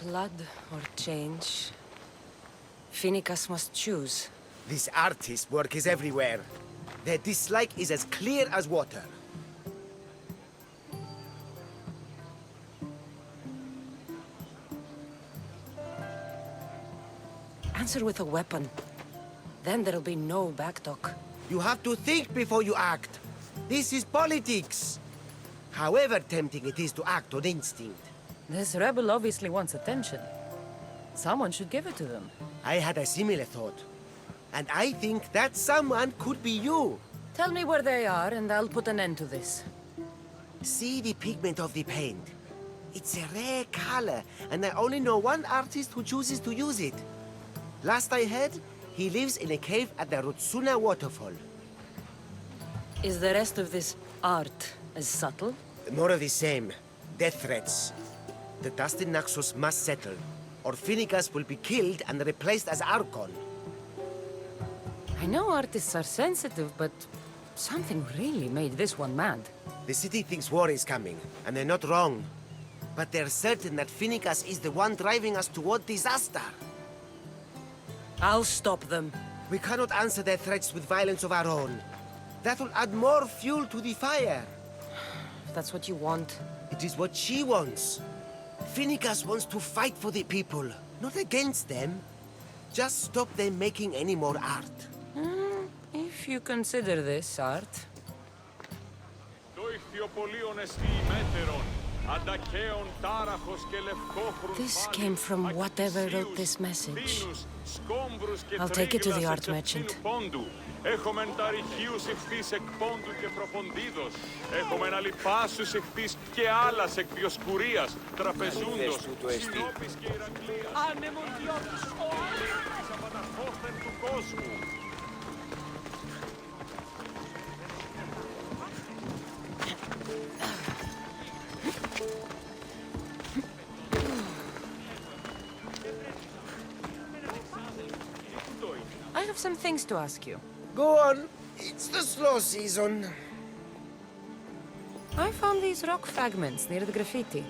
Blood or change? Phoenicus must choose. This artist's work is everywhere. Their dislike is as clear as water. Answer with a weapon. Then there'll be no backtalk. You have to think before you act. This is politics. However tempting it is to act on instinct. This rebel obviously wants attention. Someone should give it to them. I had a similar thought. And I think that someone could be you. Tell me where they are, and I'll put an end to this. See the pigment of the paint. It's a rare color, and I only know one artist who chooses to use it. Last I heard, he lives in a cave at the Rotsuna waterfall. Is the rest of this art as subtle? More of the same. Death threats. The dust in Naxos must settle, or Phoenicus will be killed and replaced as Archon. I know artists are sensitive, but something really made this one mad. The city thinks war is coming, and they're not wrong. But they're certain that Phoenicus is the one driving us toward disaster. I'll stop them. We cannot answer their threats with violence of our own. That will add more fuel to the fire. If that's what you want. It is what she wants. Phoenicus wants to fight for the people, not against them. Just stop them making any more art. If you consider this art. This came from whatever wrote this message. I'll take it to the art merchant. Έχομεν ταρυχίους ηχθείς εκ πόντου και προποντίδος. Έχομεν αλιπάσους ηχθείς και άλλας εκ διοσκουρίας, τραπεζούντος, συνόπης και Ηρακλίας. Άνεμον διότης, ο άνεμος απαναχώθεν του κόσμου. I have some things to ask you. Go on. It's the slow season. I found these rock fragments near the graffiti.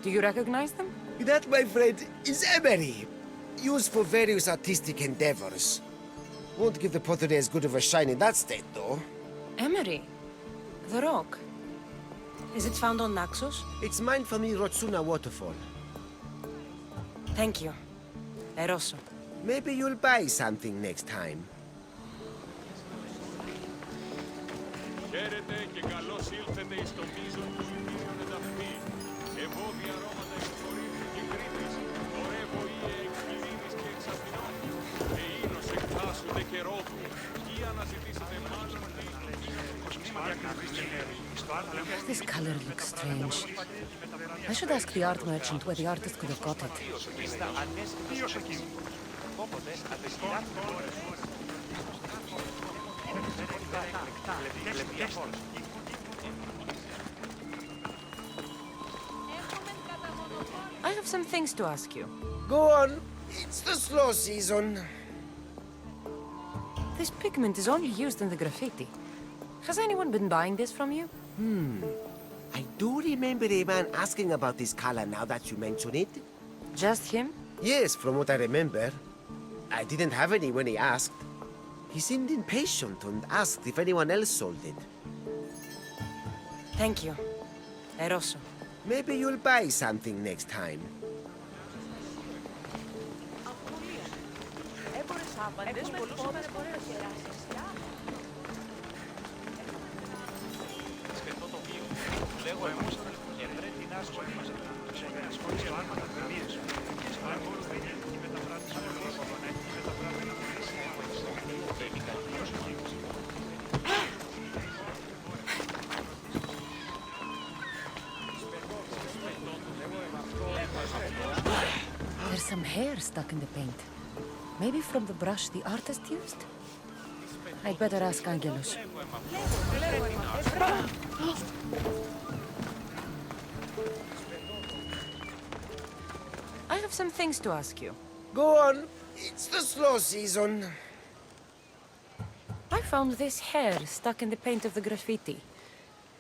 Do you recognize them? That, my friend, is emery. Used for various artistic endeavors. Won't give the pottery as good of a shine in that state, though. Emery? The rock? Is it found on Naxos? It's mined from the Rotsuna waterfall. Thank you. Eroso. Maybe you'll buy something next time. Χαίρετε και καλώς ήλθετε εις το μείζον του Ιδίων εδαφή. Ευώδια αρώματα εκχωρήθη και κρήτης, δωρεύω ίε εκ Φιλίνης και εξ Αθηνών. Εΐνος εκτάσσονται και ρόδου, ή αναζητήσετε μάλλον This color looks strange. I should ask the art merchant where the artist could have got it. I have some things to ask you. Go on. It's the slow season. This pigment is only used in the graffiti. Has anyone been buying this from you? I do remember a man asking about this color now that you mention it. Just him? Yes, from what I remember. I didn't have any when he asked. He seemed impatient and asked if anyone else sold it. Thank you. Eroso. Maybe you'll buy something next time. There's some hair stuck in the paint. Maybe from the brush the artist used? I'd better ask Angelus. I have some things to ask you. Go on. It's the slow season. I found this hair stuck in the paint of the graffiti.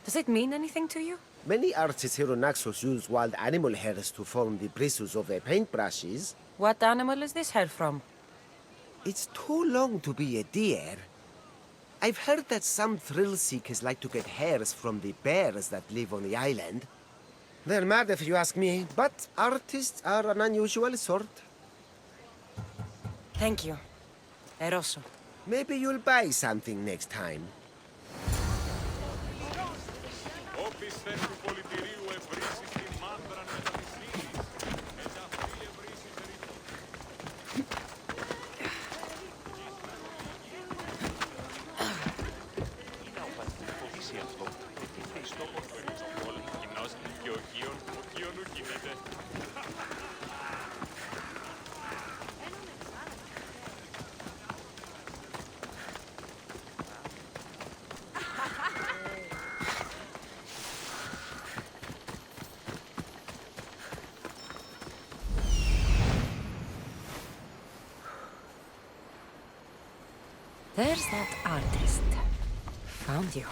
Does it mean anything to you? Many artists here on Naxos use wild animal hairs to form the bristles of their paintbrushes. What animal is this hair from? It's too long to be a deer. I've heard that some thrill seekers like to get hairs from the bears that live on the island. They're mad if you ask me, but artists are an unusual sort. Thank you. Eroso. Maybe you'll buy something next time. Όπις θες του πολιτηρίου ευρύσεις τη μάνδραν μεταδυσίλης. Εν αυτή ευρύσεις ρητό. Είναι ο Παντιφοβήσει αυτό. Τι Χριστό πως το ριζοπόλ. Κοινός και ο Κίον ου κινείται. There's that artist. Found you.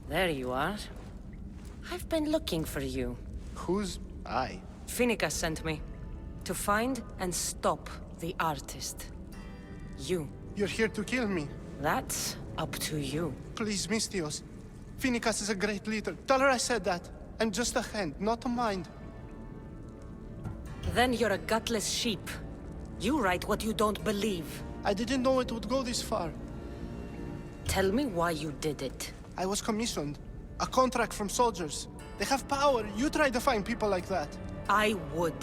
There you are. I've been looking for you. Who's I? Finica sent me. To find and stop the artist. You. You're here to kill me. That's up to you. Please, Mistios. Finicas is a great leader. Tell her I said that. I'm just a hand, not a mind. Then you're a gutless sheep. You write what you don't believe. I didn't know it would go this far. Tell me why you did it. I was commissioned. A contract from soldiers. They have power. You try to find people like that. I would.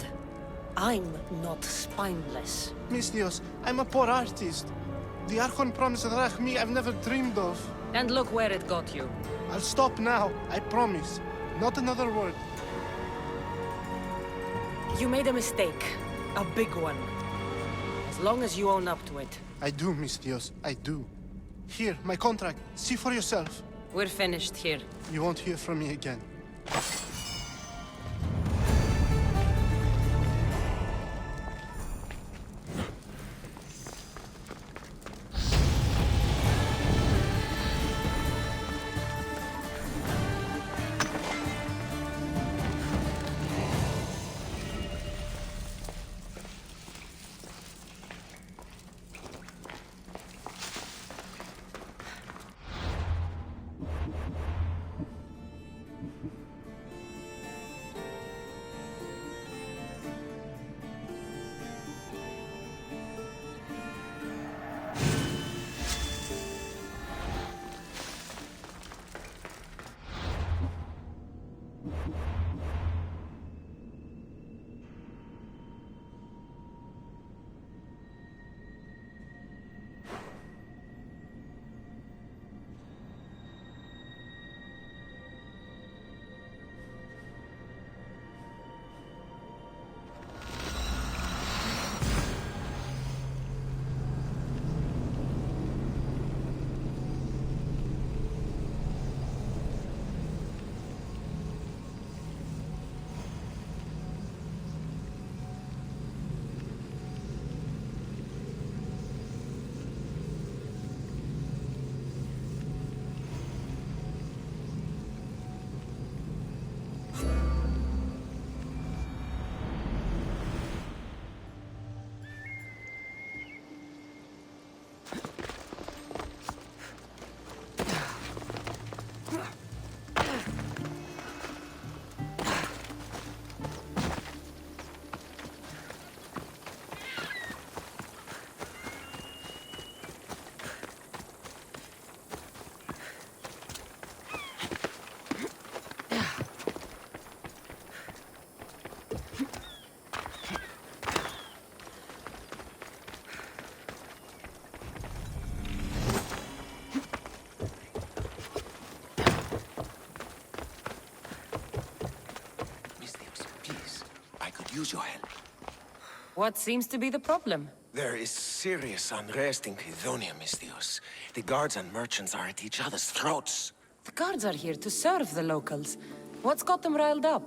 I'm not spineless. Mistios, I'm a poor artist. The Archon promised Rachmi I've never dreamed of. And look where it got you. I'll stop now, I promise. Not another word. You made a mistake. A big one. As long as you own up to it. I do, Mistios, I do. Here, my contract. See for yourself. We're finished here. You won't hear from me again. Use your help. What seems to be the problem? There is serious unrest in Kydonia, Mistios. The guards and merchants are at each other's throats. The guards are here to serve the locals. What's got them riled up?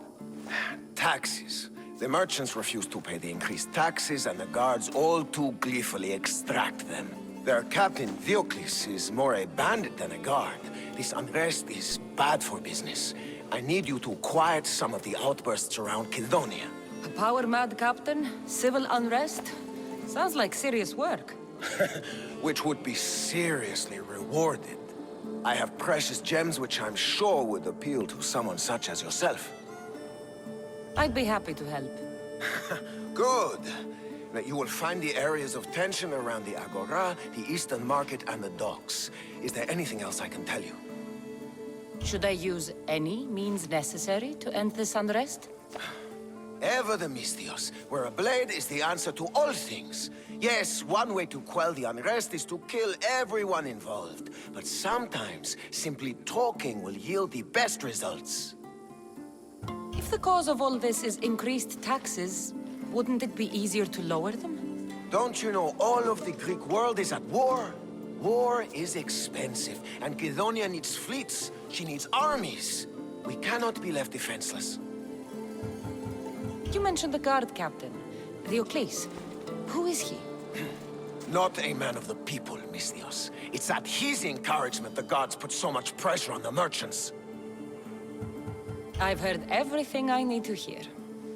Taxes. The merchants refuse to pay the increased taxes, and the guards all too gleefully extract them. Their captain, Diocles, is more a bandit than a guard. This unrest is bad for business. I need you to quiet some of the outbursts around Kydonia. A power-mad captain? Civil unrest? Sounds like serious work. Which would be seriously rewarded. I have precious gems which I'm sure would appeal to someone such as yourself. I'd be happy to help. Good. Now, you will find the areas of tension around the Agora, the Eastern Market, and the docks. Is there anything else I can tell you? Should I use any means necessary to end this unrest? Ever the Mistios, where a blade is the answer to all things. Yes, one way to quell the unrest is to kill everyone involved. But sometimes, simply talking will yield the best results. If the cause of all this is increased taxes, wouldn't it be easier to lower them? Don't you know all of the Greek world is at war? War is expensive, and Kydonia needs fleets. She needs armies. We cannot be left defenseless. You mentioned the guard captain, Diocles. Who is he? Not a man of the people, Mistios. It's at his encouragement the gods put so much pressure on the merchants. I've heard everything I need to hear.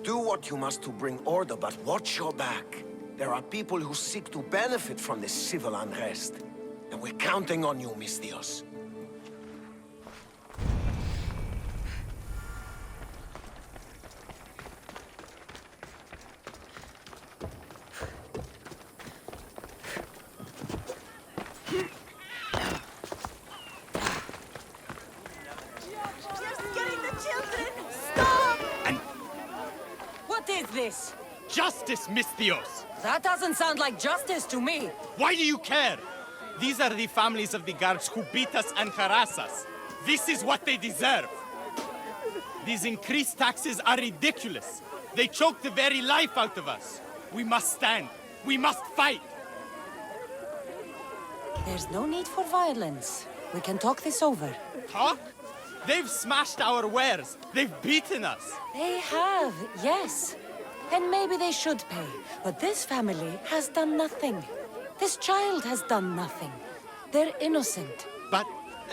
Do what you must to bring order, but watch your back. There are people who seek to benefit from this civil unrest. And we're counting on you, Misthios. What is this? Justice, Misthios! That doesn't sound like justice to me. Why do you care? These are the families of the guards who beat us and harass us. This is what they deserve. These increased taxes are ridiculous. They choke the very life out of us. We must stand. We must fight. There's no need for violence. We can talk this over. Talk? They've smashed our wares. They've beaten us. They have, yes. And maybe they should pay. But this family has done nothing. This child has done nothing. They're innocent. But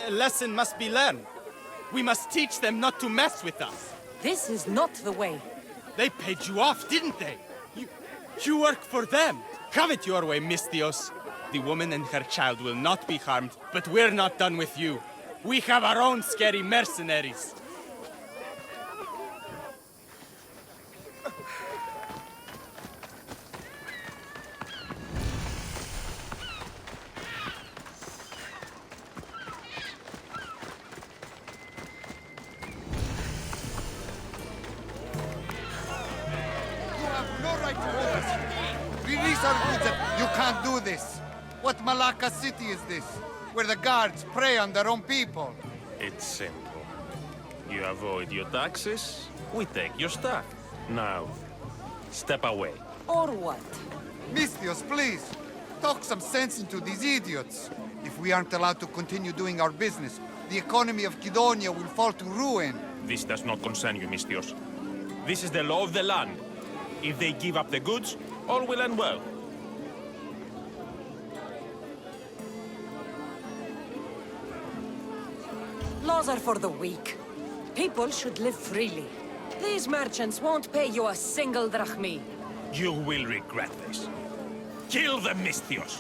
a lesson must be learned. We must teach them not to mess with us. This is not the way. They paid you off, didn't they? You work for them. Have it your way, Misthios. The woman and her child will not be harmed, but we're not done with you. We have our own scary mercenaries. Release our goods. You can't do this. What Malacca city is this? Where the guards prey on their own people? It's simple. You avoid your taxes, we take your stuff. Now, step away. Or what? Misthios, please. Talk some sense into these idiots. If we aren't allowed to continue doing our business, the economy of Kidonia will fall to ruin. This does not concern you, Misthios. This is the law of the land. If they give up the goods, all will end well. Laws are for the weak. People should live freely. These merchants won't pay you a single drachmi. You will regret this. Kill them, Misthios!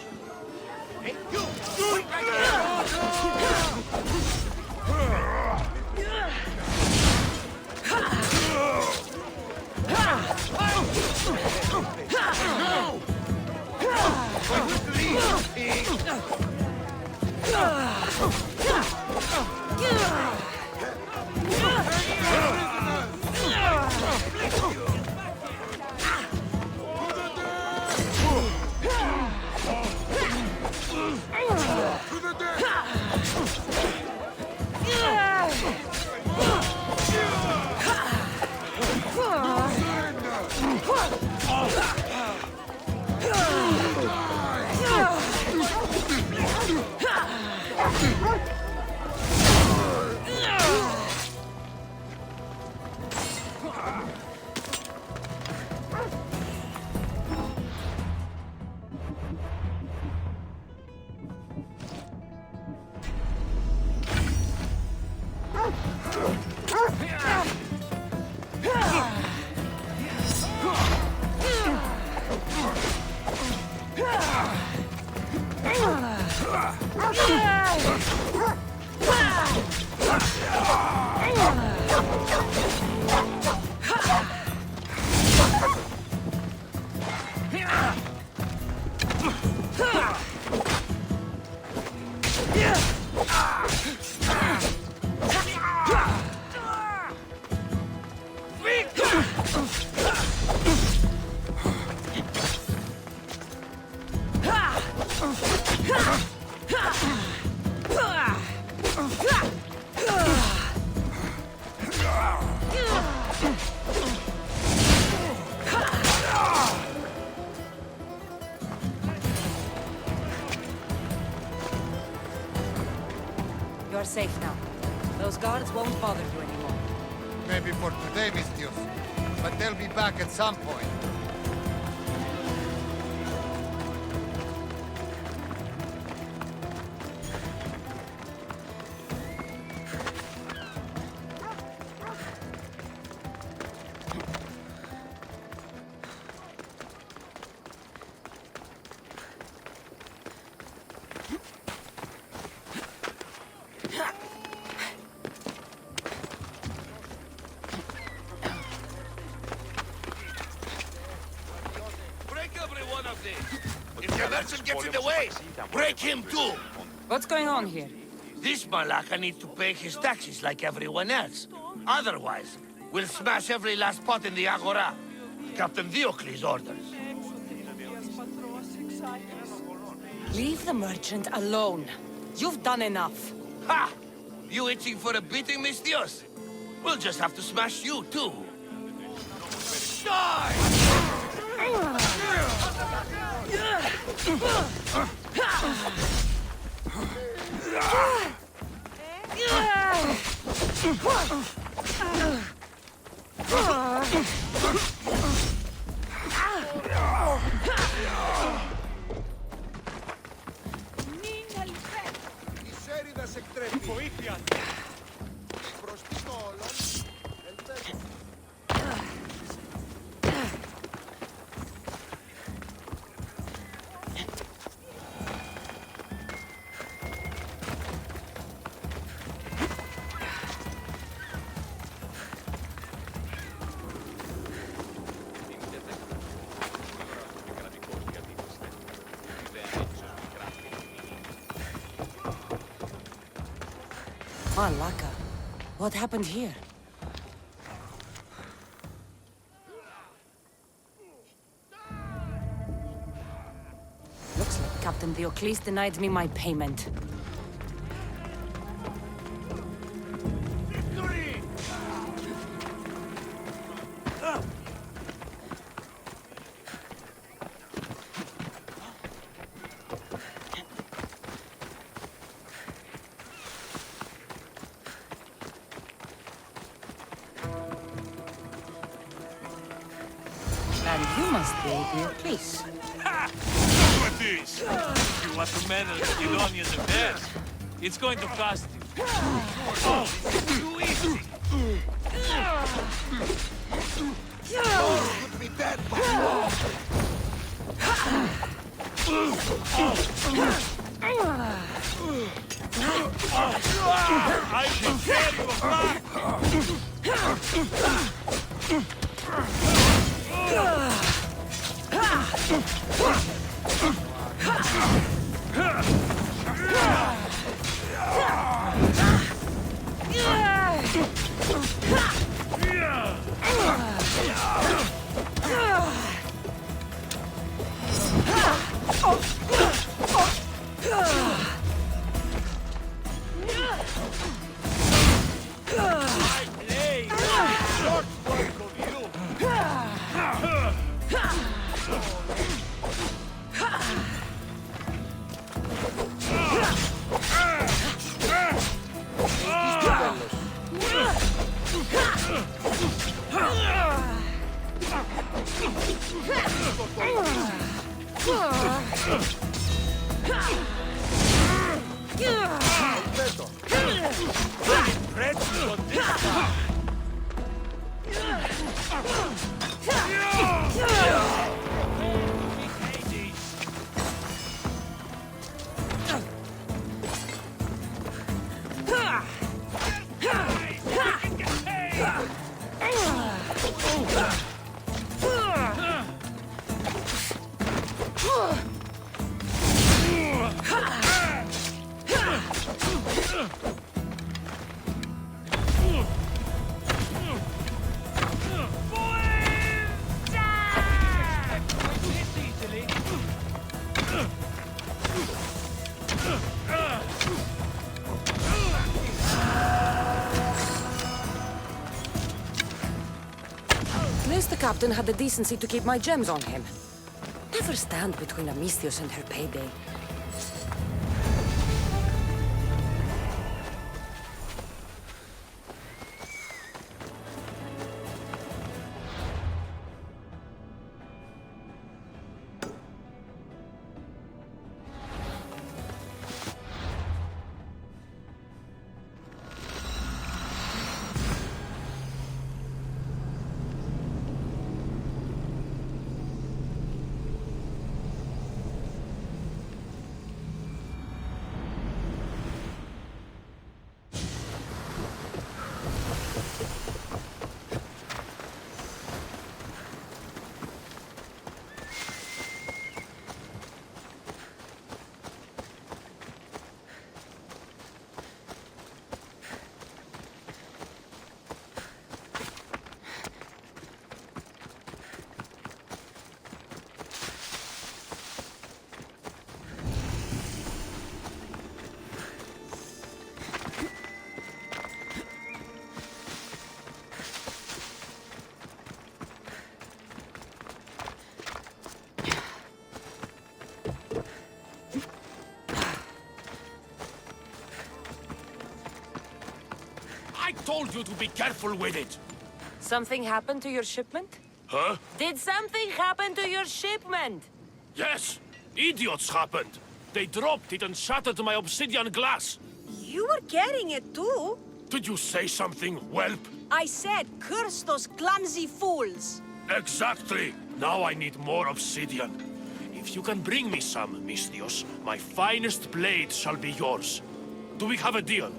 You're safe now. Those guards won't bother you anymore. Maybe for today, Misthios. But they'll be back at some point. person gets in the way, break him too. What's going on here? This malaka needs to pay his taxes like everyone else. Otherwise, we'll smash every last pot in the Agora. Captain Diocles orders. Leave the merchant alone. You've done enough. Ha! You itching for a beating, Mistios? We'll just have to smash you too. Die! Malaka, what happened here? Looks like Captain Diocles denied me my payment. And you must be Diocles. Look at this! You want to meddle in Macedonia's affairs? It's going to cost you. Oh, too easy! Put me dead, I can tear you apart! At least the captain had the decency to keep my gems on him. Never stand between Amistios and her payday. I told you to be careful with it! Something happened to your shipment? Huh? Did something happen to your shipment? Yes! Idiots happened! They dropped it and shattered my obsidian glass! You were carrying it too. Did you say something, whelp? I said, curse those clumsy fools. Exactly! Now I need more obsidian. If you can bring me some, Misthios, my finest blade shall be yours. Do we have a deal?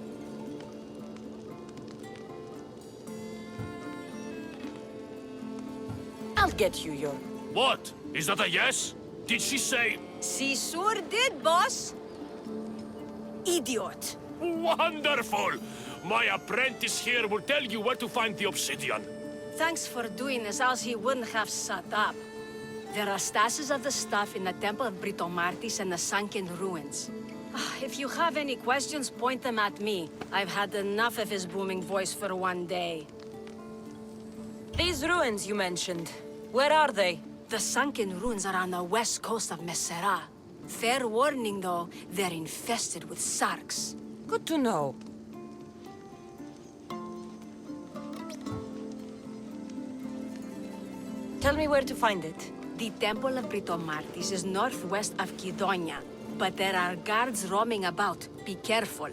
I'll get you your... What? Is that a yes? Did she say... She sure did, boss. Idiot. Wonderful! My apprentice here will tell you where to find the obsidian. Thanks for doing this, else he wouldn't have shut up. There are stashes of the stuff in the Temple of Britomartis and the sunken ruins. If you have any questions, point them at me. I've had enough of his booming voice for one day. These ruins you mentioned, where are they? The sunken ruins are on the west coast of Messera. Fair warning, though, they're infested with sarks. Good to know. Tell me where to find it. The Temple of Britomartis is northwest of Kydonia, but there are guards roaming about. Be careful.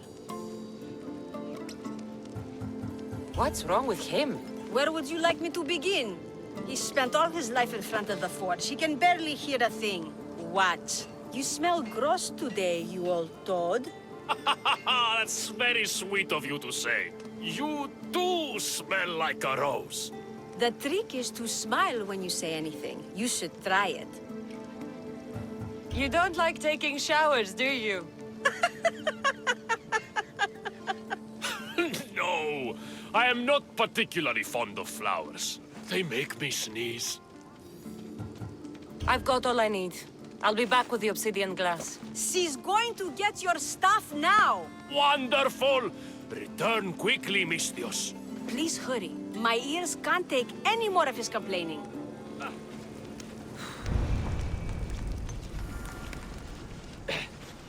What's wrong with him? Where would you like me to begin? He spent all his life in front of the forge. He can barely hear a thing. What? You smell gross today, you old toad. That's very sweet of you to say. You do smell like a rose. The trick is to smile when you say anything. You should try it. You don't like taking showers, do you? No, I am not particularly fond of flowers. They make me sneeze. I've got all I need. I'll be back with the obsidian glass. She's going to get your stuff now. Wonderful! Return quickly, Misthios. Please hurry. My ears can't take any more of his complaining.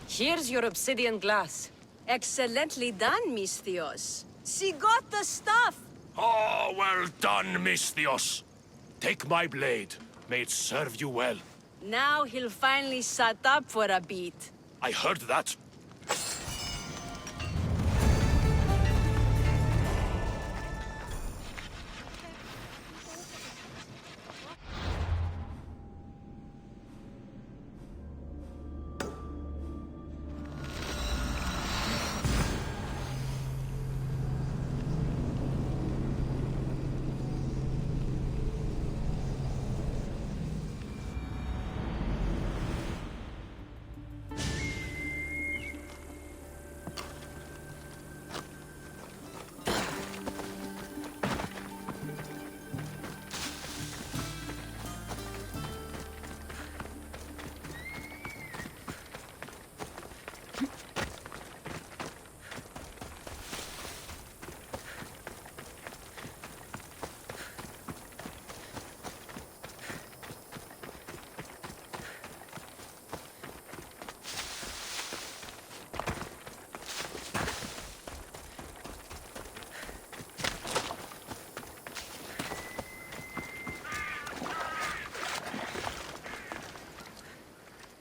Here's your obsidian glass. Excellently done, Misthios. She got the stuff. Oh, well done, Misthios. Take my blade. May it serve you well. Now he'll finally shut up for a bit. I heard that.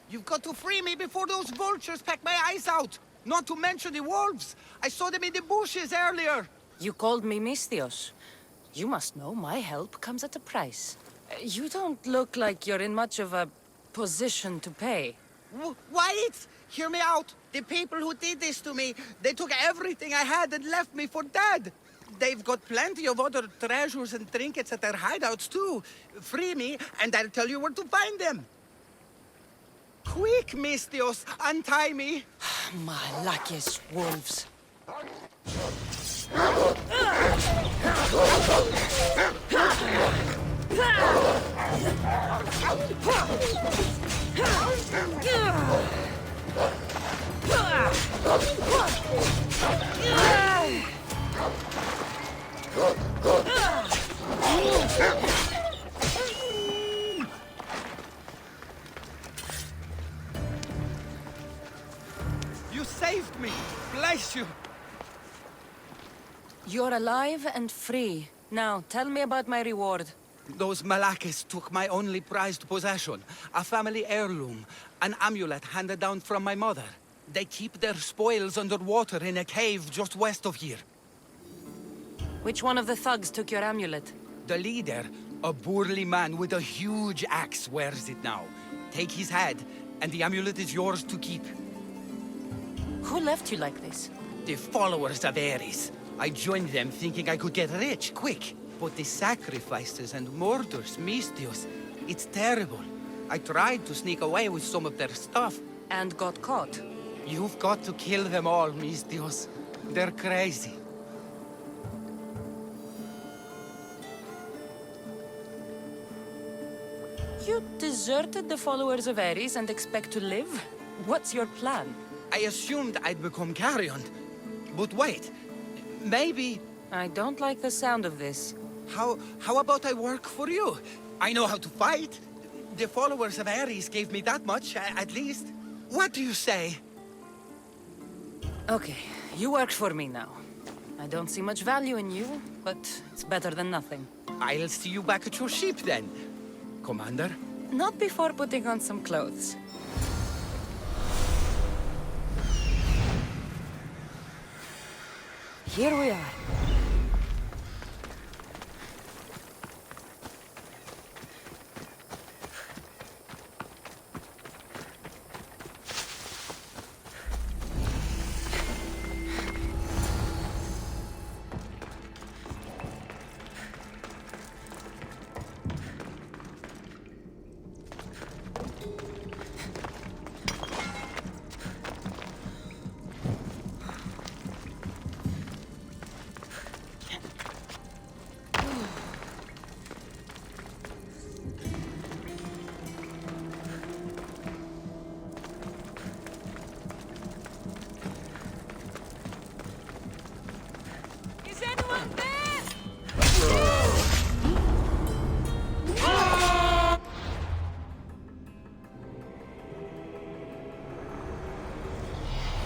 You've got to free me before those vultures peck my eyes out! Not to mention the wolves! I saw them in the bushes earlier! You called me Misthios. You must know my help comes at a price. You don't look like you're in much of a position to pay. Wait! Hear me out! The people who did this to me, they took everything I had and left me for dead! They've got plenty of other treasures and trinkets at their hideouts too. Free me, and I'll tell you where to find them. Quick, Misthios, untie me! My luckiest wolves. You saved me! Bless you! You're alive and free. Now, tell me about my reward. Those Malakis took my only prized possession, a family heirloom, an amulet handed down from my mother. They keep their spoils underwater in a cave just west of here. Which one of the thugs took your amulet? The leader, a burly man with a huge axe, wears it now. Take his head, and the amulet is yours to keep. Who left you like this? The followers of Ares. I joined them thinking I could get rich, quick. But the sacrifices and murders, Mistios, it's terrible. I tried to sneak away with some of their stuff. And got caught? You've got to kill them all, Mistios. They're crazy. You deserted the followers of Ares and expect to live? What's your plan? I assumed I'd become carrion. But wait, maybe... I don't like the sound of this. How about I work for you? I know how to fight. The followers of Ares gave me that much, at least. What do you say? Okay, you work for me now. I don't see much value in you, but it's better than nothing. I'll see you back at your ship then, Commander. Not before putting on some clothes. Here we are.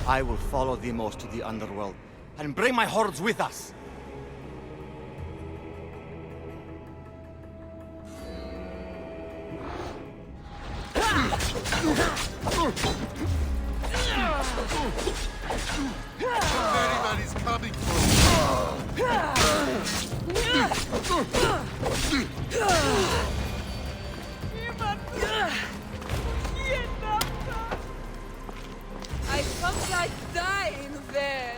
I will follow Demos to the underworld and bring my hordes with us. Everybody's coming for I felt like dying there.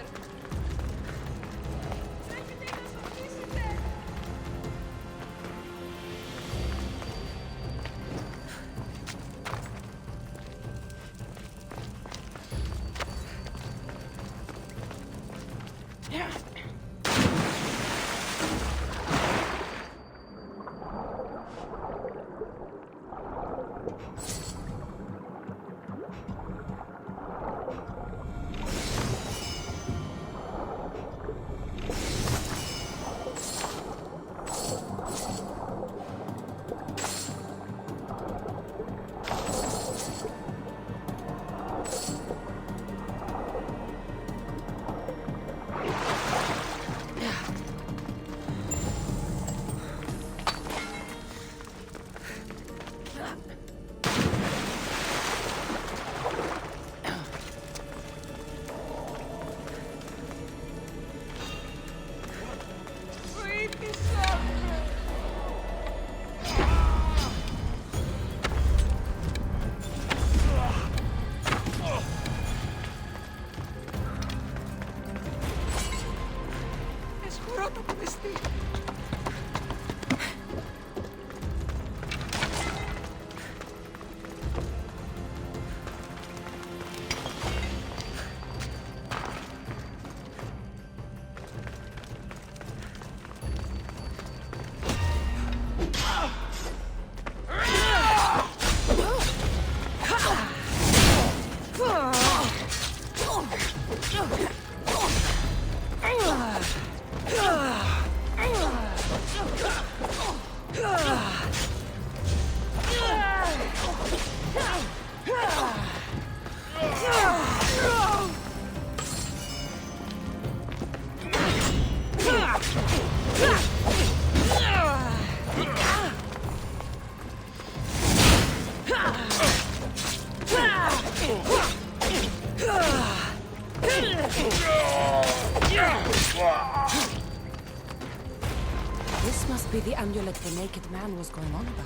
This must be the amulet the naked man was going on about.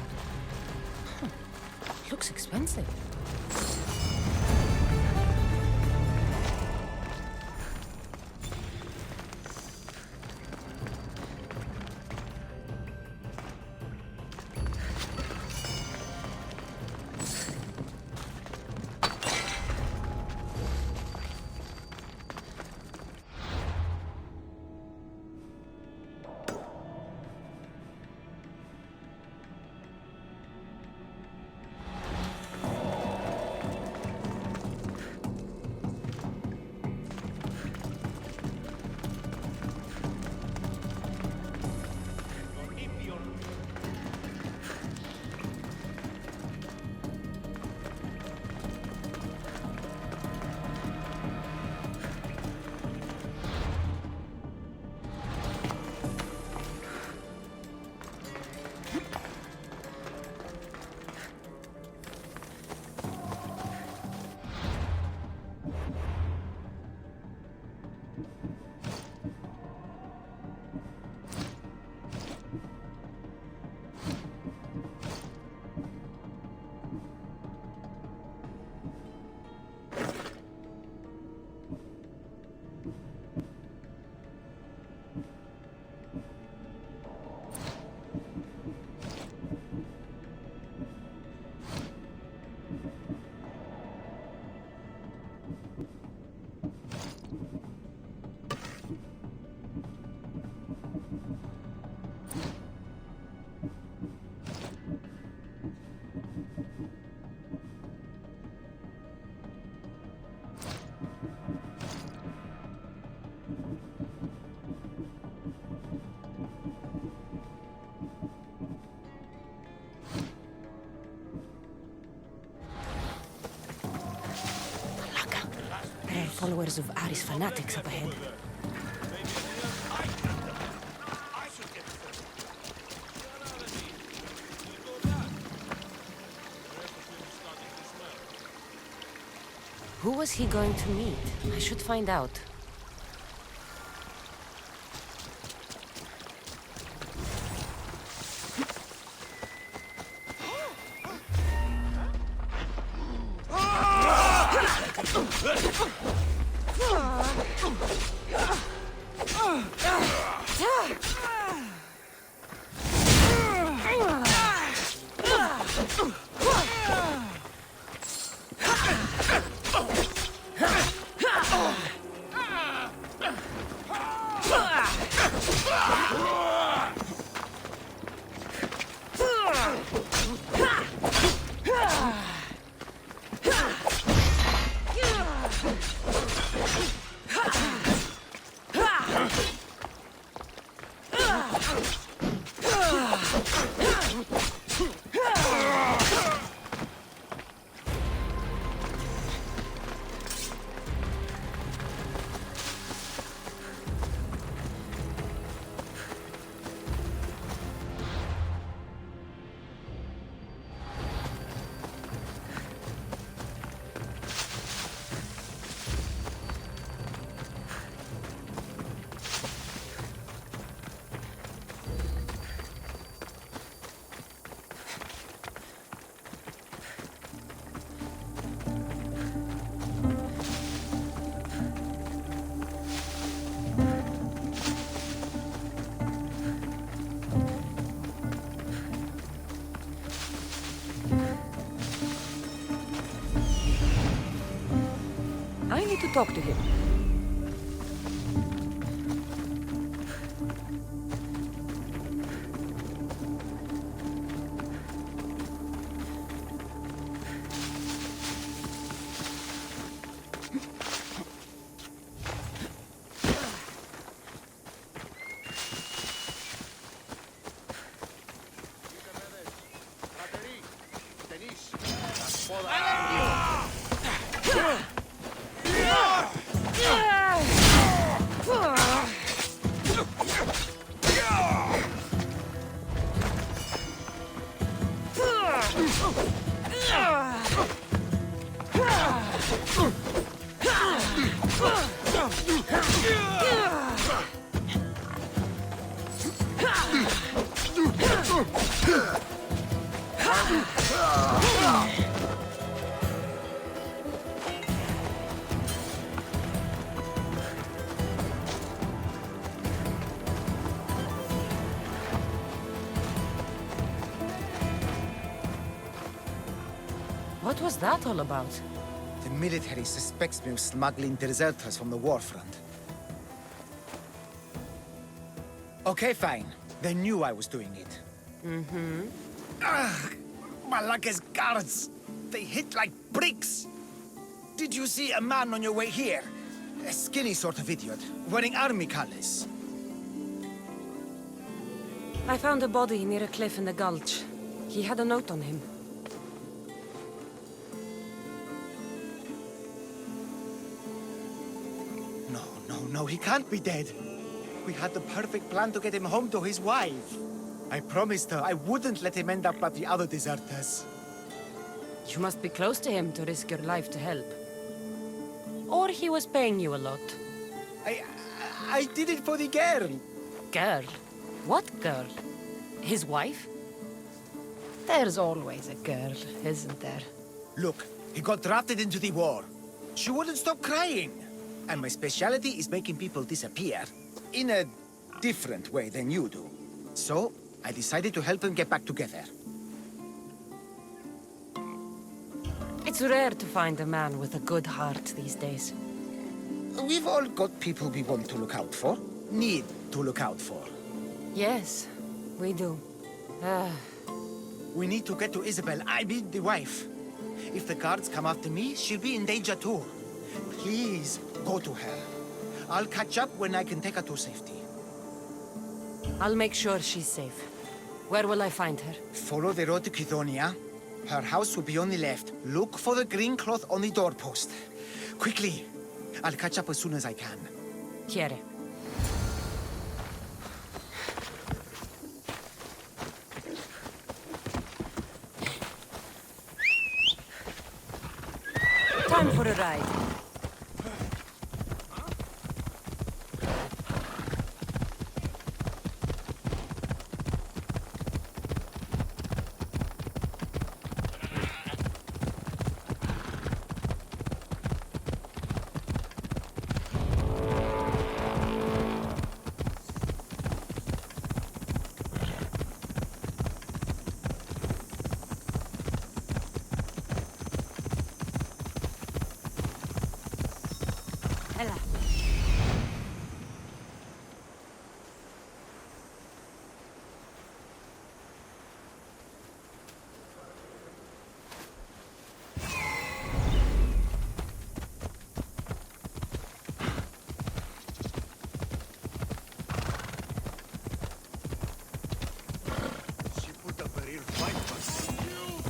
Huh. Looks expensive. Followers of Aris fanatics up ahead. Who was he going to meet? I should find out. I need to talk to him. What was that all about? The military suspects me of smuggling deserters from the war front. Okay, fine. They knew I was doing it. Mm-hmm. Ugh! Malaka's guards! They hit like bricks! Did you see a man on your way here? A skinny sort of idiot, wearing army colors. I found a body near a cliff in the gulch. He had a note on him. No, he can't be dead. We had the perfect plan to get him home to his wife. I promised her I wouldn't let him end up like the other deserters. You must be close to him to risk your life to help. Or he was paying you a lot. I did it for the girl. Girl? What girl? His wife? There's always a girl, isn't there? Look, he got drafted into the war. She wouldn't stop crying. And my specialty is making people disappear. In a different way than you do. So, I decided to help them get back together. It's rare to find a man with a good heart these days. We've all got people we want to look out for. Need to look out for. Yes, we do. We need to get to Isabel. I mean the wife. If the guards come after me, she'll be in danger too. Please, go to her. I'll catch up when I can take her to safety. I'll make sure she's safe. Where will I find her? Follow the road to Kydonia. Her house will be on the left. Look for the green cloth on the doorpost. Quickly. I'll catch up as soon as I can. Quiere. Time for a ride.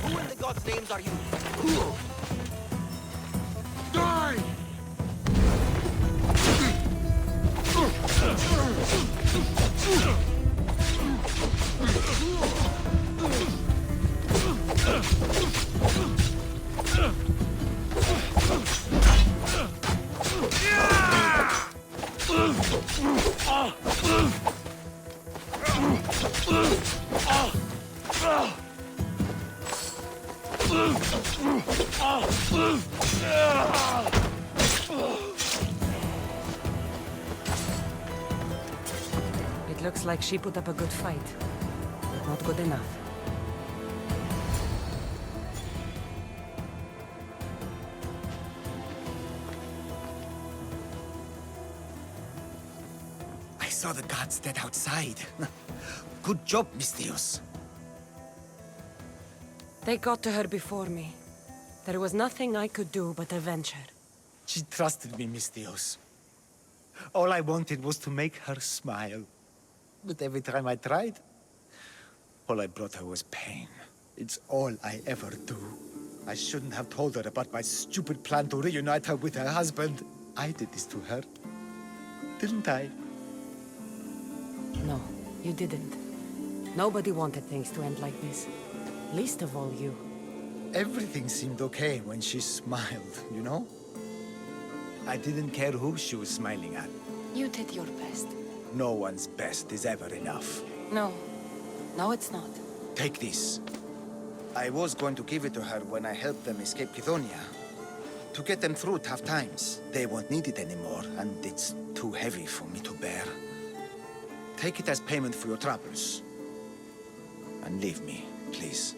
Who in the gods' names are you? Die! It looks like she put up a good fight, but not good enough. I saw the guards dead outside. Good job, Mistios. They got to her before me. There was nothing I could do but avenge her. She trusted me, Mistios. All I wanted was to make her smile. But every time I tried, all I brought her was pain. It's all I ever do. I shouldn't have told her about my stupid plan to reunite her with her husband. I did this to her. Didn't I? No, you didn't. Nobody wanted things to end like this. Least of all you. Everything seemed okay when she smiled, you know? I didn't care who she was smiling at. You did your best. No one's best is ever enough. No. No, it's not. Take this. I was going to give it to her when I helped them escape Kithonia. To get them through tough times. They won't need it anymore, and it's too heavy for me to bear. Take it as payment for your troubles. And leave me, please.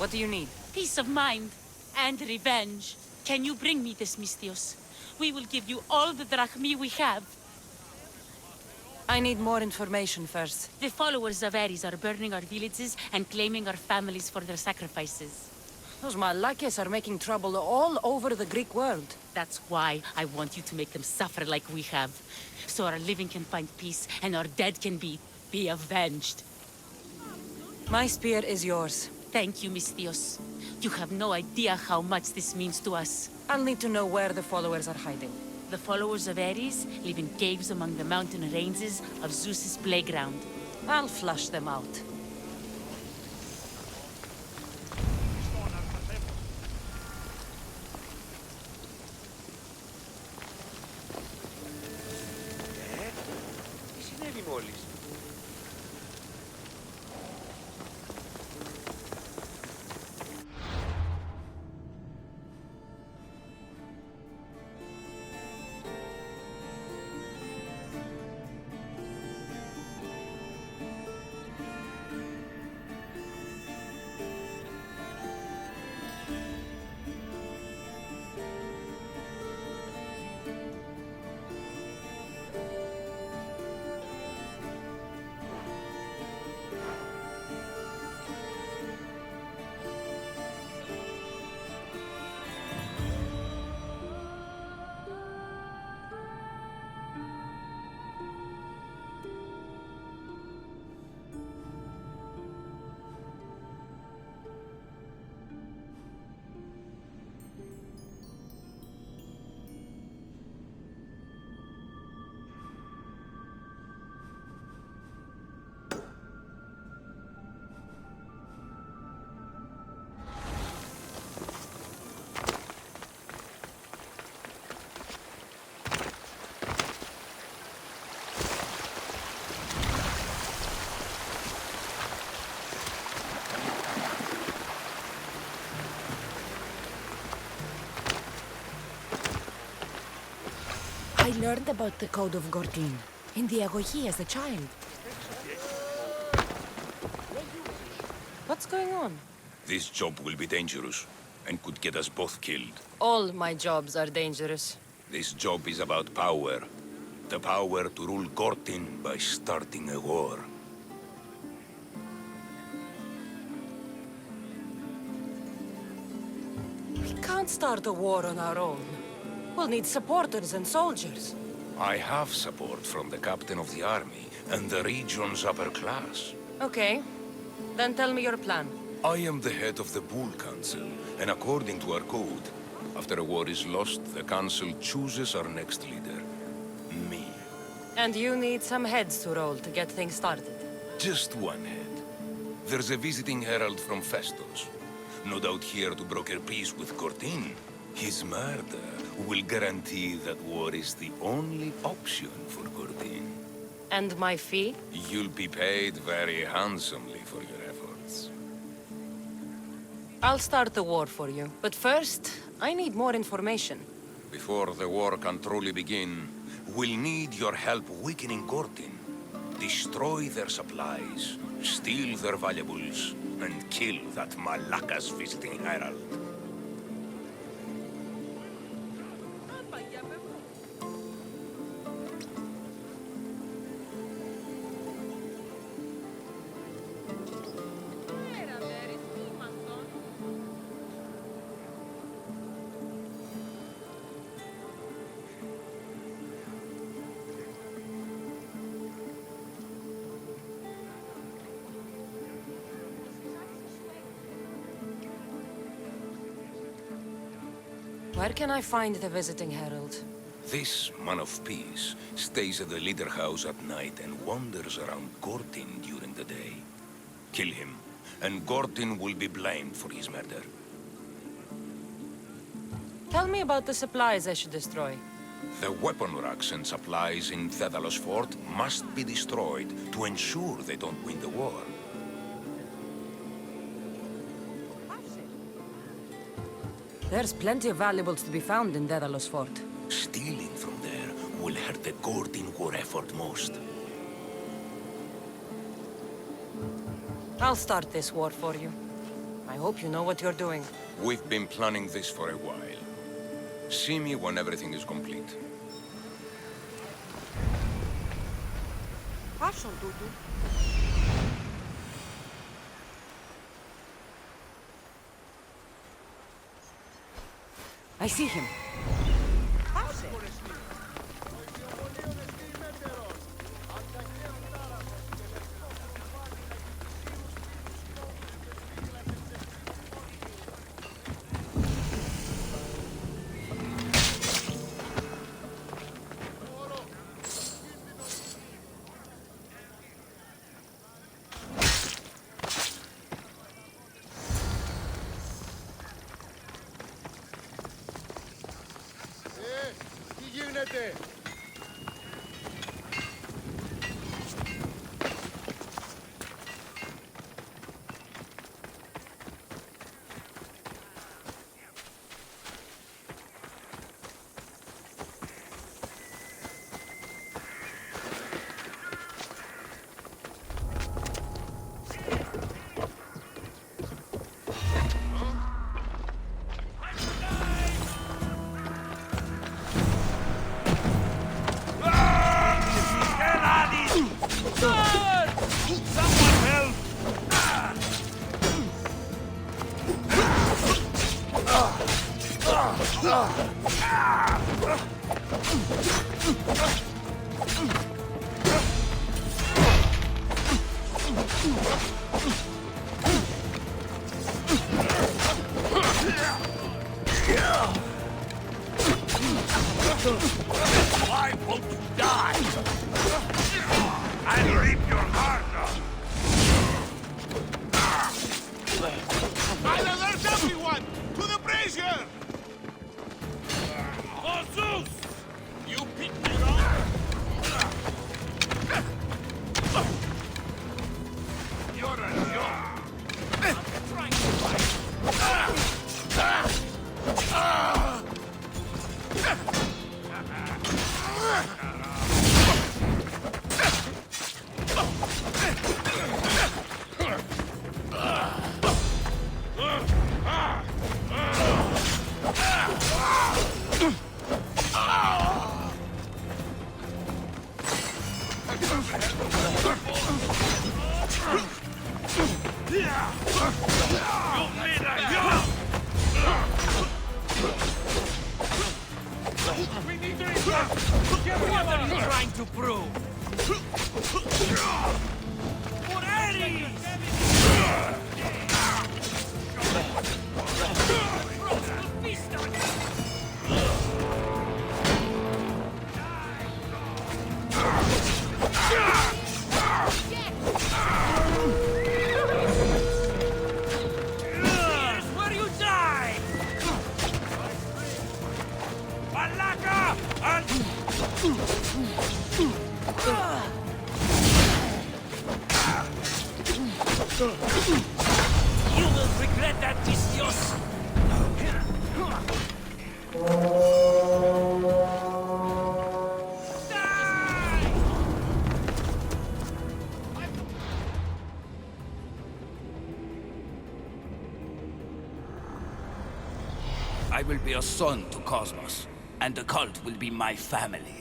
What do you need? Peace of mind and revenge. Can you bring me this, Misthios? We will give you all the drachmi we have. I need more information first. The followers of Ares are burning our villages and claiming our families for their sacrifices. Those Malakes are making trouble all over the Greek world. That's why I want you to make them suffer like we have. So our living can find peace and our dead can be avenged. My spear is yours. Thank you, Misthios. You have no idea how much this means to us. I'll need to know where the followers are hiding. The followers of Ares live in caves among the mountain ranges of Zeus's playground. I'll flush them out. Τι συνέβη μόλις? I learned about the Code of Gortin in the Agogi as a child. What's going on? This job will be dangerous and could get us both killed. All my jobs are dangerous. This job is about power. The power to rule Gortin by starting a war. We can't start a war on our own. We'll need supporters and soldiers. I have support from the captain of the army and the region's upper class. Okay. Then tell me your plan. I am the head of the Bull Council, and according to our code, after a war is lost, the council chooses our next leader. Me. And you need some heads to roll to get things started. Just one head. There's a visiting herald from Festus. No doubt here to broker peace with Gortin. His murder will guarantee that war is the only option for Gortin. And my fee? You'll be paid very handsomely for your efforts. I'll start the war for you. But first, I need more information. Before the war can truly begin, we'll need your help weakening Gortin. Destroy their supplies, steal their valuables, and kill that Malaka's visiting herald. Where can I find the visiting herald? This man of peace stays at the leader house at night and wanders around Gortin during the day. Kill him, and Gortin will be blamed for his murder. Tell me about the supplies I should destroy. The weapon racks and supplies in Daedalus Fort must be destroyed to ensure they don't win the war. There's plenty of valuables to be found in Daedalus Fort. Stealing from there will hurt the Gortin war effort most. I'll start this war for you. I hope you know what you're doing. We've been planning this for a while. See me when everything is complete. I see him. Why won't you die? I'll rip your heart out. I'll alert everyone! To the brazier! Oh, Zeus! You picked me wrong! You're a joke! I'm trying to fight! We need to what are you trying to prove? For Ares! Here's where you die! Malaka and... You will regret that, Vicious! I will be a son to Cosmos, and the cult will be my family.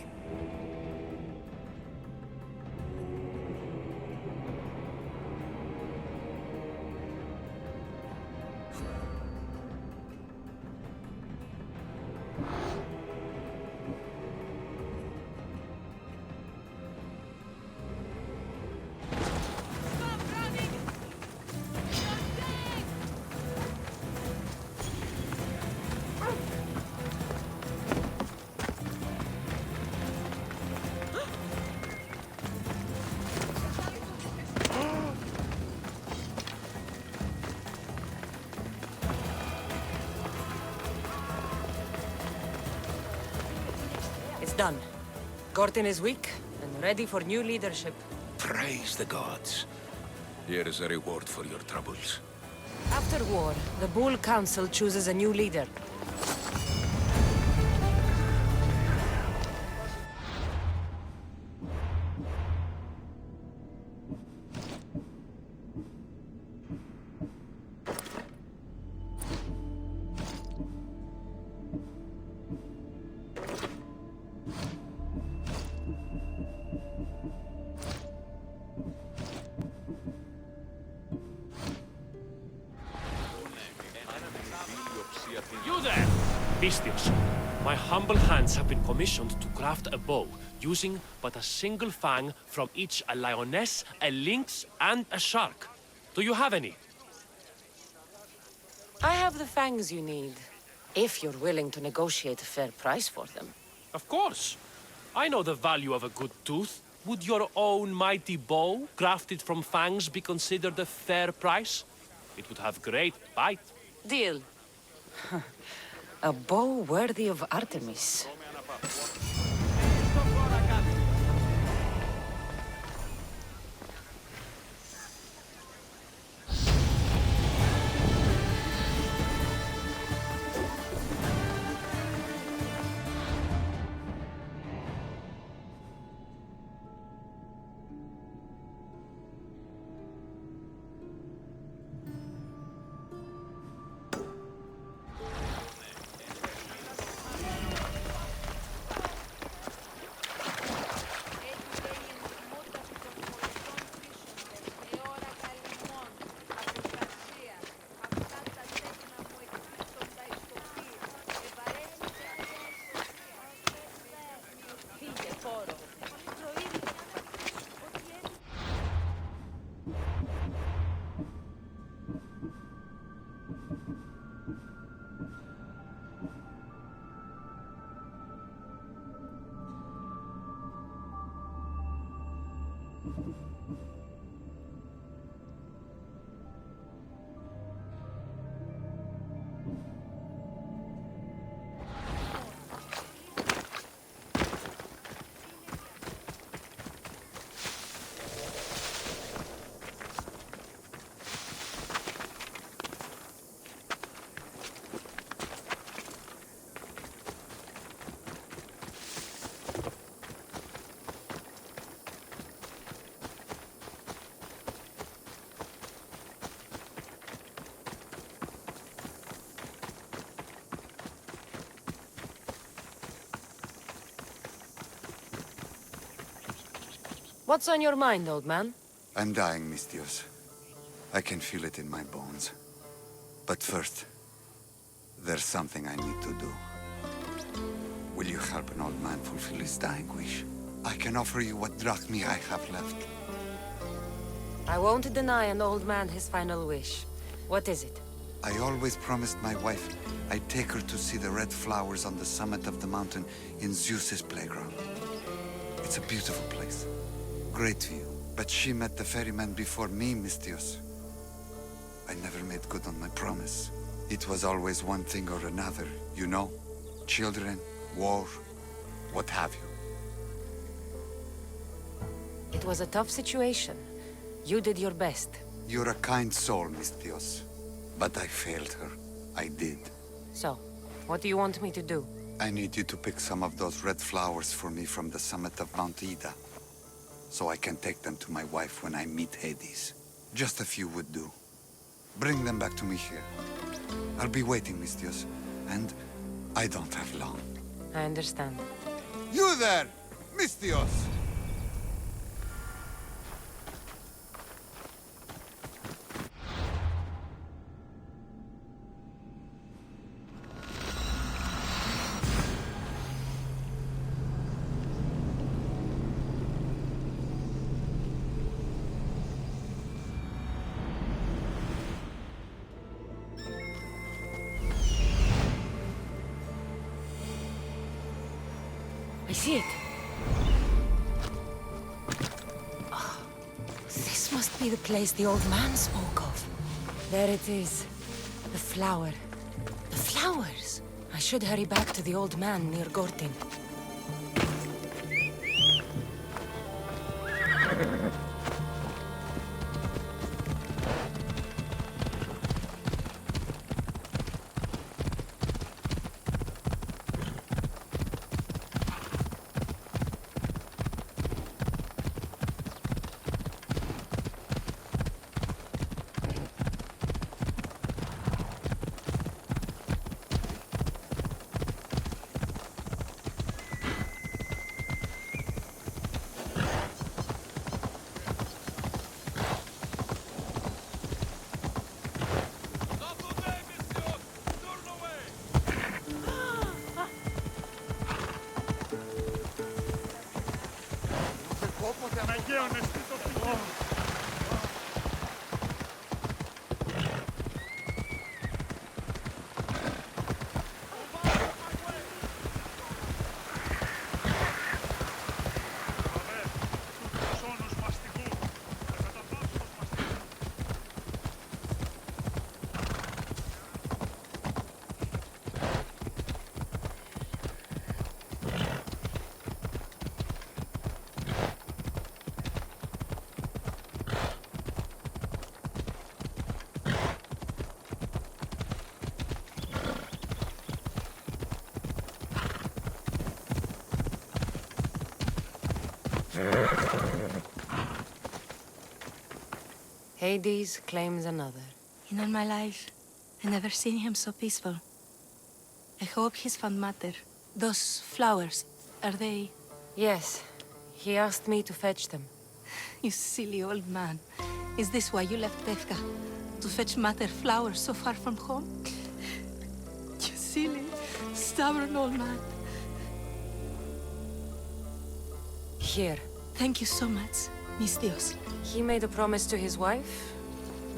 It's done. Gortin is weak and ready for new leadership. Praise the gods. Here is a reward for your troubles. After war, the Bull Council chooses a new leader. Misthios, my humble hands have been commissioned to craft a bow, using but a single fang from each a lioness, a lynx, and a shark. Do you have any? I have the fangs you need, if you're willing to negotiate a fair price for them. Of course. I know the value of a good tooth. Would your own mighty bow, crafted from fangs, be considered a fair price? It would have great bite. Deal. A bow worthy of Artemis. What's on your mind, old man? I'm dying, Misthios. I can feel it in my bones. But first, there's something I need to do. Will you help an old man fulfill his dying wish? I can offer you what drachmi I have left. I won't deny an old man his final wish. What is it? I always promised my wife I'd take her to see the red flowers on the summit of the mountain in Zeus's playground. It's a beautiful place. Great view. But she met the ferryman before me, Misthios. I never made good on my promise. It was always one thing or another, you know? Children, war, what have you. It was a tough situation. You did your best. You're a kind soul, Misthios. But I failed her. I did. So, what do you want me to do? I need you to pick some of those red flowers for me from the summit of Mount Ida, so I can take them to my wife when I meet Hades. Just a few would do. Bring them back to me here. I'll be waiting, Misthios, and I don't have long. I understand. You there, Misthios! I see it. Oh, this must be the place the old man spoke of. There it is. The flower. The flowers! I should hurry back to the old man near Gortin. Hades claims another. In all my life, I never seen him so peaceful. I hope he's found Mater. Those flowers, are they... Yes. He asked me to fetch them. You silly old man. Is this why you left Pefka? To fetch Mater flowers so far from home? You silly, stubborn old man. Here. Thank you so much, Mistios. He made a promise to his wife,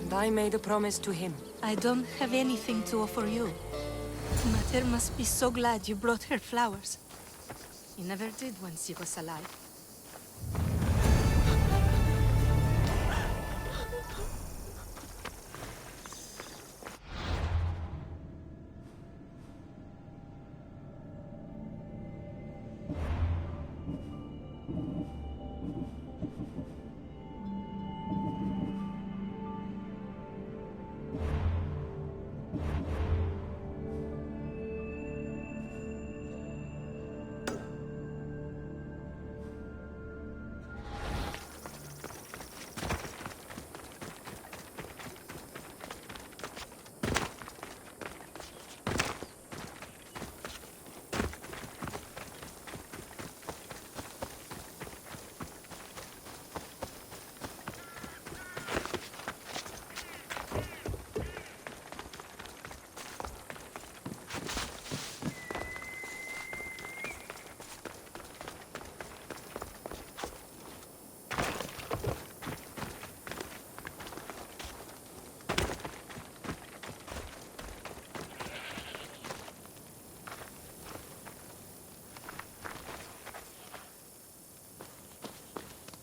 and I made a promise to him. I don't have anything to offer you. Mater must be so glad you brought her flowers. You never did when she was alive.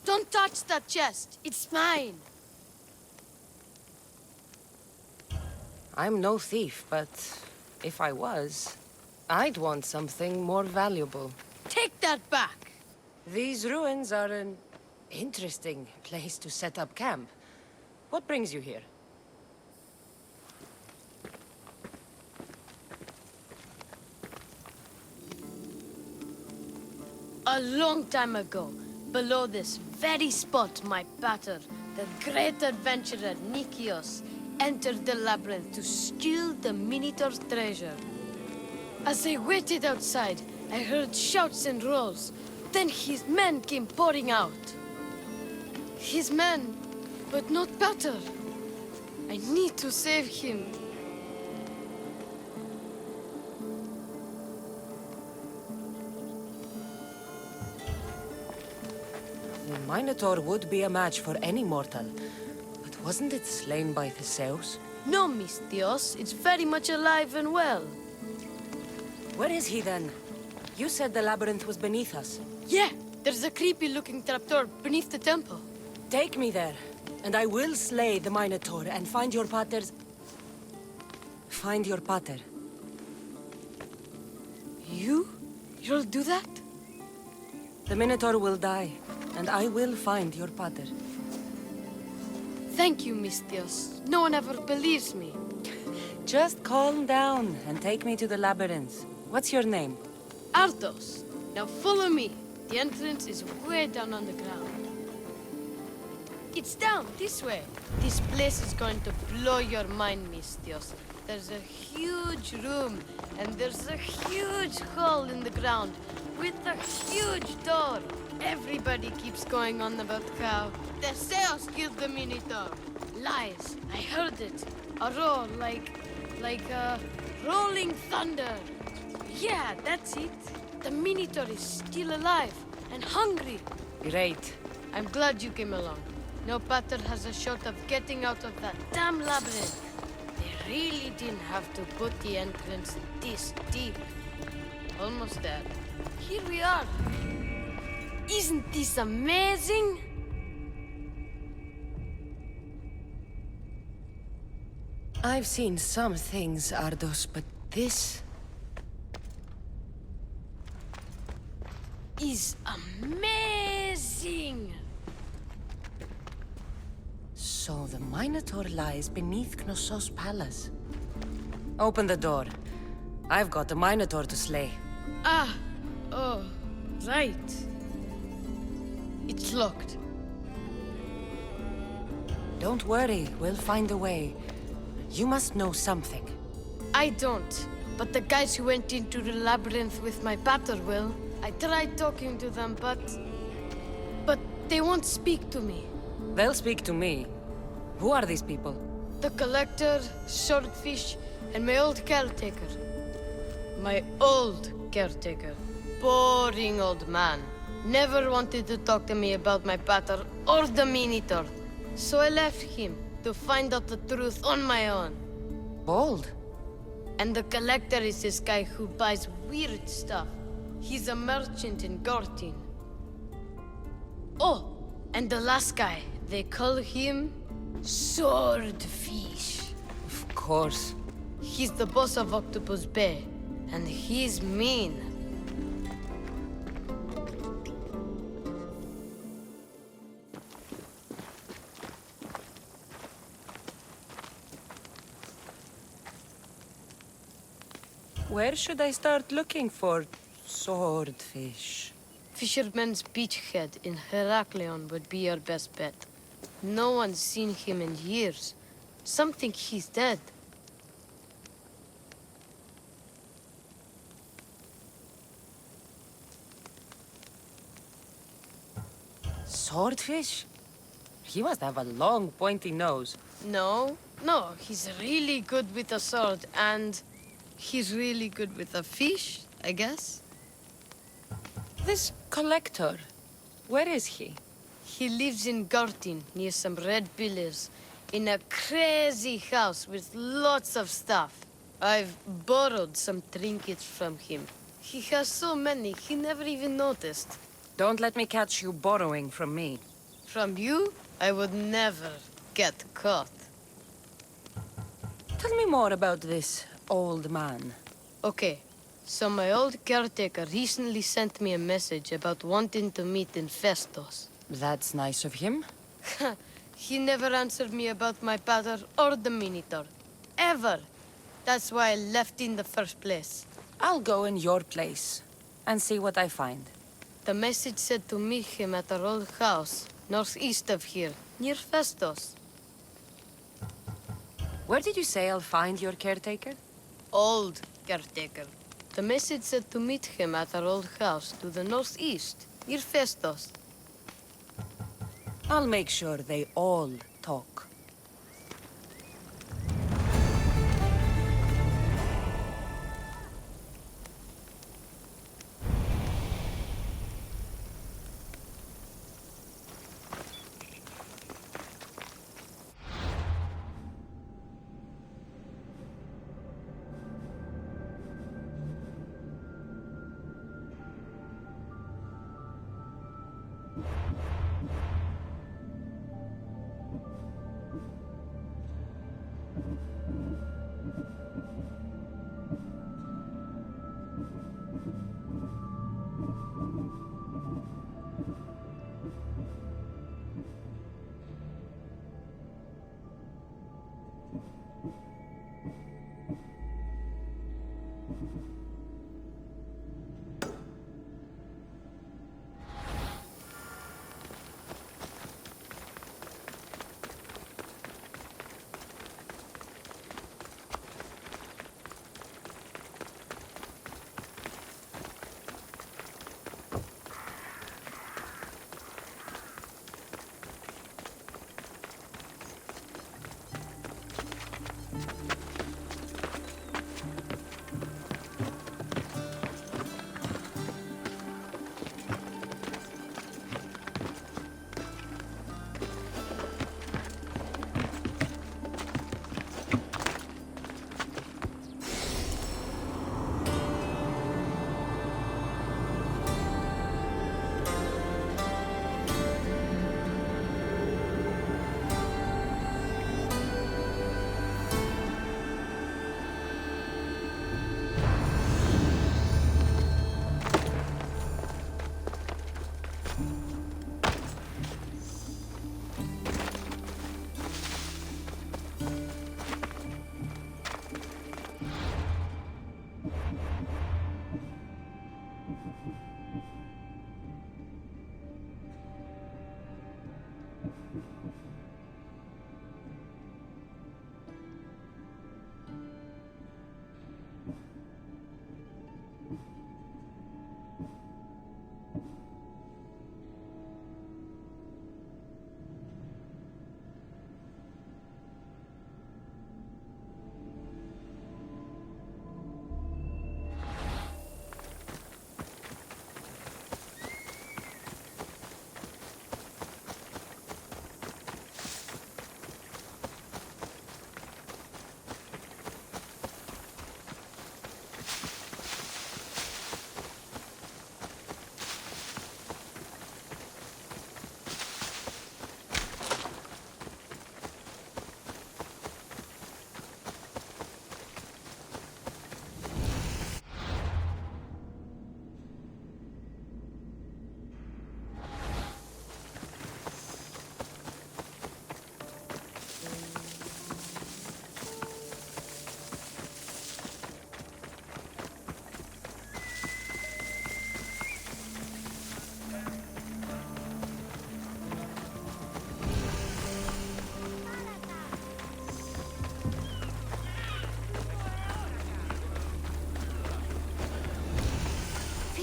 Don't touch that chest. It's mine. I'm no thief, but if I was, I'd want something more valuable. Take that back! These ruins are an interesting place to set up camp. What brings you here? A long time ago, below this very spot, my pater, the great adventurer Nikios, entered the labyrinth to steal the Minotaur's treasure. As I waited outside, I heard shouts and roars. Then his men came pouring out. His men, but not pater. I need to save him. The Minotaur would be a match for any mortal. But wasn't it slain by Theseus? No, Mistios. It's very much alive and well. Where is he then? You said the labyrinth was beneath us. Yeah, there's a creepy-looking trapdoor beneath the temple. Take me there, and I will slay the Minotaur and find your pater's... Find your pater. You'll do that? The Minotaur will die, and I will find your pater. Thank you, Mistios. No one ever believes me. Just calm down and take me to the labyrinth. What's your name? Arthos. Now follow me. The entrance is way down on the ground. It's down, this way. This place is going to blow your mind, Mistios. There's a huge room, and there's a huge hole in the ground, with a huge door. Everybody keeps going on about how Theseus killed the Minotaur. Lies. I heard it. A roar like rolling thunder. Yeah, that's it. The Minotaur is still alive and hungry. Great. I'm glad you came along. No pater has a shot of getting out of that damn labyrinth. They really didn't have to put the entrance this deep. Almost there. Here we are. Isn't this amazing? I've seen some things, Ardos, but this... is amazing! So the Minotaur lies beneath Knossos' palace. Open the door. I've got a Minotaur to slay. Oh, right. It's locked. Don't worry, we'll find a way. You must know something. I don't. But the guys who went into the labyrinth with my pater will. I tried talking to them, but they won't speak to me. They'll speak to me. Who are these people? The Collector, Swordfish, and my old caretaker. My old caretaker. Boring old man. Never wanted to talk to me about my pater or the Minotaur. So I left him to find out the truth on my own. Bold. And the Collector is this guy who buys weird stuff. He's a merchant in Gortin. Oh, and the last guy, they call him Swordfish. Of course. He's the boss of Octopus Bay, and he's mean. Where should I start looking for swordfish? Fisherman's Beachhead in Heraklion would be your best bet. No one's seen him in years. Some think he's dead. Swordfish? He must have a long, pointy nose. No, he's really good with a sword, and he's really good with a fish, I guess. This Collector, where is he? He lives in Gortin, near some red pillars, in a crazy house with lots of stuff. I've borrowed some trinkets from him. He has so many, he never even noticed. Don't let me catch you borrowing from me. From you, I would never get caught. Tell me more about this old man. Okay, so my old caretaker recently sent me a message about wanting to meet in Festos. That's nice of him. He never answered me about my pater or the Minotaur. Ever. That's why I left in the first place. I'll go in your place and see what I find. The message said to meet him at our old house, northeast of here, near Festos. Where did you say I'll find your caretaker? Old caretaker. The message said to meet him at our old house to the northeast, near Festos. I'll make sure they all talk.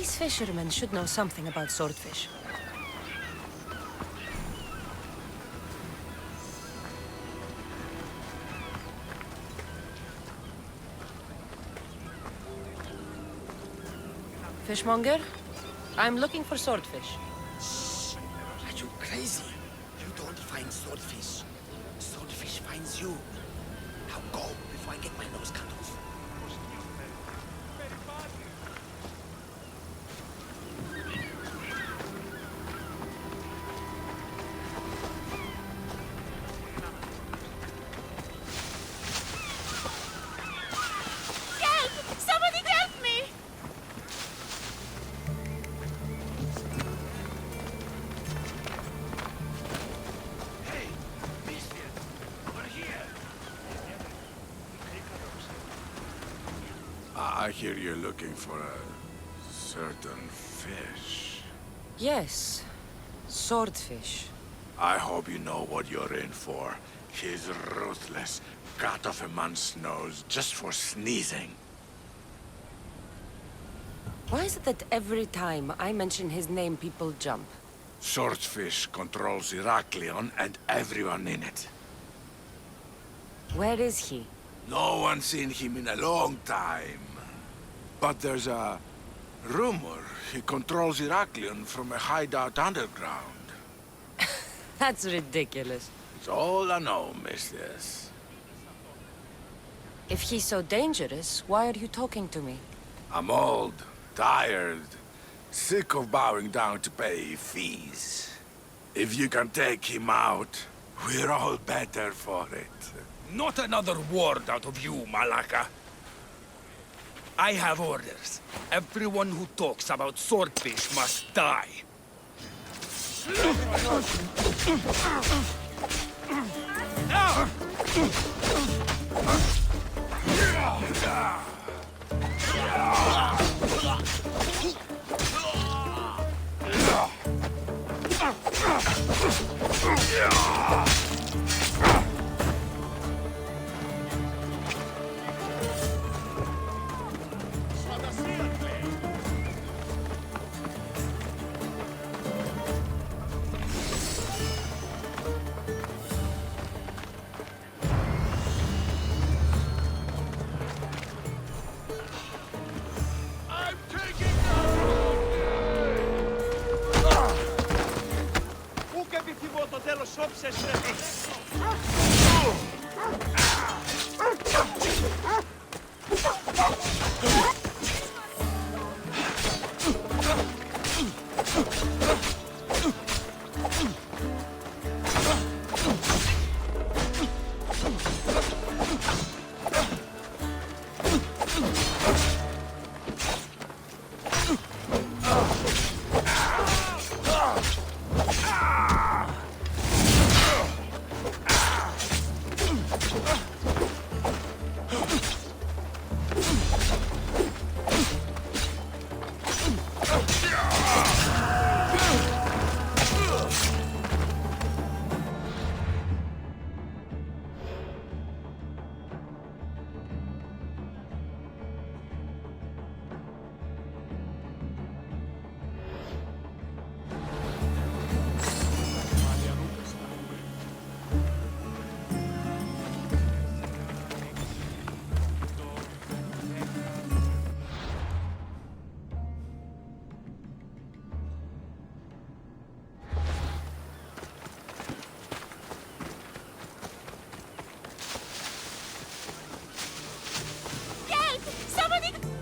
These fishermen should know something about swordfish. Fishmonger, I'm looking for swordfish. Shh! Are you crazy? You don't find swordfish. Swordfish finds you. Now go before I get my nose cut off. Help! Somebody help me! Hey, misfits! We're here! I hear you're looking for a certain fish. Yes, swordfish. I hope you know what you're in for. He's ruthless. Cut off a man's nose just for sneezing. Why is it that every time I mention his name, people jump? Swordfish controls Heraklion and everyone in it. Where is he? No one's seen him in a long time. But there's a rumor he controls Heraklion from a hideout underground. That's ridiculous. It's all I know, mistress. If he's so dangerous, why are you talking to me? I'm old, tired, sick of bowing down to pay fees. If you can take him out, we're all better for it. Not another word out of you, Malaka. I have orders. Everyone who talks about swordfish must die. Πού και επιθυμώ το τέλος όψες,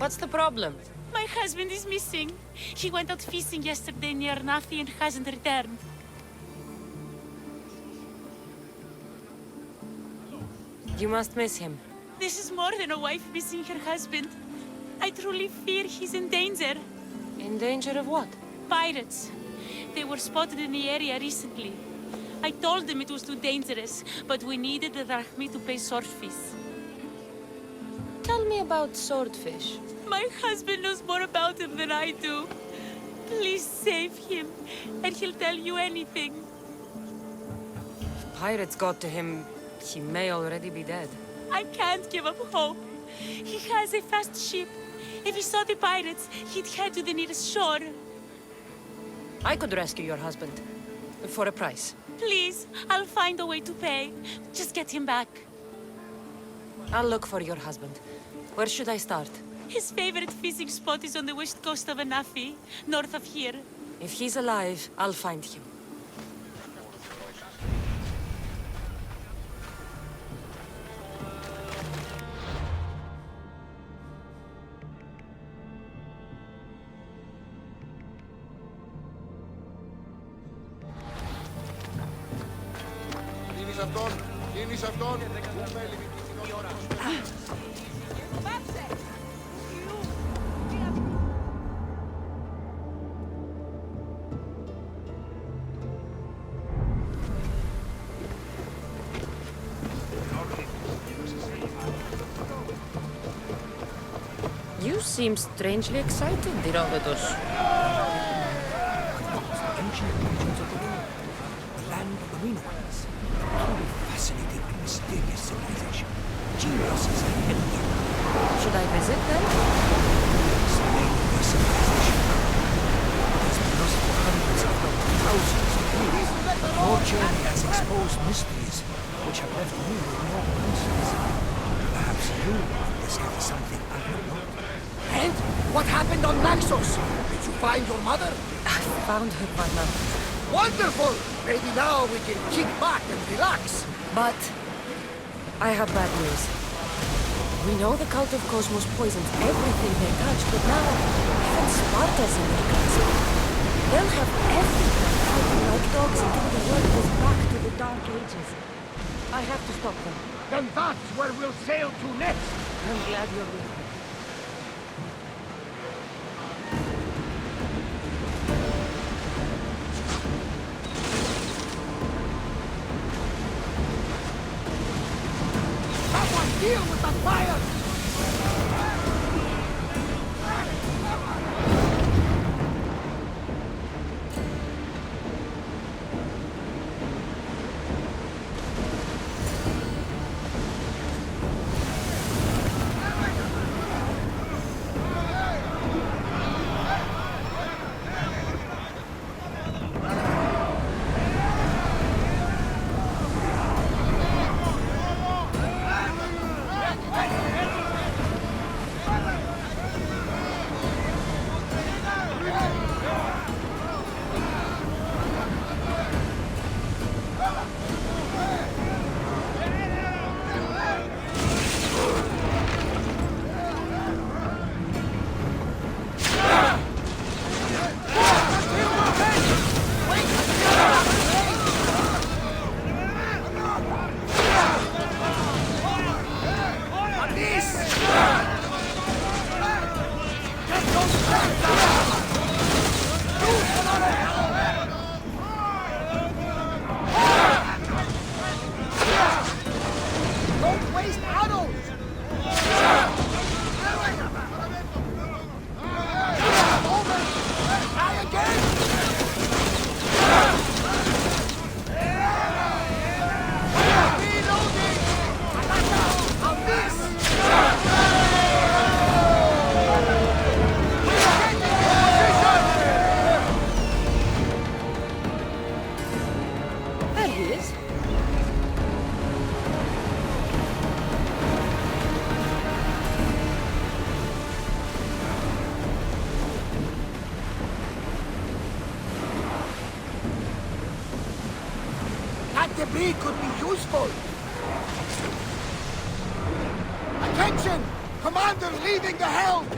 What's the problem? My husband is missing. He went out fishing yesterday near Nathi and hasn't returned. You must miss him. This is more than a wife missing her husband. I truly fear he's in danger. In danger of what? Pirates. They were spotted in the area recently. I told them it was too dangerous, but we needed the drachmi to pay swordfish. Tell me about swordfish. My husband knows more about him than I do. Please save him, and he'll tell you anything. If pirates got to him, he may already be dead. I can't give up hope. He has a fast ship. If he saw the pirates, he'd head to the nearest shore. I could rescue your husband. For a price. Please, I'll find a way to pay. Just get him back. I'll look for your husband. Where should I start? His favorite fishing spot is on the west coast of Anafi, north of here. If he's alive, I'll find him. You seem strangely excited, Diravedos. Ancient regions of the world, the land of the Minoans, truly fascinating and mysterious civilization. Geniuses ahead of them. Should I visit them? It's the name of their civilization. It has been lost for hundreds, if not thousands of years. Your journey has exposed mysteries which have left me with no answers. Perhaps you will discover something I have not. And what happened on Naxos? Did you find your mother? I found her, Varna. Wonderful! Maybe now we can kick back and relax. But I have bad news. We know the cult of Cosmos poisons everything they touch, but now even Sparta's in their grasp. They'll have everything fighting like dogs until the world goes back to the Dark Ages. I have to stop them. Then that's where we'll sail to next. I'm glad you're with me. Deal with the fire! Debris could be useful. Attention! Commander leaving the helm!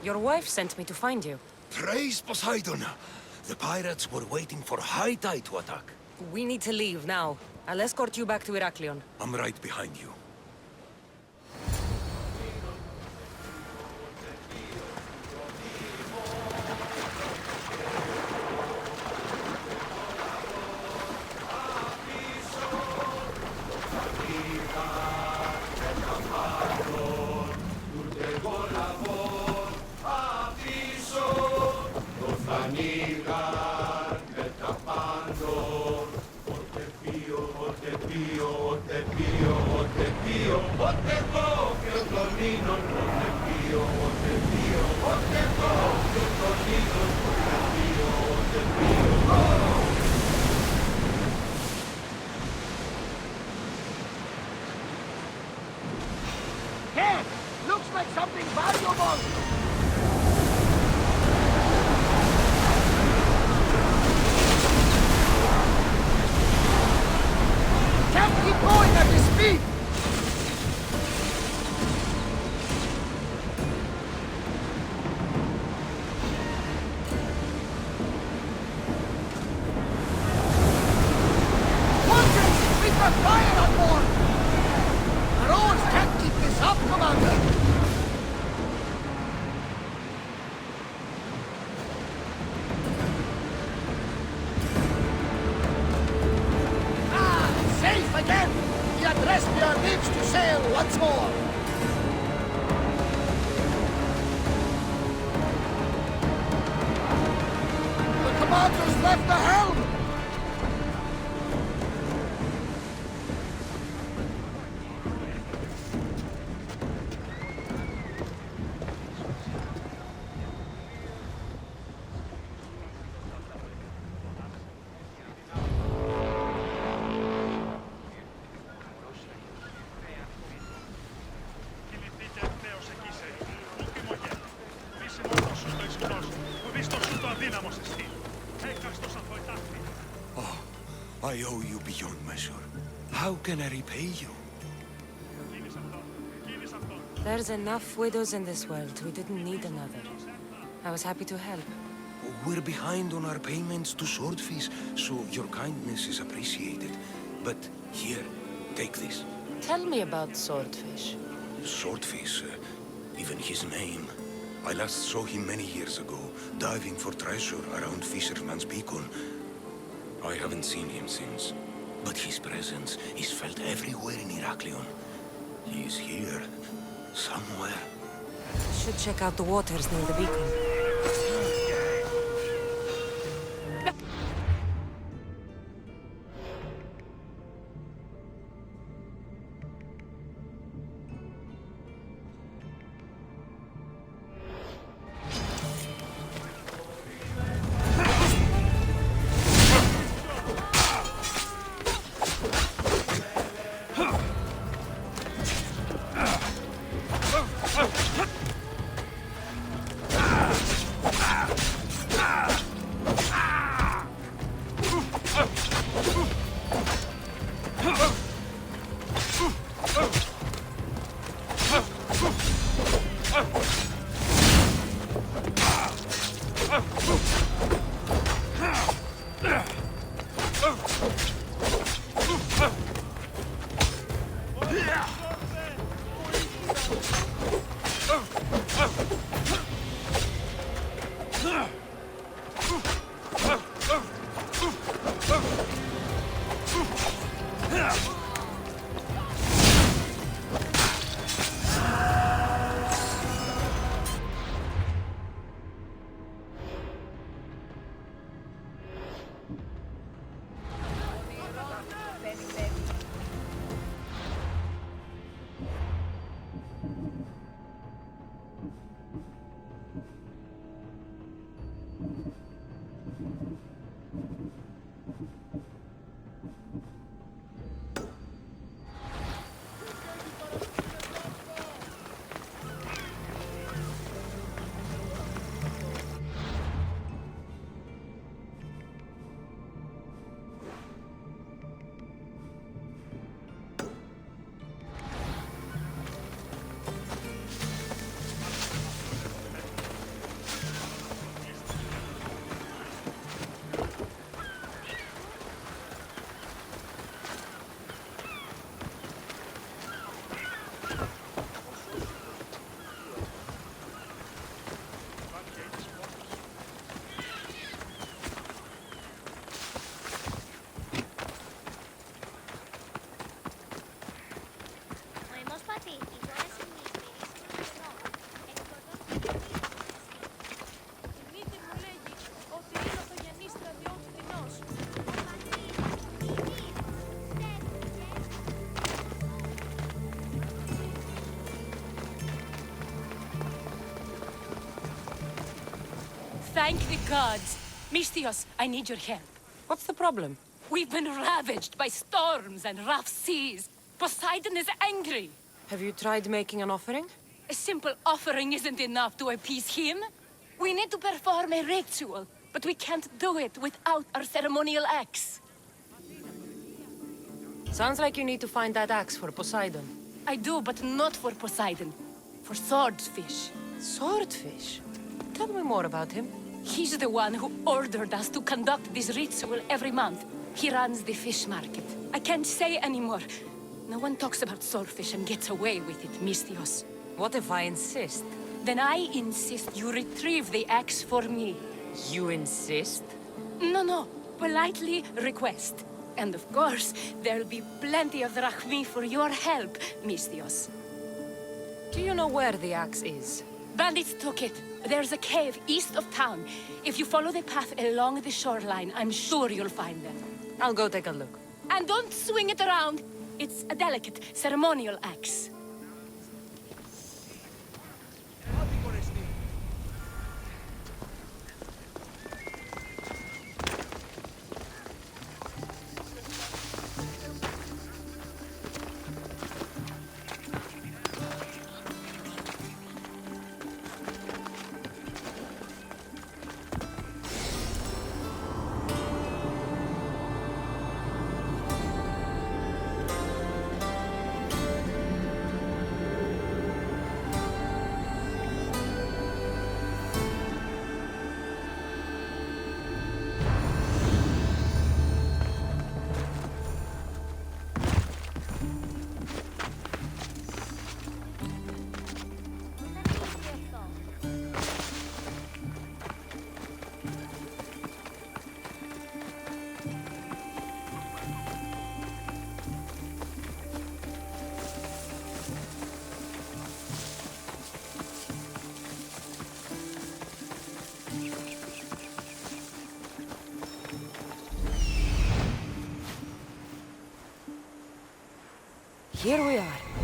Your wife sent me to find you. Praise Poseidon! The pirates were waiting for high tide to attack. We need to leave now. I'll escort you back to Heraklion. I'm right behind you. Hey! Looks like something valuable! Can't keep going at this speed! We've got fire on board! Our oars can't keep this up, Commander! Safe again! The Adrestia lives to sail once more! The commander's left the helm! Oh, I owe you beyond measure. How can I repay you? There's enough widows in this world. We didn't need another. I was happy to help. We're behind on our payments to Swordfish, so your kindness is appreciated. But here, take this. Tell me about Swordfish. Swordfish, even his name. I last saw him many years ago, diving for treasure around Fisherman's Beacon. I haven't seen him since, but his presence is felt everywhere in Heraklion. He is here, somewhere. Should check out the waters near the beacon. Thank the gods. Misthios, I need your help. What's the problem? We've been ravaged by storms and rough seas. Poseidon is angry. Have you tried making an offering? A simple offering isn't enough to appease him. We need to perform a ritual, but we can't do it without our ceremonial axe. Sounds like you need to find that axe for Poseidon. I do, but not for Poseidon. For swordfish. Swordfish? Tell me more about him. He's the one who ordered us to conduct this ritual every month. He runs the fish market. I can't say anymore. No one talks about swordfish and gets away with it, Misthios. What if I insist? Then I insist you retrieve the axe for me. You insist? No. Politely request. And of course, there'll be plenty of drachmi for your help, Misthios. Do you know where the axe is? Bandits took it. There's a cave east of town. If you follow the path along the shoreline, I'm sure you'll find them. I'll go take a look. And don't swing it around. It's a delicate, ceremonial axe. Here we are.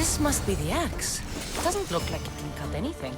This must be the axe. It doesn't look like it can cut anything.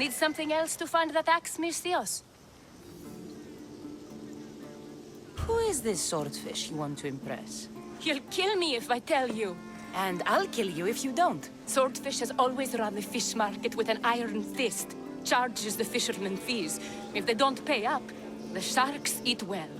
Need something else to find that axe, Misthios? Who is this swordfish you want to impress? You'll kill me if I tell you. And I'll kill you if you don't. Swordfish has always run the fish market with an iron fist. Charges the fishermen fees. If they don't pay up, the sharks eat well.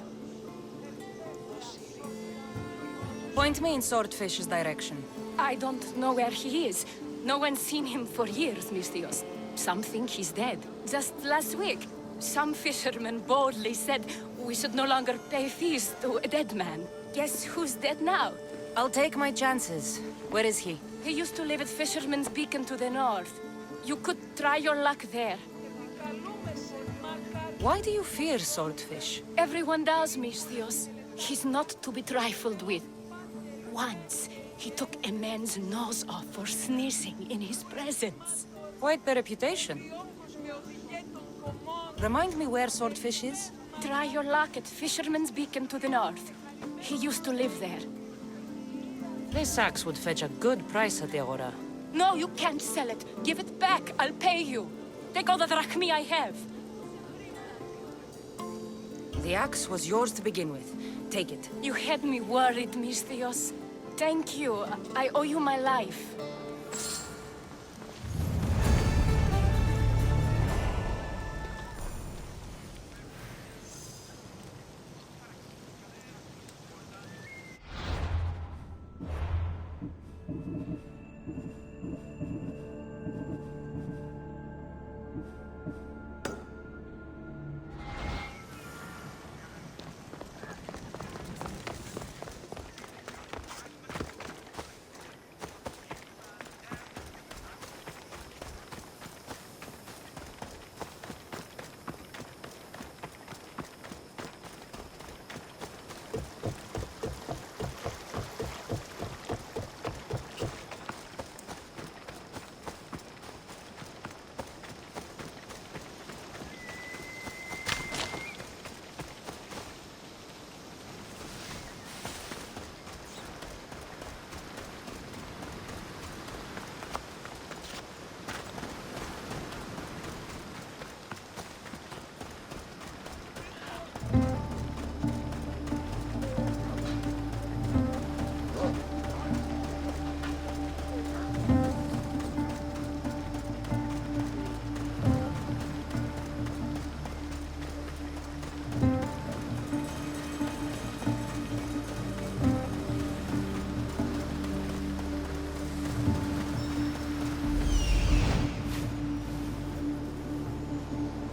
Point me in Swordfish's direction. I don't know where he is. No one's seen him for years, Misthios. Some think he's dead. Just last week, some fishermen boldly said we should no longer pay fees to a dead man. Guess who's dead now? I'll take my chances. Where is he? He used to live at Fisherman's Beacon to the north. You could try your luck there. Why do you fear Swordfish? Everyone does, Misthios. He's not to be trifled with. Once, he took a man's nose off for sneezing in his presence. Quite the reputation. Remind me where Swordfish is? Try your luck at Fisherman's Beacon to the north. He used to live there. This axe would fetch a good price at the Agora. No, you can't sell it. Give it back. I'll pay you. Take all the drachmi I have. The axe was yours to begin with. Take it. You had me worried, Misthios. Thank you. I owe you my life.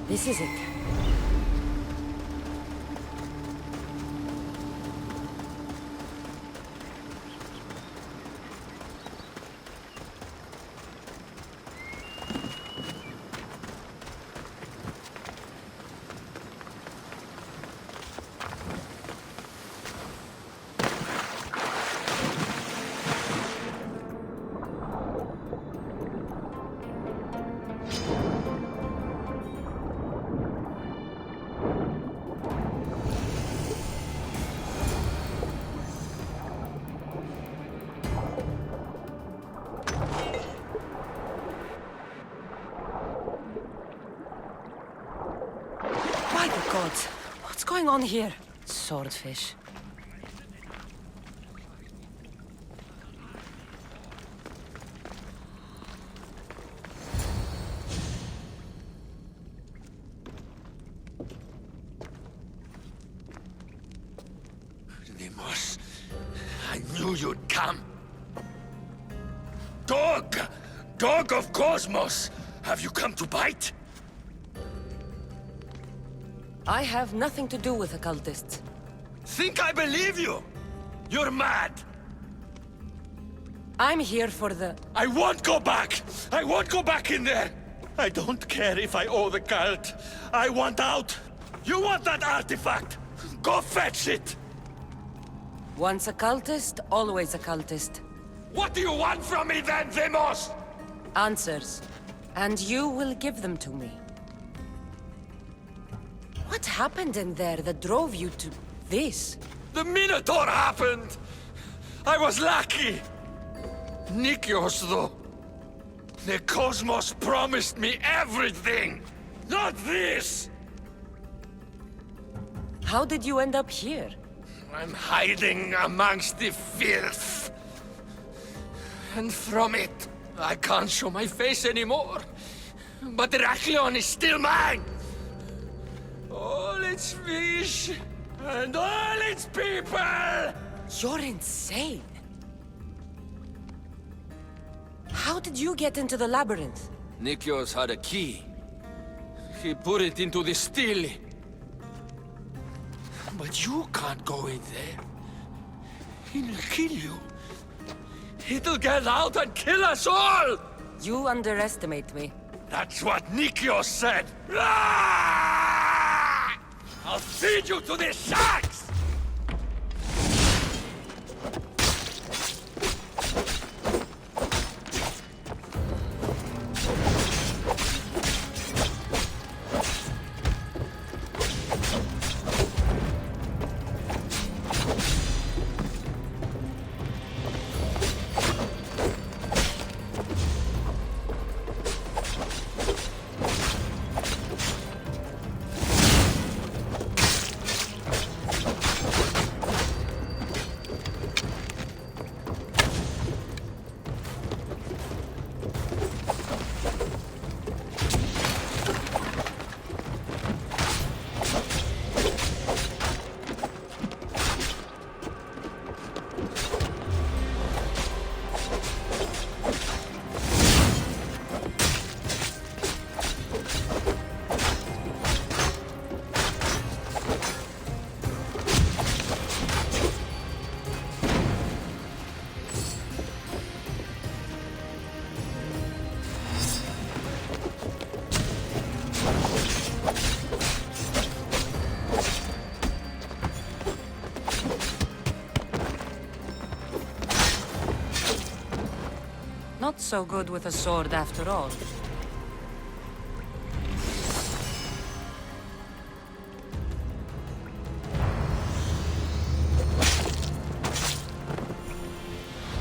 This is it. By the gods, what's going on here? Swordfish. Deimos, I knew you'd come. Dog! Dog of Cosmos! Have you come to bite? I have nothing to do with occultists. Think I believe you? You're mad! I'm here for the... I won't go back! I won't go back in there! I don't care if I owe the cult. I want out! You want that artifact? Go fetch it! Once a cultist, always a cultist. What do you want from me then, Demos? Answers. And you will give them to me. What happened in there that drove you to this? The Minotaur happened! I was lucky! Nikios, though. The Cosmos promised me everything! Not this! How did you end up here? I'm hiding amongst the filth. And from it, I can't show my face anymore. But Heraklion is still mine! All its fish, and all its people! You're insane. How did you get into the labyrinth? Nikios had a key. He put it into the stele. But you can't go in there. He'll kill you. It'll get out and kill us all! You underestimate me. That's what Nikios said! Ah! I'll feed you to the sharks! Not so good with a sword after all.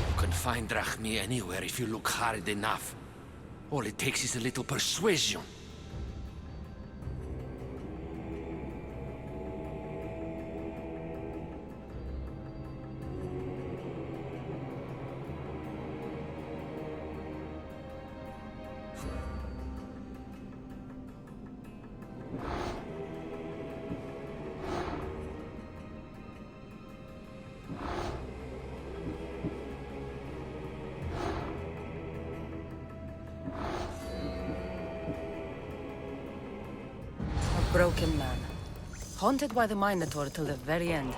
You can find Drachmi anywhere if you look hard enough. All it takes is a little persuasion. Broken man. Haunted by the Minotaur till the very end.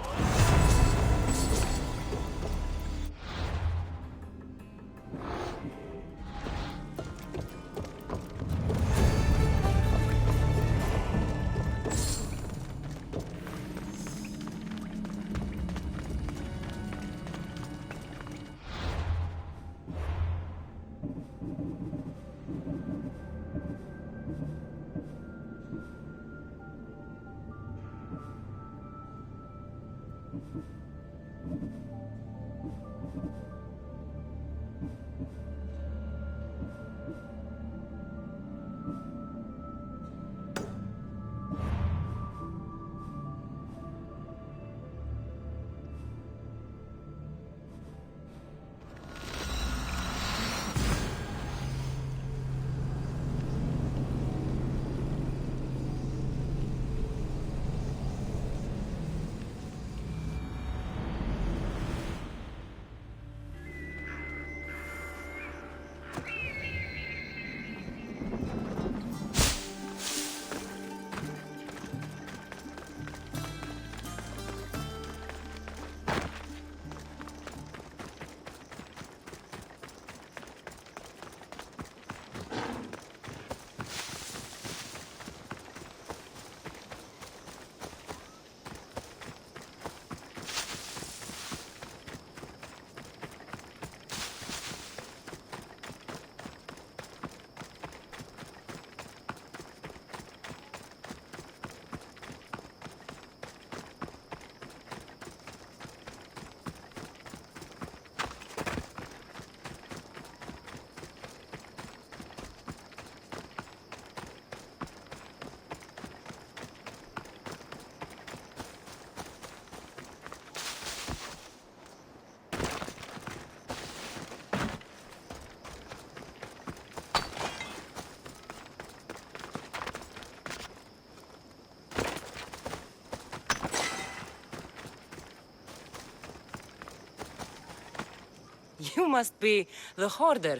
You must be the hoarder.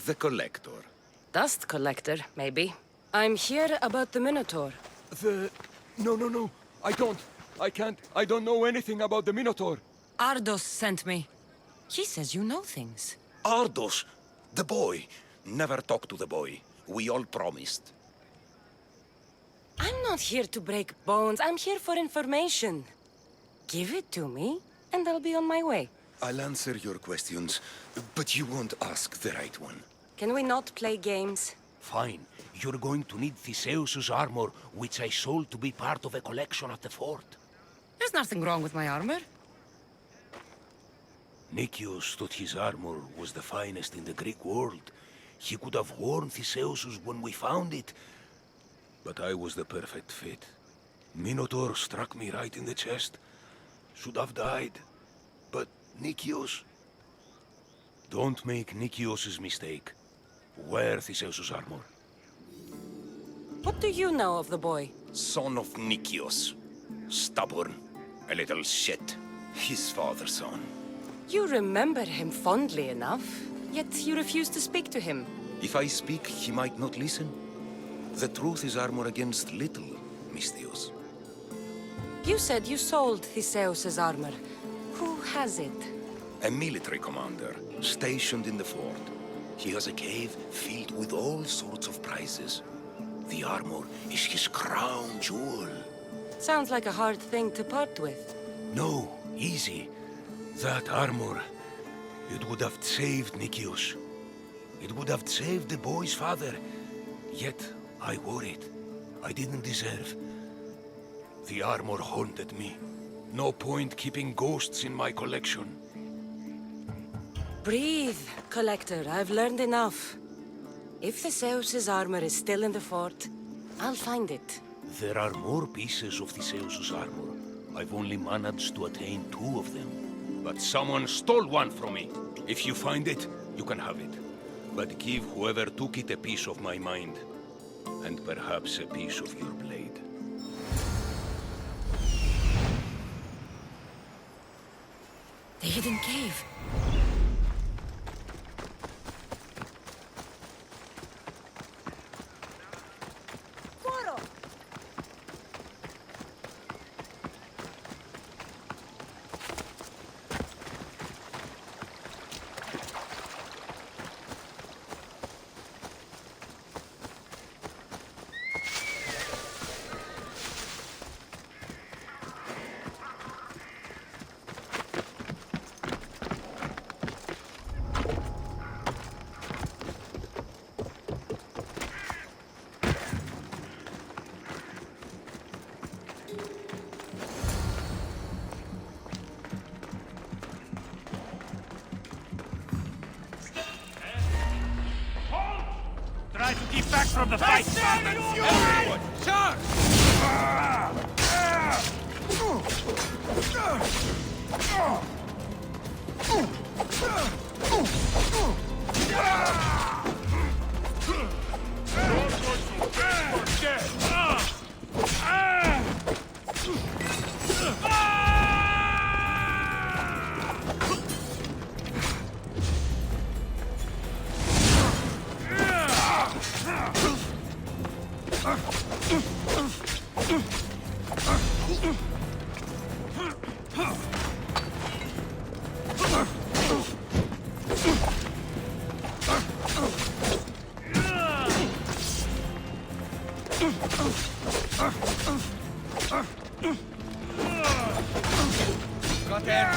The collector. Dust collector, maybe. I'm here about the Minotaur. No. I can't. I don't know anything about the Minotaur. Ardos sent me. He says you know things. Ardos, the boy. Never talk to the boy. We all promised. I'm not here to break bones. I'm here for information. Give it to me, and I'll be on my way. I'll answer your questions, but you won't ask the right one. Can we not play games? Fine. You're going to need Theseus's armor, which I sold to be part of a collection at the fort. There's nothing wrong with my armor. Nicias thought his armor was the finest in the Greek world. He could have worn Theseus's when we found it. But I was the perfect fit. Minotaur struck me right in the chest. Should have died. But Nicias... Don't make Nicias's mistake. Wear Theseus's armor. What do you know of the boy? Son of Nicias. Stubborn. A little shit. His father's son. You remember him fondly enough, yet you refuse to speak to him. If I speak, he might not listen. The truth is armor against little, Misthios. You said you sold Theseus's armor. Who has it? A military commander, stationed in the fort. He has a cave filled with all sorts of prizes. The armor is his crown jewel. Sounds like a hard thing to part with. No, easy. That armor, it would have saved Nicias. It would have saved the boy's father. Yet, I wore it. I didn't deserve. The armor haunted me. No point keeping ghosts in my collection. Breathe, Collector. I've learned enough. If Theseus's armor is still in the fort, I'll find it. There are more pieces of Theseus's armor. I've only managed to attain 2 of them. But someone stole one from me. If you find it, you can have it. But give whoever took it a piece of my mind. And perhaps a piece of your blade. The hidden cave. Try to keep back from the fight! Everyone, charge! Got there.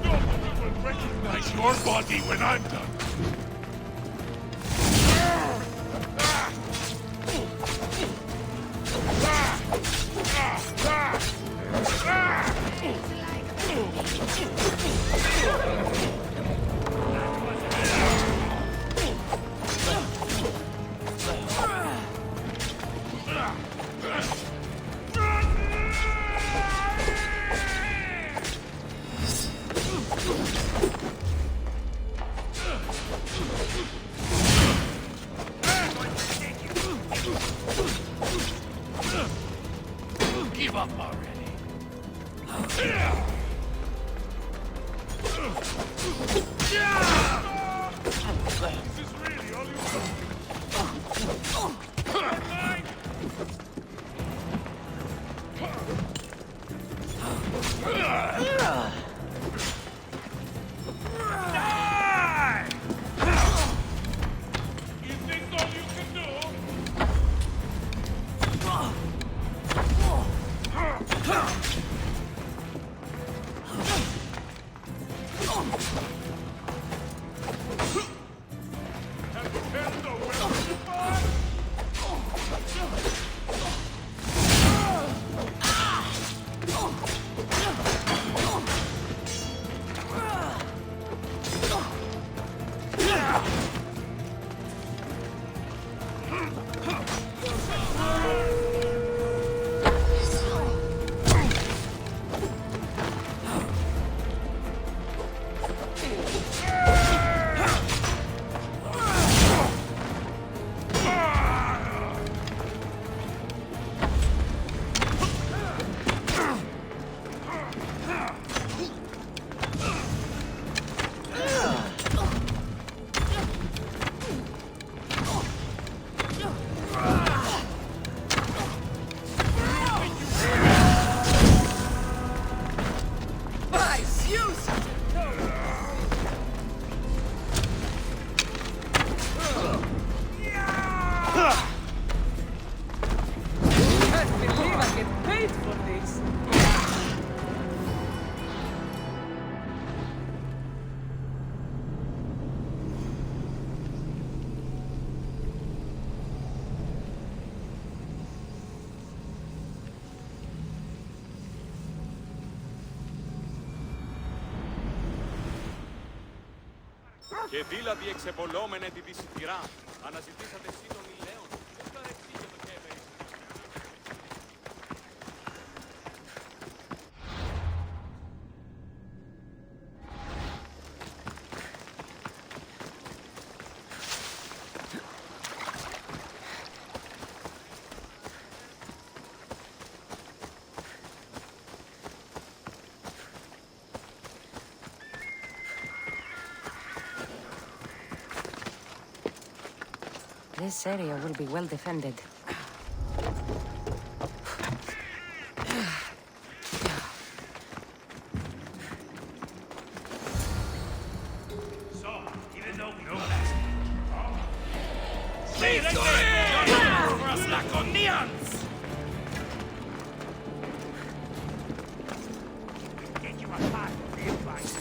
Nobody will recognize your body when I'm done. Give up already. Και δήλαδη εξεπολόμενε τη δυσιτηρά. Αναζητήσατε σύντομη λέον. Πώς παρεξήγε το κέμερι. This area will be well defended. So, even though we know that's... For us Laconians! Get you a pot for the advice.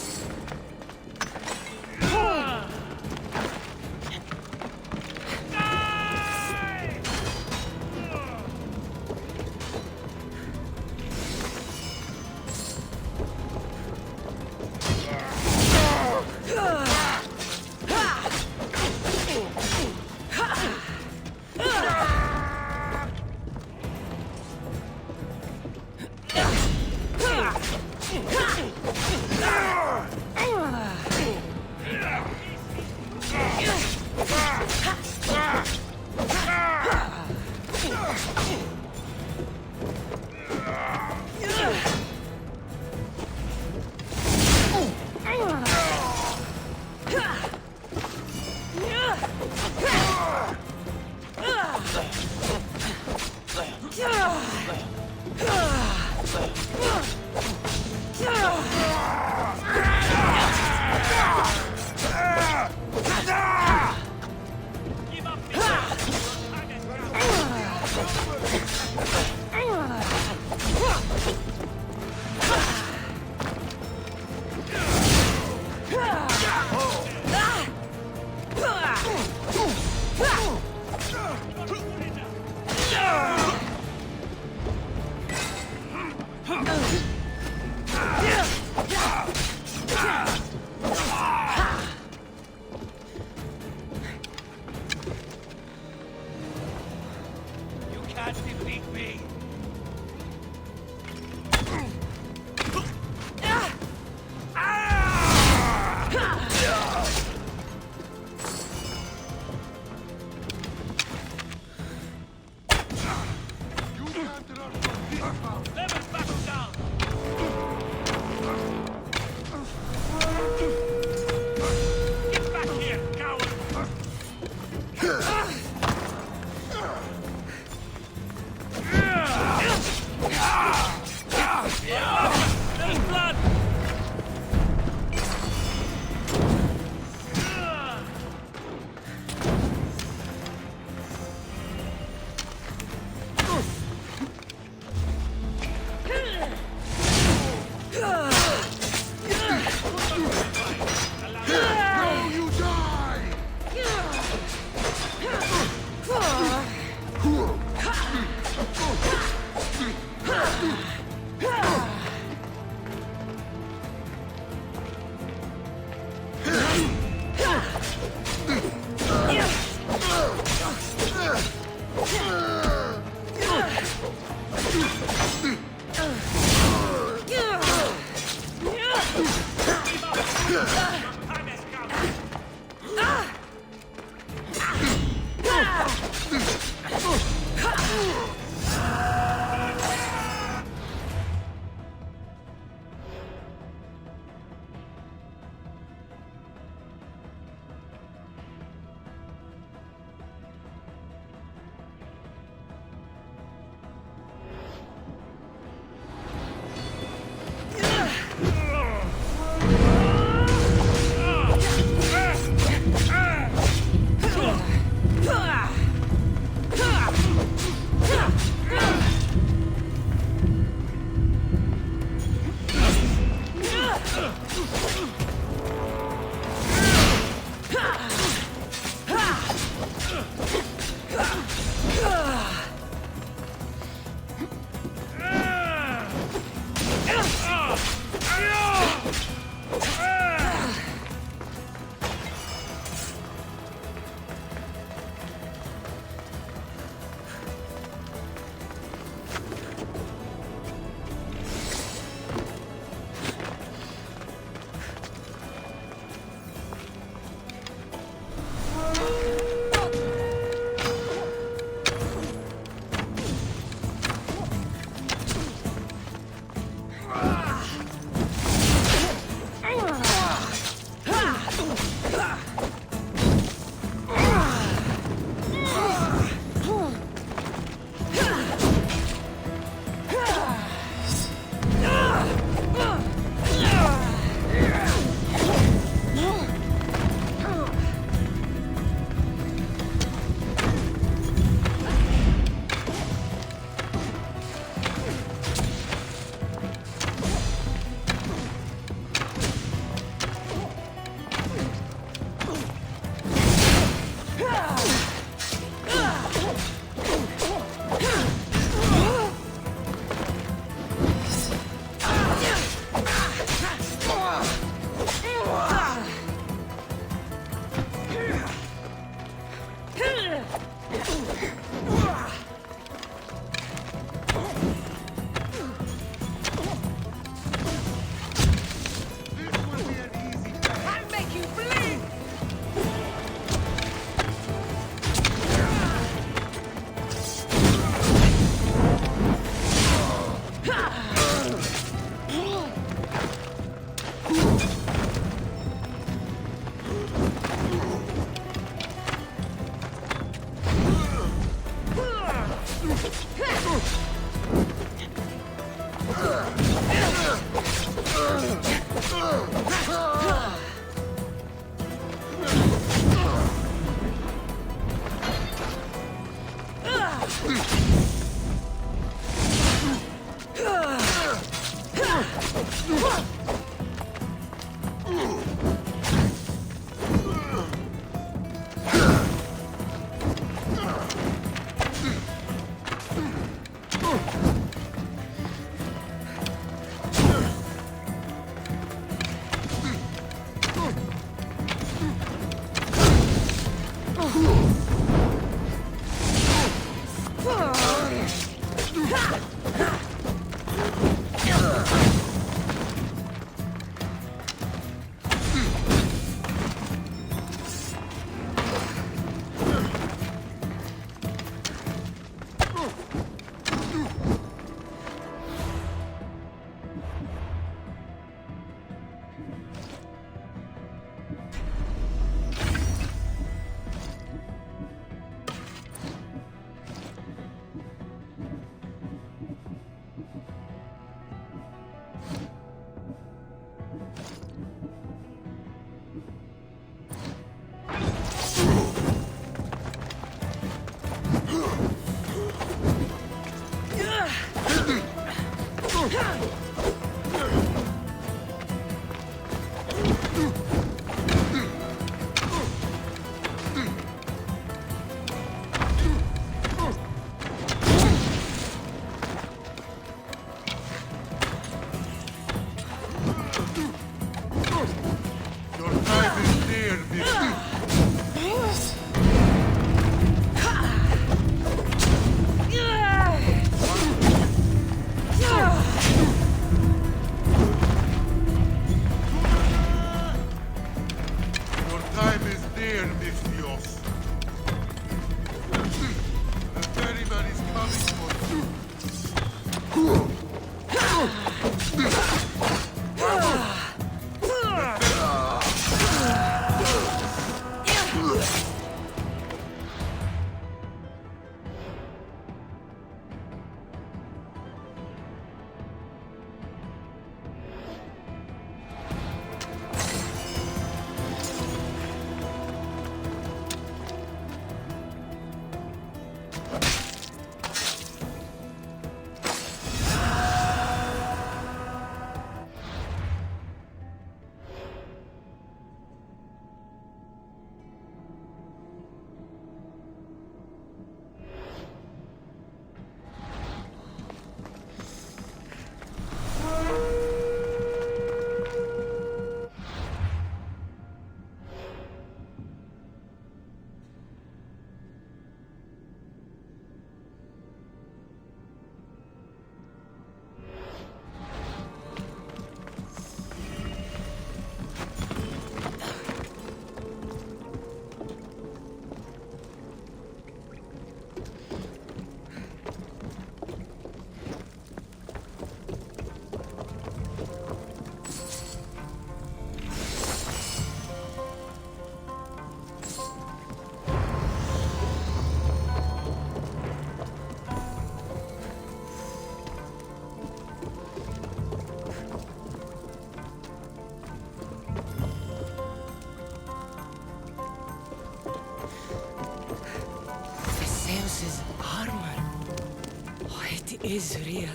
Is real.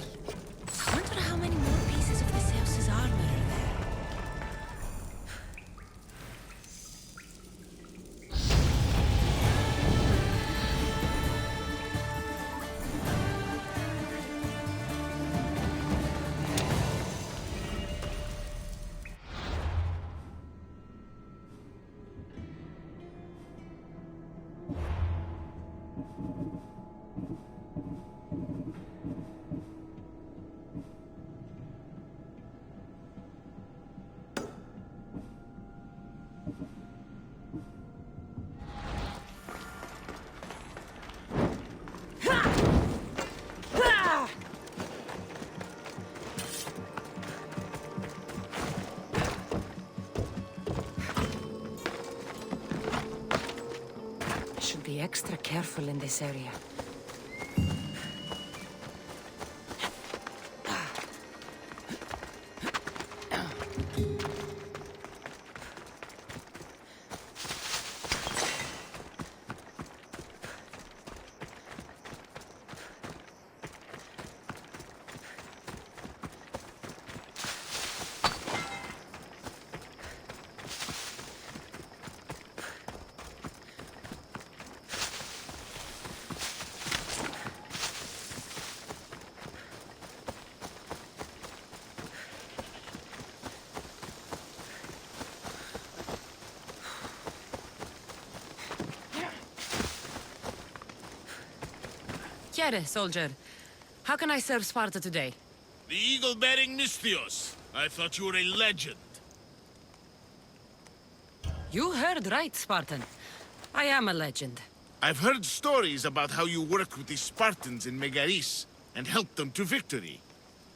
I wonder how many more pieces of the Zeus's armor are there. Be extra careful in this area. Here, soldier. How can I serve Sparta today? The eagle-bearing Misthios. I thought you were a legend. You heard right, Spartan. I am a legend. I've heard stories about how you worked with the Spartans in Megaris and helped them to victory.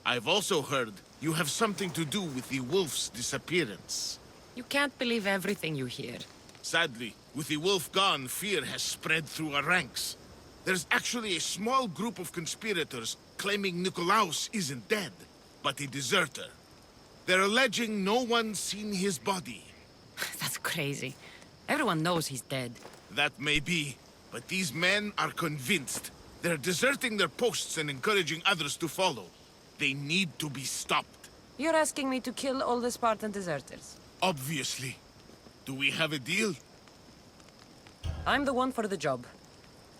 I've also heard you have something to do with the wolf's disappearance. You can't believe everything you hear. Sadly, with the wolf gone, fear has spread through our ranks. There's actually a small group of conspirators claiming Nikolaos isn't dead, but a deserter. They're alleging no one's seen his body. That's crazy. Everyone knows he's dead. That may be, but these men are convinced. They're deserting their posts and encouraging others to follow. They need to be stopped. You're asking me to kill all the Spartan deserters? Obviously. Do we have a deal? I'm the one for the job.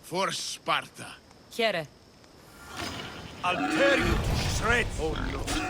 For Sparta. Here. I'll tear you to shreds! Oh, no.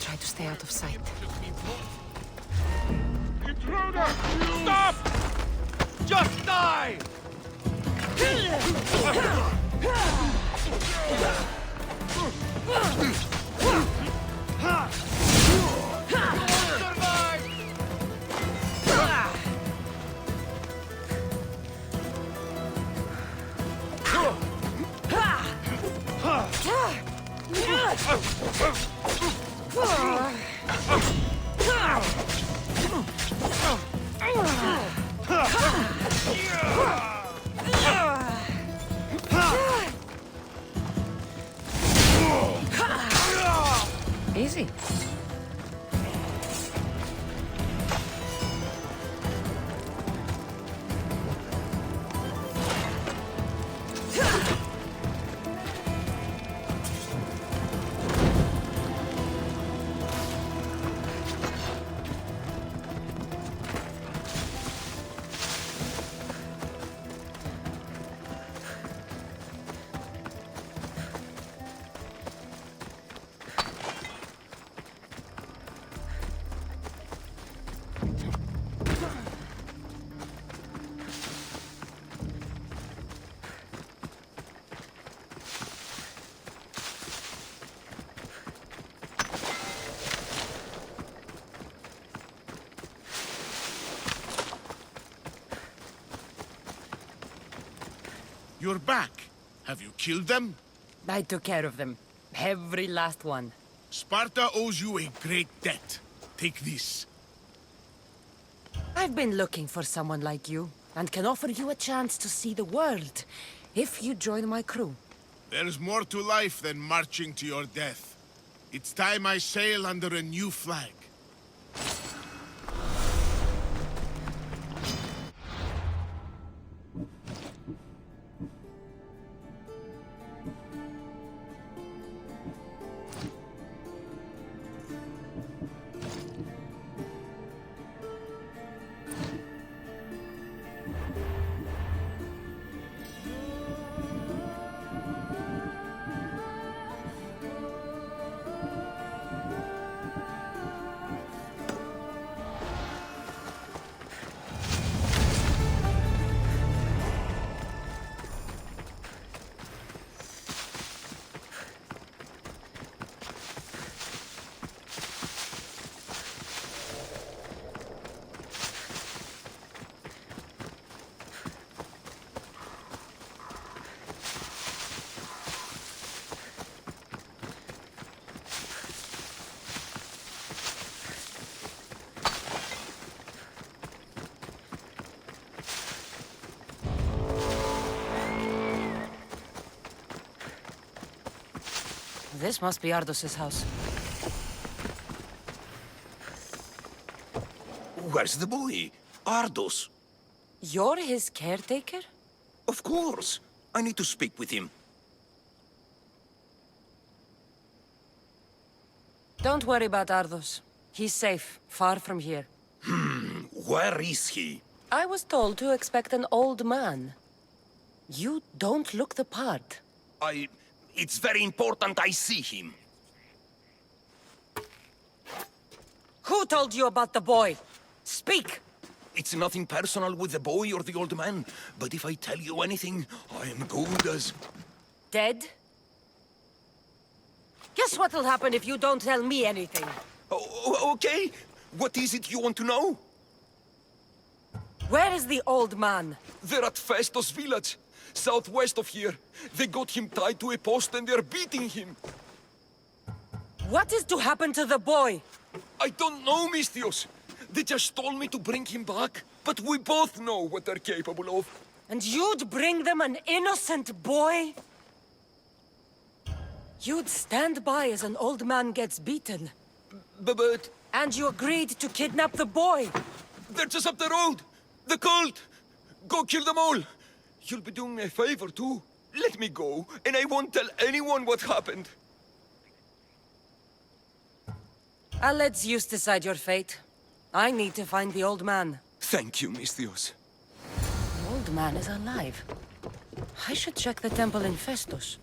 try to stay out of sight. Intruder! Stop! Just die! Easy. You're back. Have you killed them? I took care of them. Every last one. Sparta owes you a great debt. Take this. I've been looking for someone like you, and can offer you a chance to see the world, if you join my crew. There's more to life than marching to your death. It's time I sail under a new flag. This must be Ardos's house. Where's the boy? Ardos. You're his caretaker? Of course. I need to speak with him. Don't worry about Ardos. He's safe, far from here. Where is he? I was told to expect an old man. You don't look the part. It's very important I see him. Who told you about the boy? Speak! It's nothing personal with the boy or the old man, but if I tell you anything, I am good as... Dead? Guess what'll happen if you don't tell me anything? Okay. What is it you want to know? Where is the old man? They're at Festos village, southwest of here. They got him tied to a post and they're beating him. What is to happen to the boy? I don't know, Mistios. They just told me to bring him back. But we both know what they're capable of. And you'd bring them an innocent boy? You'd stand by as an old man gets beaten. But... And you agreed to kidnap the boy. They're just up the road. The cult. Go kill them all. You'll be doing me a favor, too. Let me go, and I won't tell anyone what happened. I'll let Zeus decide your fate. I need to find the old man. Thank you, Mistios. The old man is alive. I should check the temple in Festos.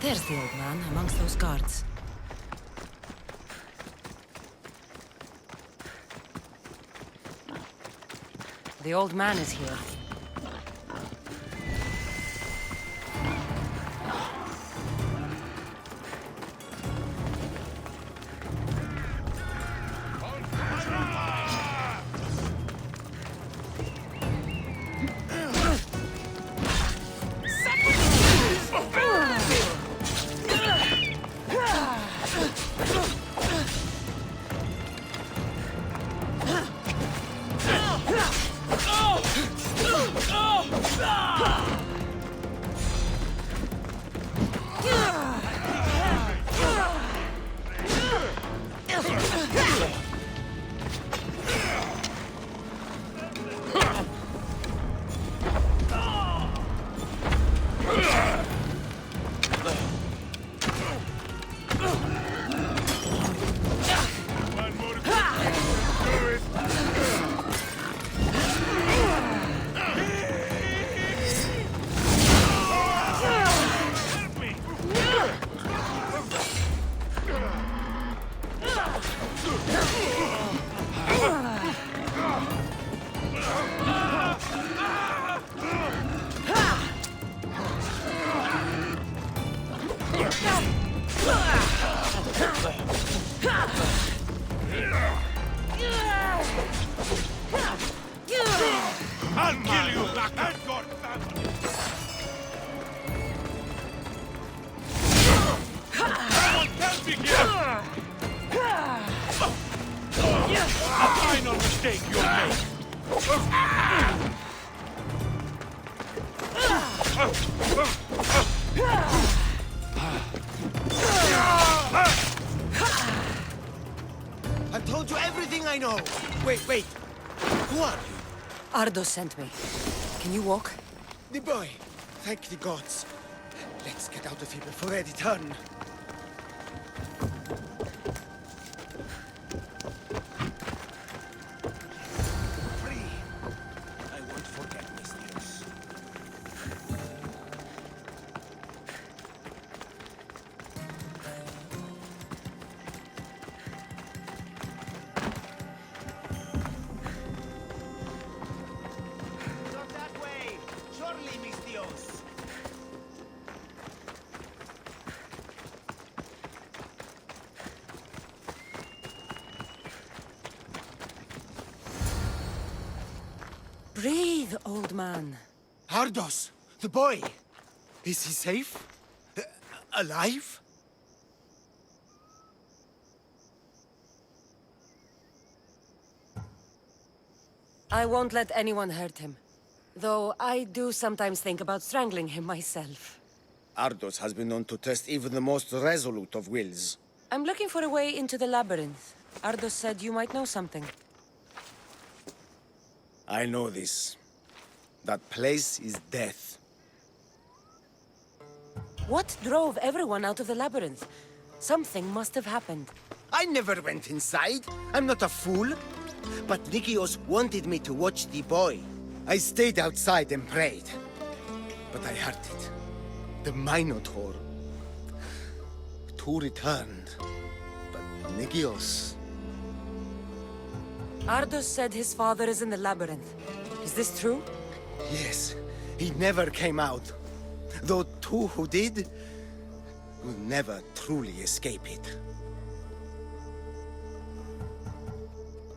There's the old man amongst those guards. The old man is here. I'll kill you, Black and your family! Someone help me here! A final mistake you made! I've told you everything I know. Wait. Who are you? Ardo sent me. Can you walk? The boy. Thank the gods. Let's get out of here before they return. Free. I won't forget this news. Not that way! Surely, mis Dios! Breathe, old man. Ardos, the boy. Is he safe? Alive? I won't let anyone hurt him. Though I do sometimes think about strangling him myself. Ardos has been known to test even the most resolute of wills. I'm looking for a way into the labyrinth. Ardos said you might know something. I know this. That place is death. What drove everyone out of the labyrinth? Something must have happened. I never went inside. I'm not a fool. But Nikios wanted me to watch the boy. I stayed outside and prayed. But I heard it. The Minotaur. Two returned. But Nikios... Ardos said his father is in the labyrinth. Is this true? Yes, he never came out. Though two who did will never truly escape it.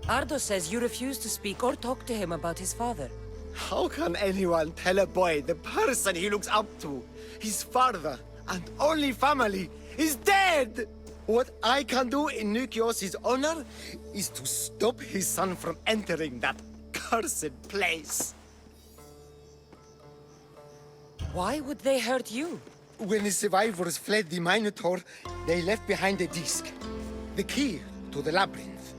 Ardos says you refuse to speak or talk to him about his father. How can anyone tell a boy the person he looks up to, his father and only family, is dead? What I can do in Nikios' honor is to stop his son from entering that cursed place. Why would they hurt you? When the survivors fled the Minotaur, they left behind a disc, the key to the labyrinth.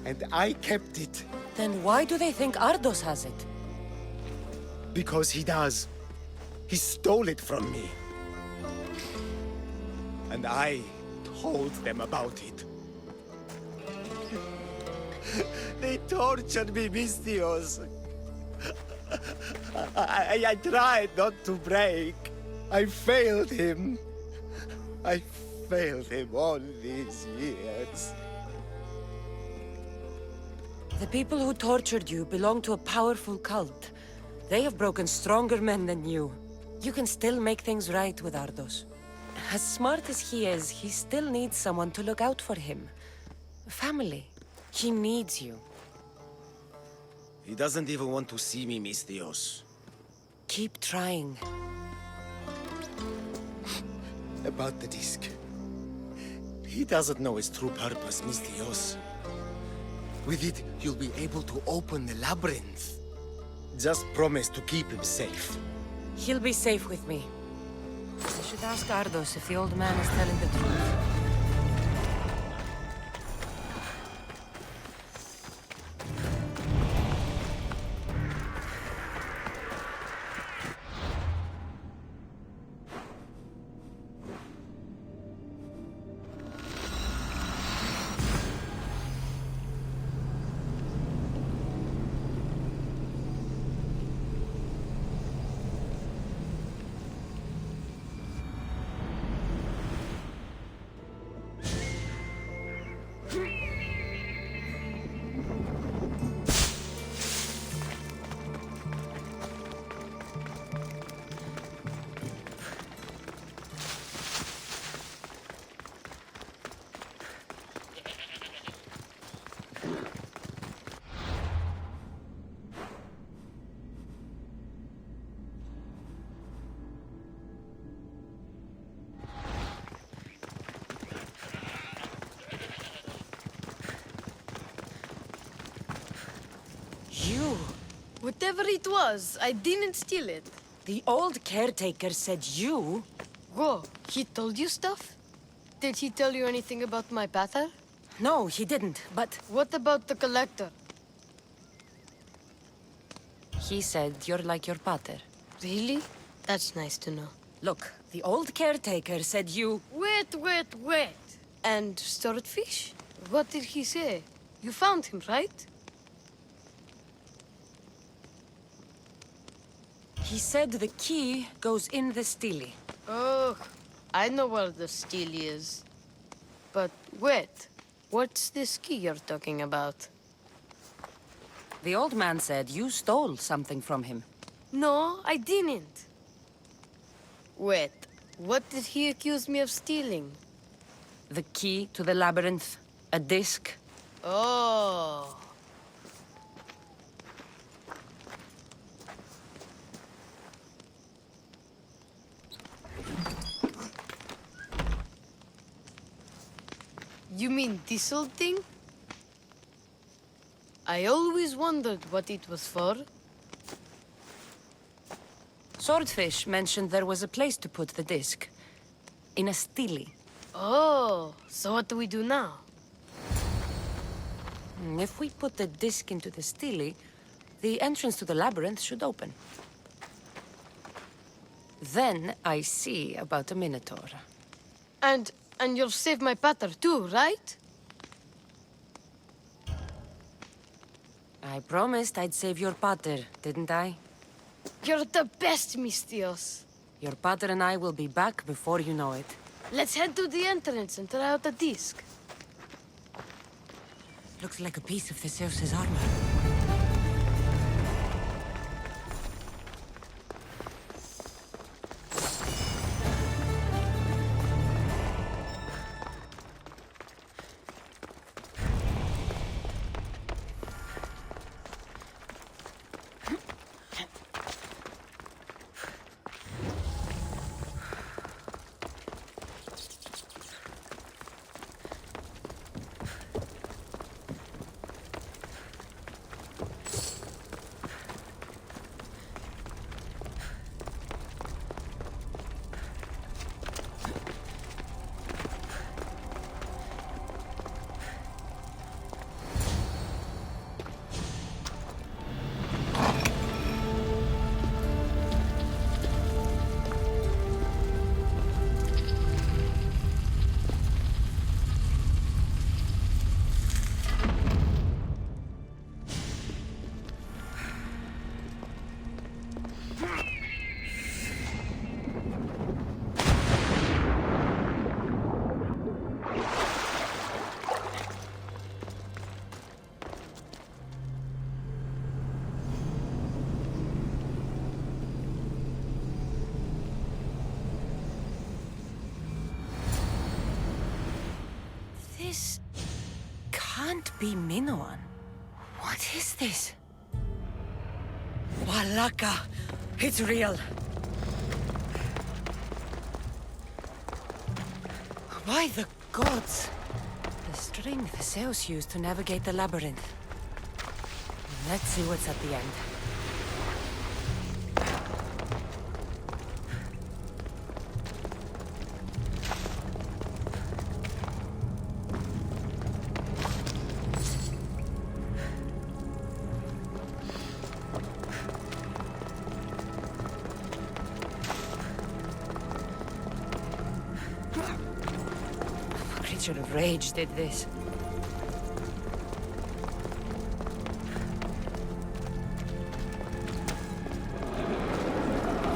And I kept it. Then why do they think Ardos has it? Because he does. He stole it from me. And I told them about it. They tortured me, Mistios. I tried not to break. I failed him. I failed him all these years. The people who tortured you belong to a powerful cult. They have broken stronger men than you. You can still make things right with Ardos. As smart as he is, he still needs someone to look out for him. Family. He needs you. He doesn't even want to see me, Misthios. Keep trying. About the disc. He doesn't know its true purpose, Misthios. With it, you'll be able to open the labyrinth. Just promise to keep him safe. He'll be safe with me. I should ask Ardos if the old man is telling the truth. You! Whatever it was, I didn't steal it. The old caretaker said you? Whoa, he told you stuff? Did he tell you anything about my pater? No, he didn't, but... What about the collector? He said you're like your pater. Really? That's nice to know. Look, the old caretaker said you... Wait. And Swordfish? What did he say? You found him, right? He said the key goes in the stele. Oh, I know where the steel is. But wait, what's this key you're talking about? The old man said you stole something from him. No, I didn't. Wait, what did he accuse me of stealing? The key to the labyrinth, a disc. Oh. You mean this old thing? I always wondered what it was for. Swordfish mentioned there was a place to put the disc. In a stele. Oh, so what do we do now? If we put the disc into the stele, the entrance to the labyrinth should open. Then I see about a Minotaur. And you'll save my pater too, right? I promised I'd save your pater, didn't I? You're the best, Misthios. Your pater and I will be back before you know it. Let's head to the entrance and try out the disc. Looks like a piece of Theseus's armor. This can't be Minoan. What is this? Walaka! It's real! By the gods! The string the Zeus used to navigate the labyrinth. Let's see what's at the end. A creature of rage did this.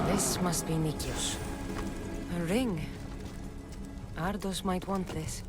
This must be Nikios. A ring. Ardos might want this.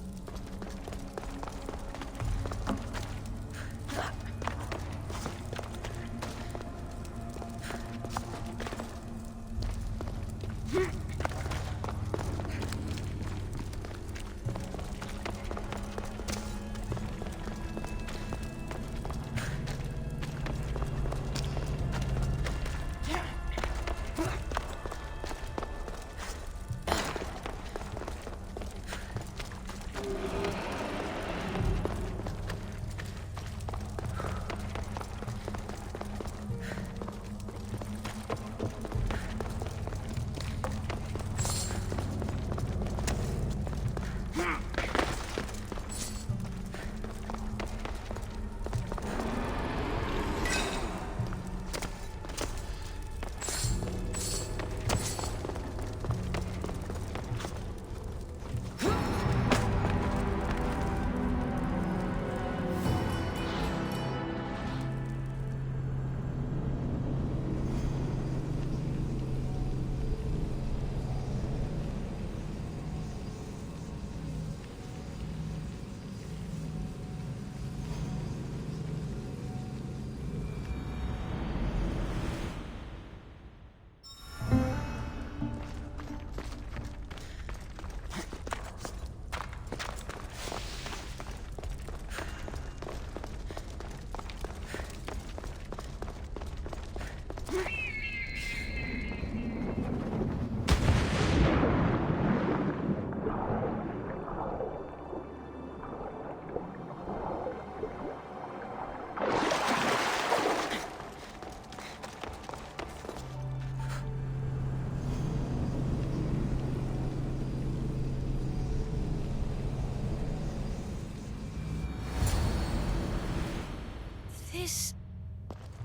This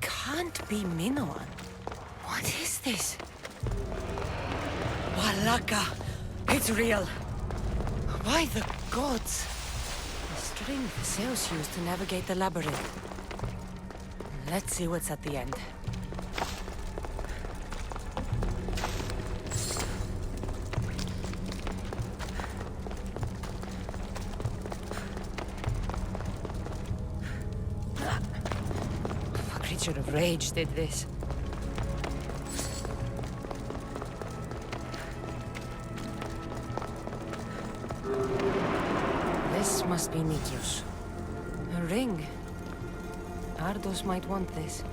can't be Minoan. What is this? Walaka! It's real! By the gods! The string the Zeus used to navigate the labyrinth. Let's see what's at the end. A creature of rage did this. This must be Nikios. A ring. Ardos might want this.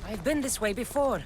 I've been this way before.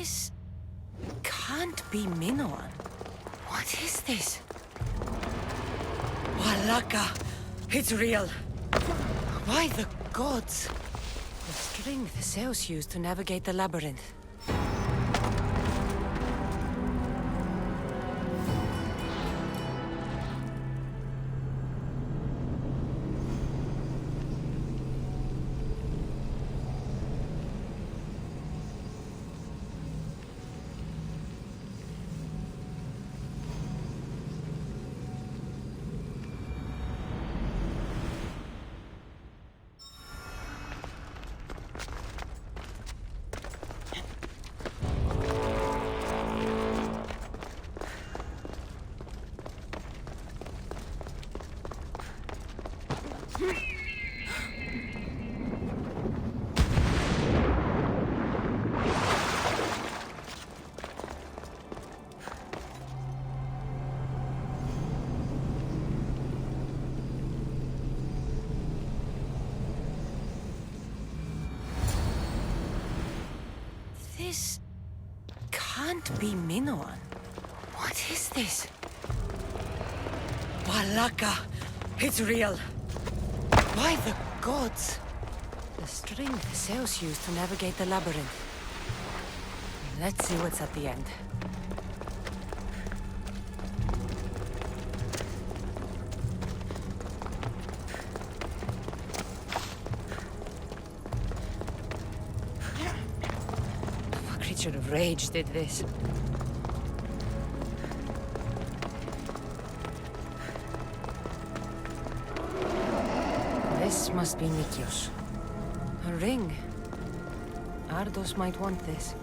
This can't be Minoan. What is this? Walaka! It's real! Why the gods? The string Theseus used to navigate the labyrinth. This can't be Minoan. What is this? Walaka! It's real! Why the gods? The string Theseus used to navigate the labyrinth. Let's see what's at the end. What creature of rage did this? This must be Nikios. A ring. Ardos might want this.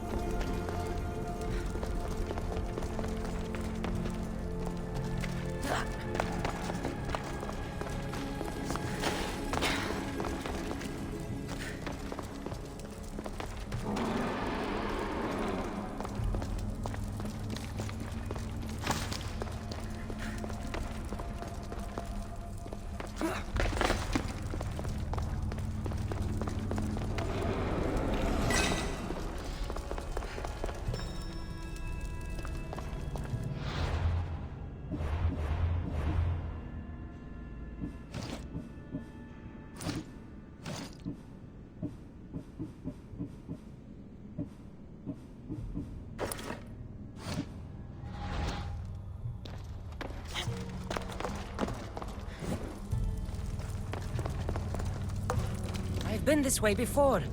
I've been this way before.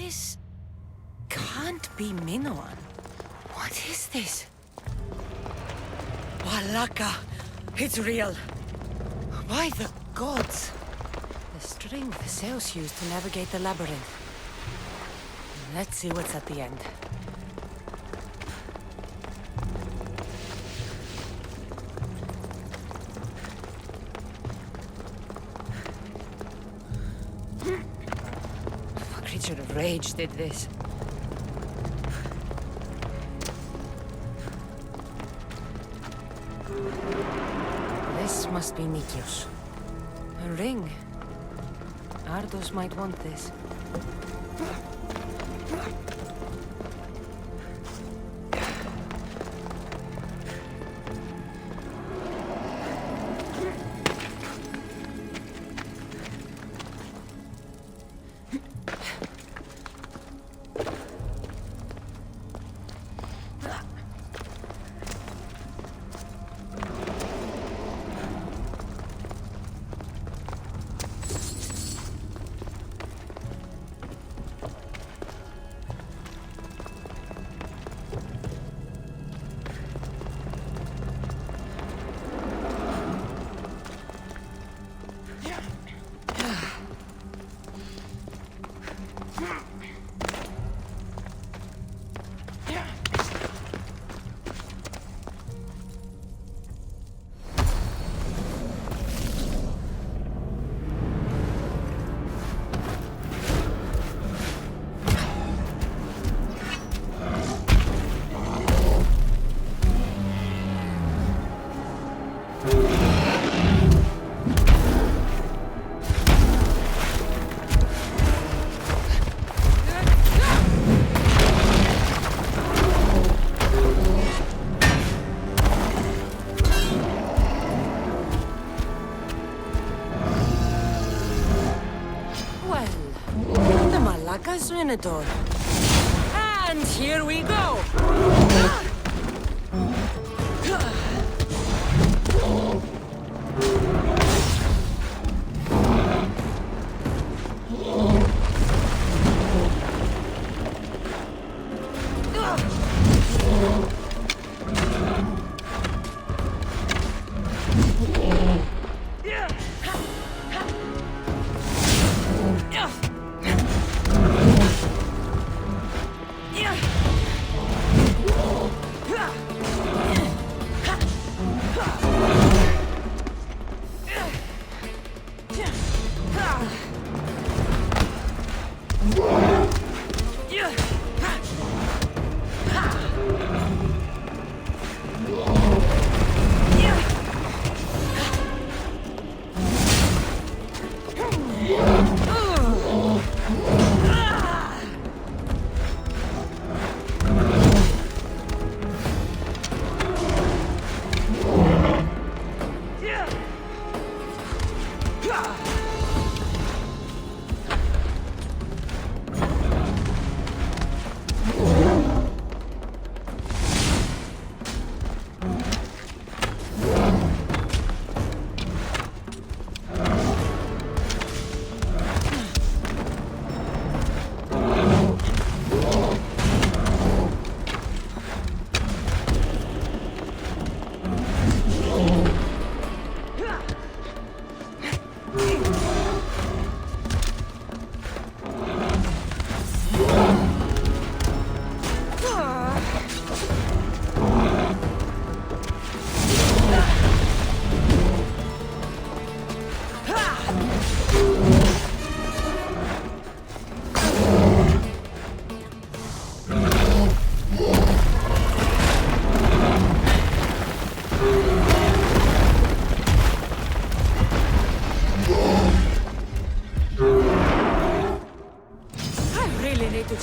This can't be Minoan. What is this? Malaka! It's real! By the gods! The string Theseus used to navigate the labyrinth. Let's see what's at the end. What creature of rage did this? This must be Nikios. A ring. Ardos might want this. Minotaur. And here we go!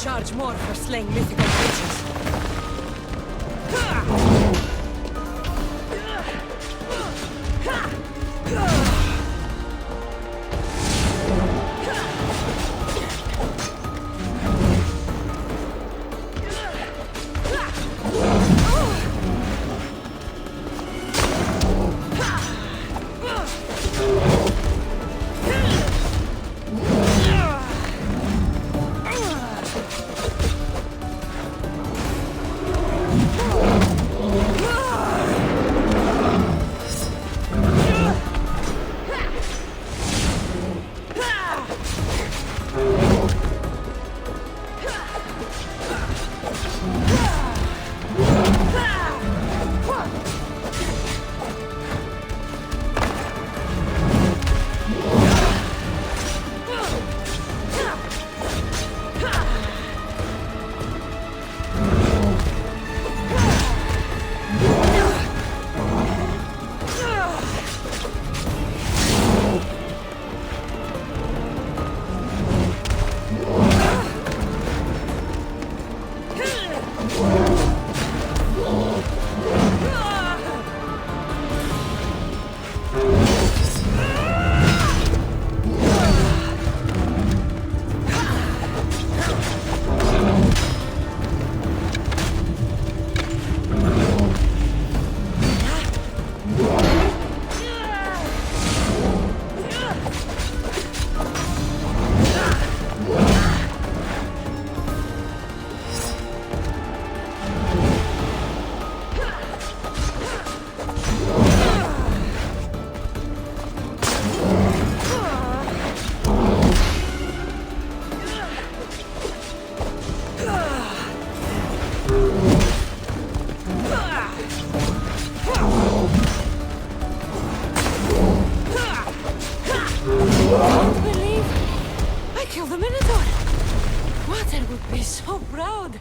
Charge more for slaying mythical creatures. Can't believe I killed the Minotaur. Mater would be so proud.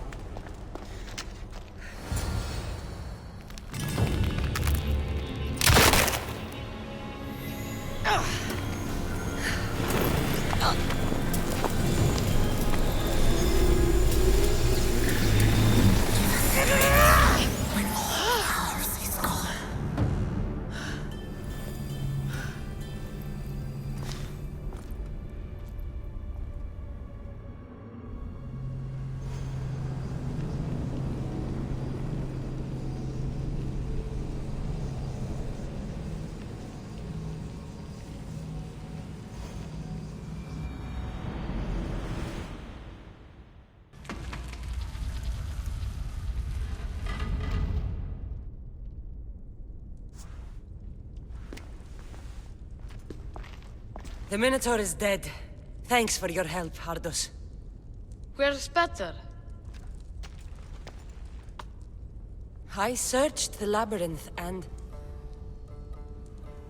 The Minotaur is dead. Thanks for your help, Ardos. Where's better? I searched the labyrinth and...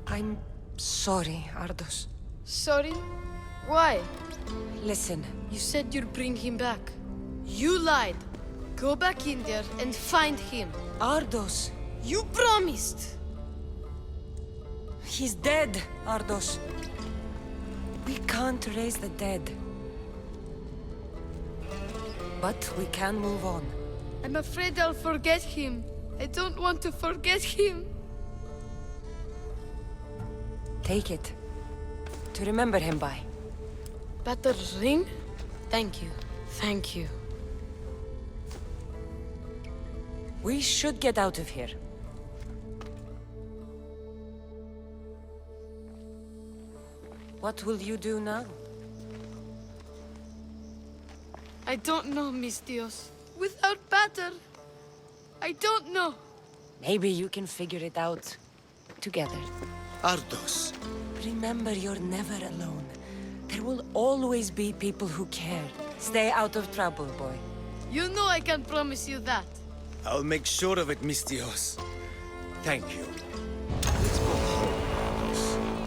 I'm sorry, Ardos. Sorry? Why? Listen. You said you'd bring him back. You lied. Go back in there and find him. Ardos. You promised! He's dead, Ardos. We can't raise the dead. But we can move on. I'm afraid I'll forget him. I don't want to forget him. Take it. To remember him by. Better ring? Thank you. Thank you. We should get out of here. What will you do now? I don't know, Mis Dios. Without Pater, I don't know. Maybe you can figure it out together. Ardos. Remember, you're never alone. There will always be people who care. Stay out of trouble, boy. You know I can promise you that. I'll make sure of it, Mis Dios. Thank you.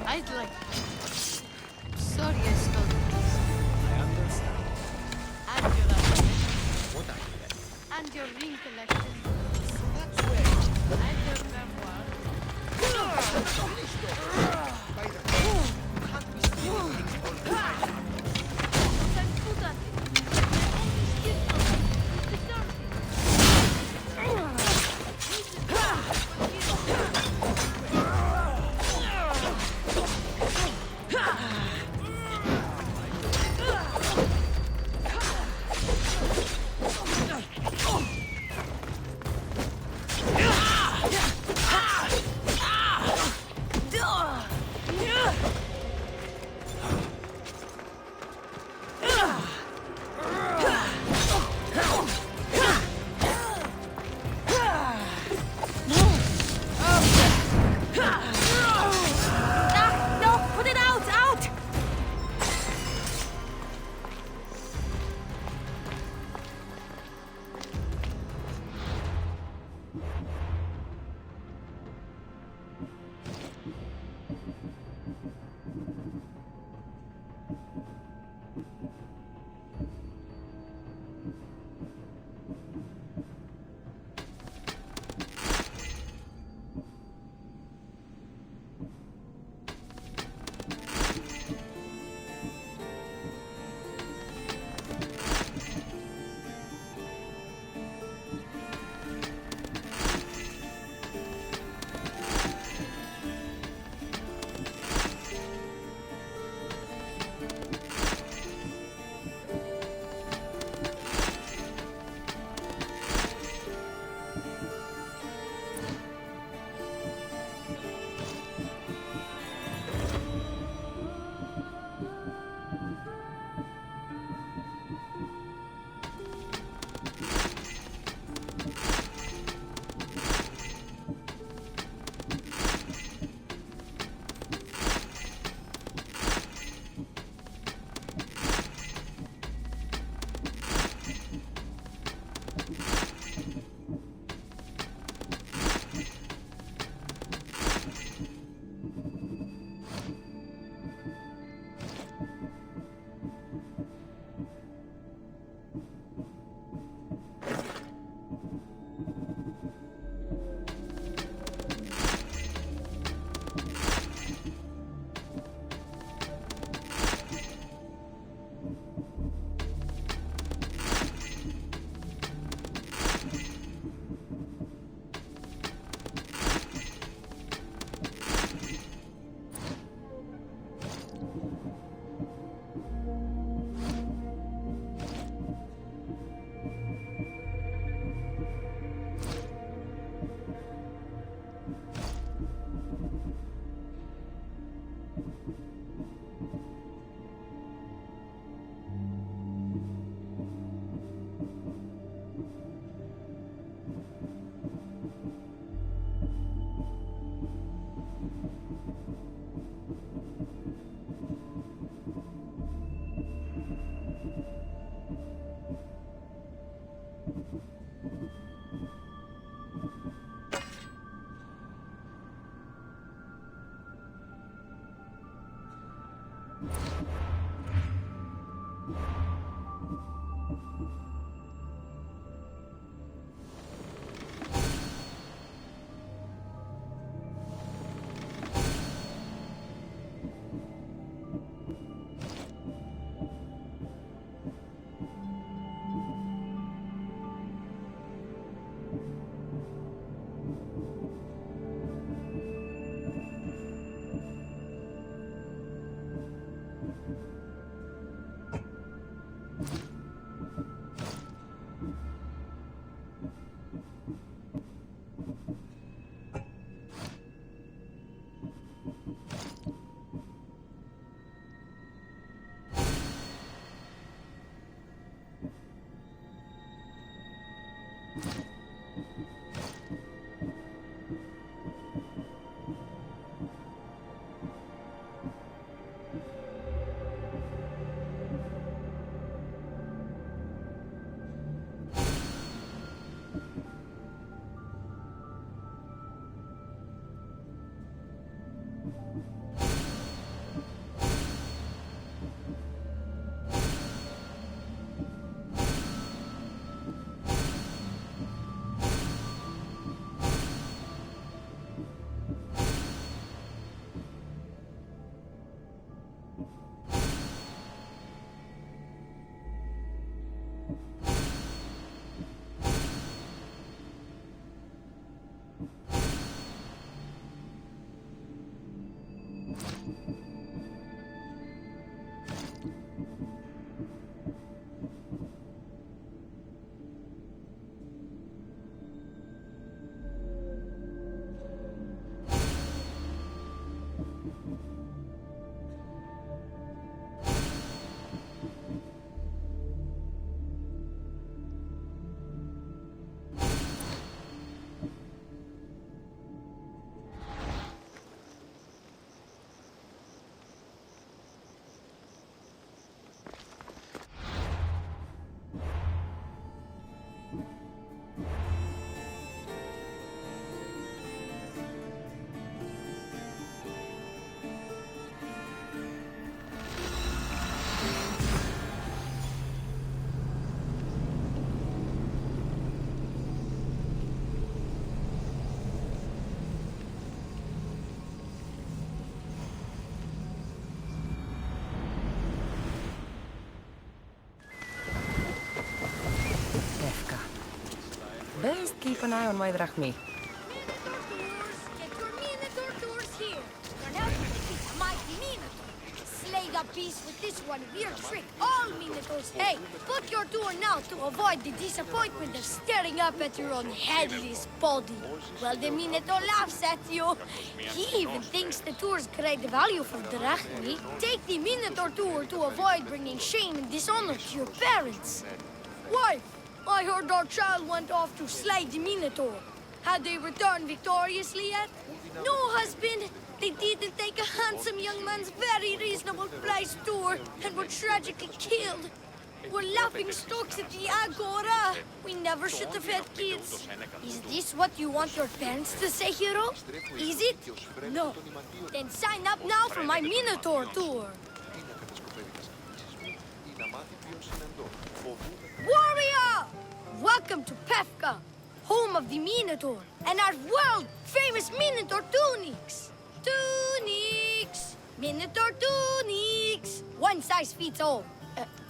I'd like... Sorry I stole this. I understand. And your other. What are you? And your ring collection. That's where. And your memoir. By the way, you can't be stealing things all the time. But I'm good at it. I only steal something. You deserve Best keep an eye on my drachmi. Get your Minotaur tours here. Learn how to defeat a mighty Minotaur. Slay the beast with this one weird trick all Minotaurs hate. Book your tour now to avoid the disappointment of staring up at your own headless body. Well, the Minotaur laughs at you. He even thinks the tour's great value for drachmi. Take the Minotaur tour to avoid bringing shame and dishonor to your parents. Wife, I heard our child went off to slay the Minotaur. Had they returned victoriously yet? No, husband. They didn't take a handsome young man's very reasonable price tour and were tragically killed. We're laughing stocks at the Agora. We never should have had kids. Is this what you want your parents to say, hero? Is it? No. Then sign up now for my Minotaur tour. Warrior! Welcome to Pefka, home of the Minotaur, and our world-famous Minotaur tunics. Tunics! Minotaur tunics! One size fits all.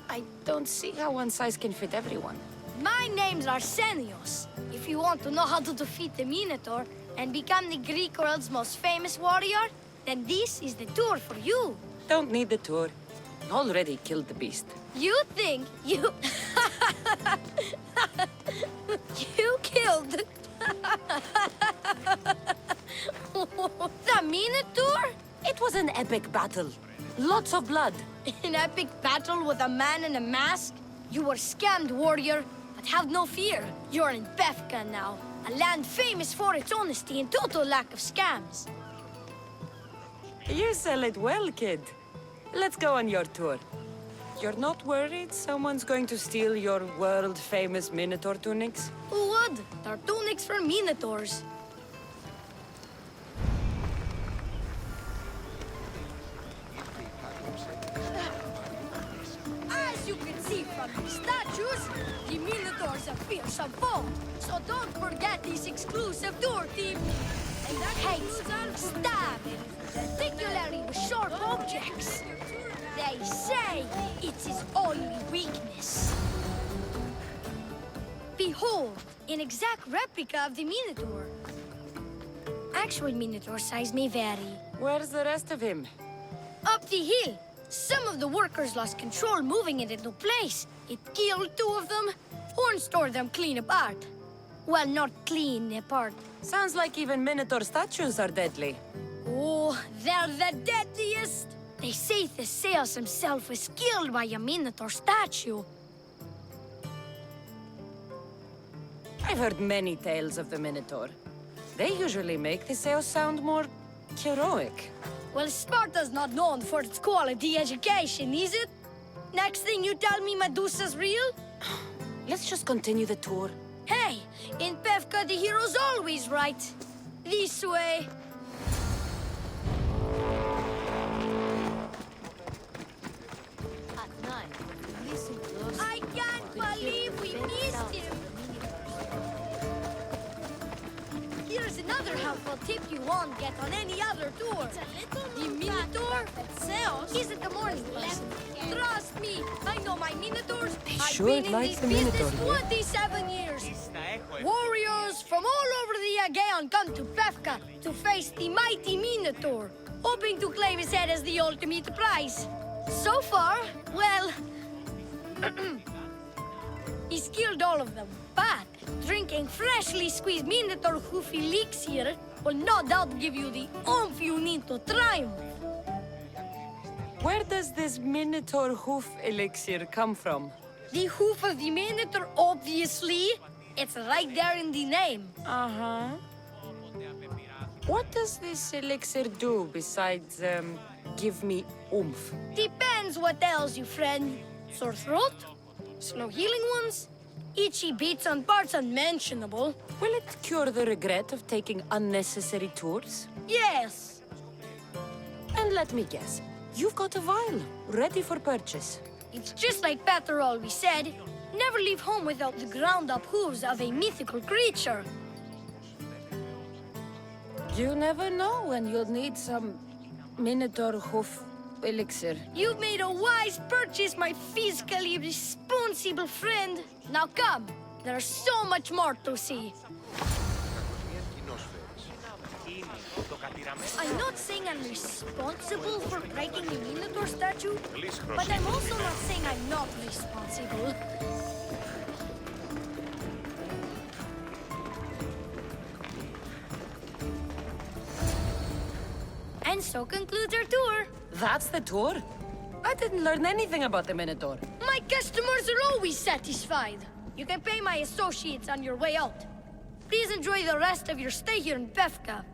I don't see how one size can fit everyone. My name's Arsenios. If you want to know how to defeat the Minotaur and become the Greek world's most famous warrior, then this is the tour for you. Don't need the tour. Already killed the beast. You think you... you killed... the Minotaur? It was an epic battle. Lots of blood. An epic battle with a man in a mask? You were scammed, warrior. But have no fear. You're in Pefka now. A land famous for its honesty and total lack of scams. You sell it well, kid. Let's go on your tour. You're not worried someone's going to steal your world-famous Minotaur tunics? Who would? They're tunics for Minotaurs. As you Statues? The Minotaur's a fearsome foe, so don't forget this exclusive tour team. And that hates stabbing, particularly with sharp objects. They say it's his only weakness. Behold, an exact replica of the Minotaur. Actual Minotaur size may vary. Where's the rest of him? Up the hill. Some of the workers lost control moving it into place. It killed 2 of them. Horns tore them clean apart. Well, not clean apart. Sounds like even Minotaur statues are deadly. Oh, they're the deadliest. They say Theseus himself was killed by a Minotaur statue. I've heard many tales of the Minotaur. They usually make Theseus sound more heroic. Well, Sparta's not known for its quality education, is it? Next thing you tell me Medusa's real? Let's just continue the tour. Hey, in Pevka the hero's always right. This way. At night, listen close. I can't believe we missed him. Here's another helpful tip you won't get on any other tour. The Minotaur isn't the morning person. Trust me, I know my Minotaurs. I've sure been in likes this the business Minotaur, 27 years. Warriors from all over the Aegean come to Pevka to face the mighty Minotaur, hoping to claim his head as the ultimate prize. So far, well, he's killed all of them, but drinking freshly squeezed Minotaur hoof elixir will no doubt give you the oomph you need to triumph. Where does this Minotaur hoof elixir come from? The hoof of the Minotaur, obviously. It's right there in the name. Uh-huh. What does this elixir do besides, give me oomph? Depends what ails you, friend. Sore throat? Slow healing ones? Itchy beats on parts unmentionable? Will it cure the regret of taking unnecessary tours? Yes. And let me guess, you've got a vial, ready for purchase. It's just like Pater always said. Never leave home without the ground-up hooves of a mythical creature. You never know when you'll need some Minotaur hoof elixir. You've made a wise purchase, my fiscally responsible friend. Now come, there's so much more to see. I'm not saying I'm responsible for breaking the Minotaur statue, but I'm also not saying I'm not responsible. And so concludes our tour. That's the tour? I didn't learn anything about the Minotaur. My customers are always satisfied. You can pay my associates on your way out. Please enjoy the rest of your stay here in Pevka.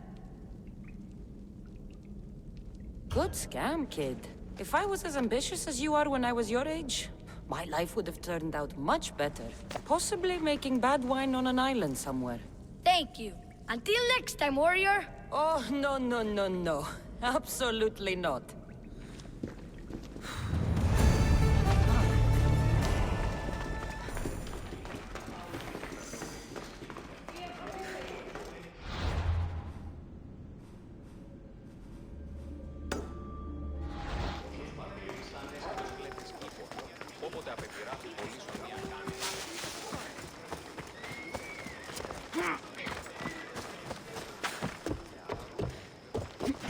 Good scam, kid. If I was as ambitious as you are when I was your age, my life would have turned out much better. Possibly making bad wine on an island somewhere. Thank you. Until next time, warrior. Oh, no, no, no, no. Absolutely not.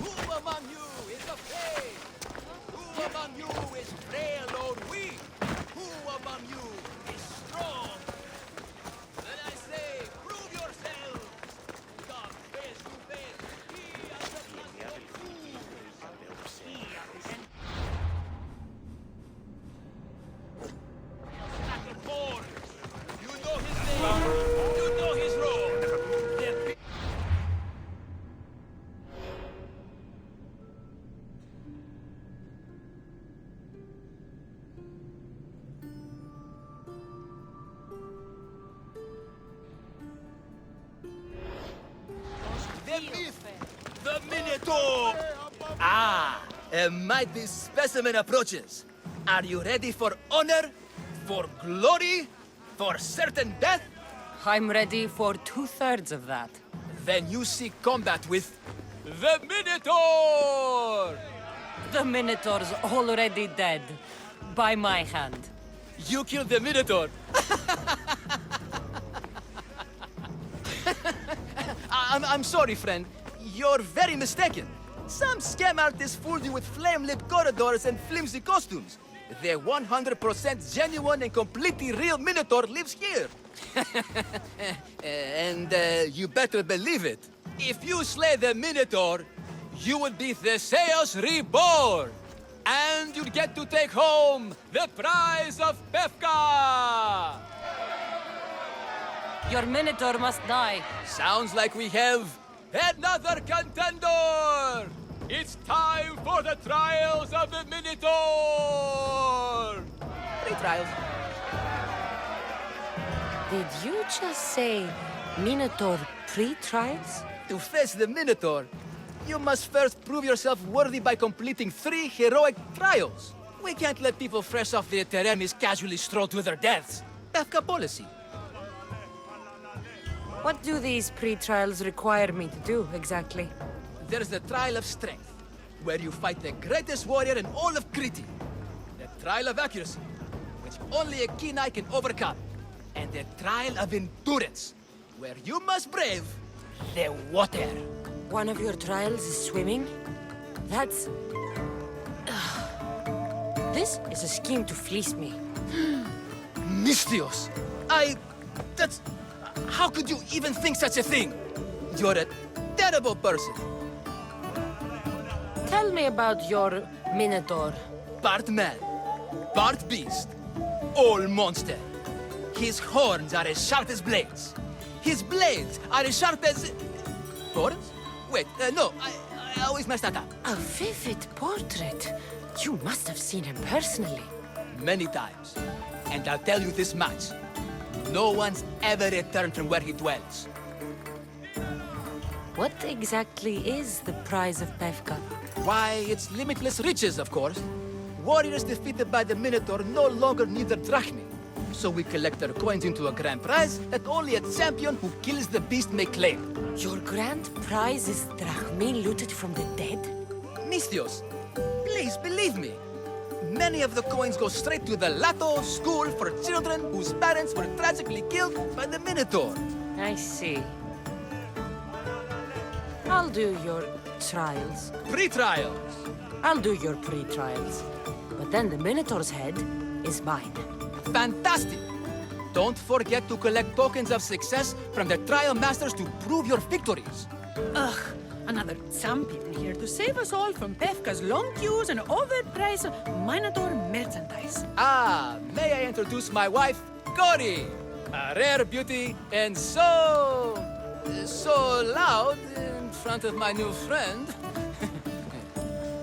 Who among you is afraid? Who among you is frail or weak? Who among you is strong? Then I say, prove yourselves! Come face to face, he as the Dragonborn! You know his name, you know his role. The myth, the Minotaur! Ah, a mighty specimen approaches. Are you ready for honor, For glory? For certain death? I'm ready for 2/3 of that. Then you seek combat with the Minotaur! The Minotaur's already dead. By my hand. You killed the Minotaur! I'm sorry, friend. You're very mistaken. Some scam artists fooled you with flame-lit corridors and flimsy costumes. The 100% genuine and completely real Minotaur lives here. And you better believe it. If you slay the Minotaur, you would be Theseus reborn. And you'd get to take home the prize of Pefka! Your Minotaur must die. Sounds like we have another contender! It's time for the trials of the Minotaur! 3 trials. Did you just say Minotaur pre-trials? To face the Minotaur, you must first prove yourself worthy by completing 3 heroic trials. We can't let people fresh off the Teremis casually stroll to their deaths. Pefka policy. What do these pre-trials require me to do, exactly? There's the trial of strength, where you fight the greatest warrior in all of Crete. The trial of accuracy, which only a keen eye can overcome. And the trial of endurance, where you must brave the water. One of your trials is swimming? That's... This is a scheme to fleece me. Mystios! That's... How could you even think such a thing? You're a terrible person. Tell me about your Minotaur. Part man, part beast, all monster. His horns are as sharp as blades. His blades are as sharp as... Horns? Wait, no, I always mess that up. A vivid portrait. You must have seen him personally. Many times. And I'll tell you this much. No one's ever returned from where he dwells. What exactly is the prize of Pefka? Why, it's limitless riches, of course. Warriors defeated by the Minotaur no longer need their drachmi. So we collect their coins into a grand prize that only a champion who kills the beast may claim. Your grand prize is drachmi looted from the dead? Mystios, please believe me. Many of the coins go straight to the Lato school for children whose parents were tragically killed by the Minotaur. I see. I'll do your trials. Pre-trials. I'll do your pre-trials. But then the Minotaur's head is mine. Fantastic! Don't forget to collect tokens of success from the trial masters to prove your victories. Ugh, another champion here to save us all from Pefka's long queues and overpriced Minotaur merchandise. Ah, may I introduce my wife, Cory? A rare beauty and so loud in front of my new friend.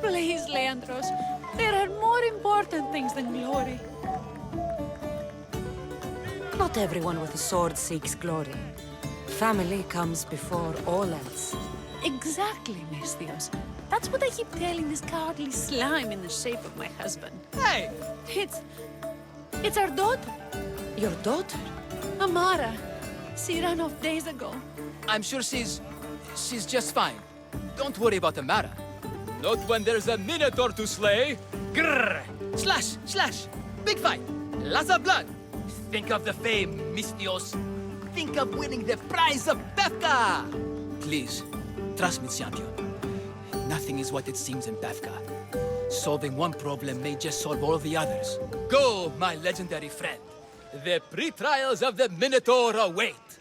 Please, Leandros, there are more important things than glory. Not everyone with a sword seeks glory. Family comes before all else. Exactly, Mystios. That's what I keep telling this cowardly slime in the shape of my husband. Hey! It's our daughter. Your daughter? Amara. She ran off days ago. I'm sure she's just fine. Don't worry about Amara. Not when there's a Minotaur to slay. Grrr! Slash! Slash! Big fight! Lots of blood! Think of the fame, Mystios. Think of winning the prize of Pefka! Please, trust me, champion. Nothing is what it seems in Pefka. Solving one problem may just solve all the others. Go, my legendary friend. The pre-trials of the Minotaur await.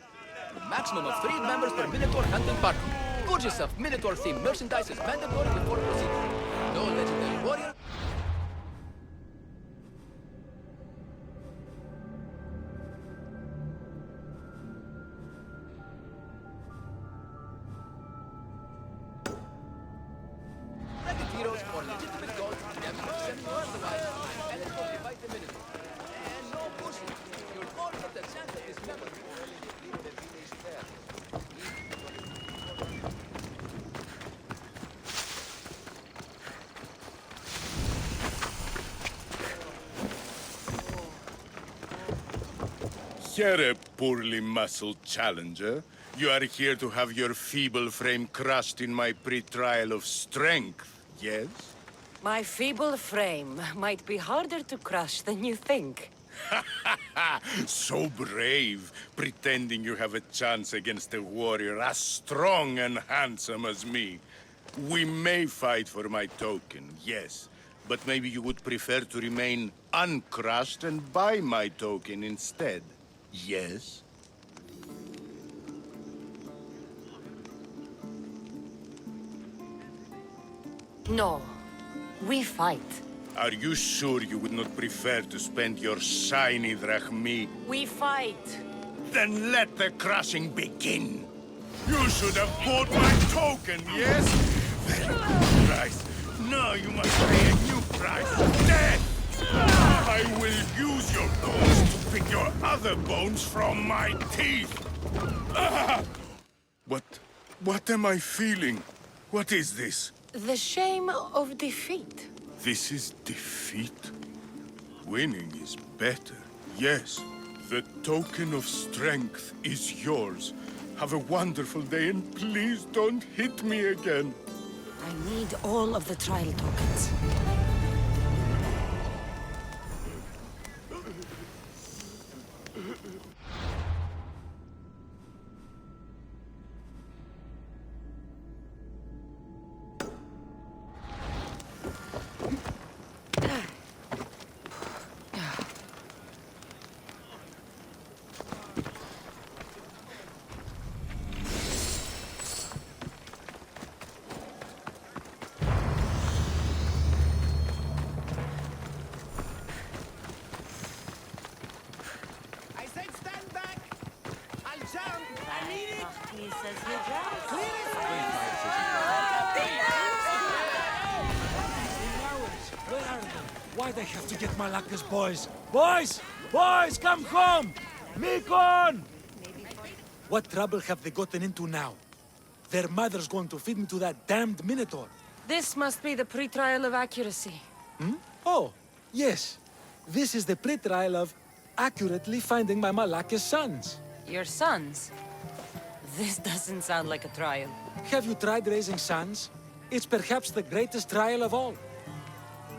A maximum of 3 members per Minotaur hunting party. Purchase of Minotaur-themed merchandise is mandatory before proceeding. No legendary warrior... Heroes or legitimate gods, redemption, or otherwise, eligible to fight the Minotaur. And no bullshit. You'll all get the chance of this memory. Here, poorly muscled challenger. You are here to have your feeble frame crushed in my pre-trial of strength, yes? My feeble frame might be harder to crush than you think. So brave, pretending you have a chance against a warrior as strong and handsome as me. We may fight for my token, yes. But maybe you would prefer to remain uncrushed and buy my token instead. Yes? No. We fight. Are you sure you would not prefer to spend your shiny drachmi? We fight. Then let the crushing begin. You should have bought my token, yes? Very good price. Now you must pay a new price. Death! I will use your bones to pick your other bones from my teeth. Ah! What am I feeling? What is this? The shame of defeat. This is defeat? Winning is better, yes. The token of strength is yours. Have a wonderful day and please don't hit me again. I need all of the trial tokens. Why'd I have to get Malaka's boys? Boys! Boys, come home! Mikon! What trouble have they gotten into now? Their mother's going to feed me to that damned Minotaur. This must be the pre-trial of accuracy. Hmm? Oh, yes. This is the pre-trial of accurately finding my Malaka's sons. Your sons? This doesn't sound like a trial. Have you tried raising sons? It's perhaps the greatest trial of all.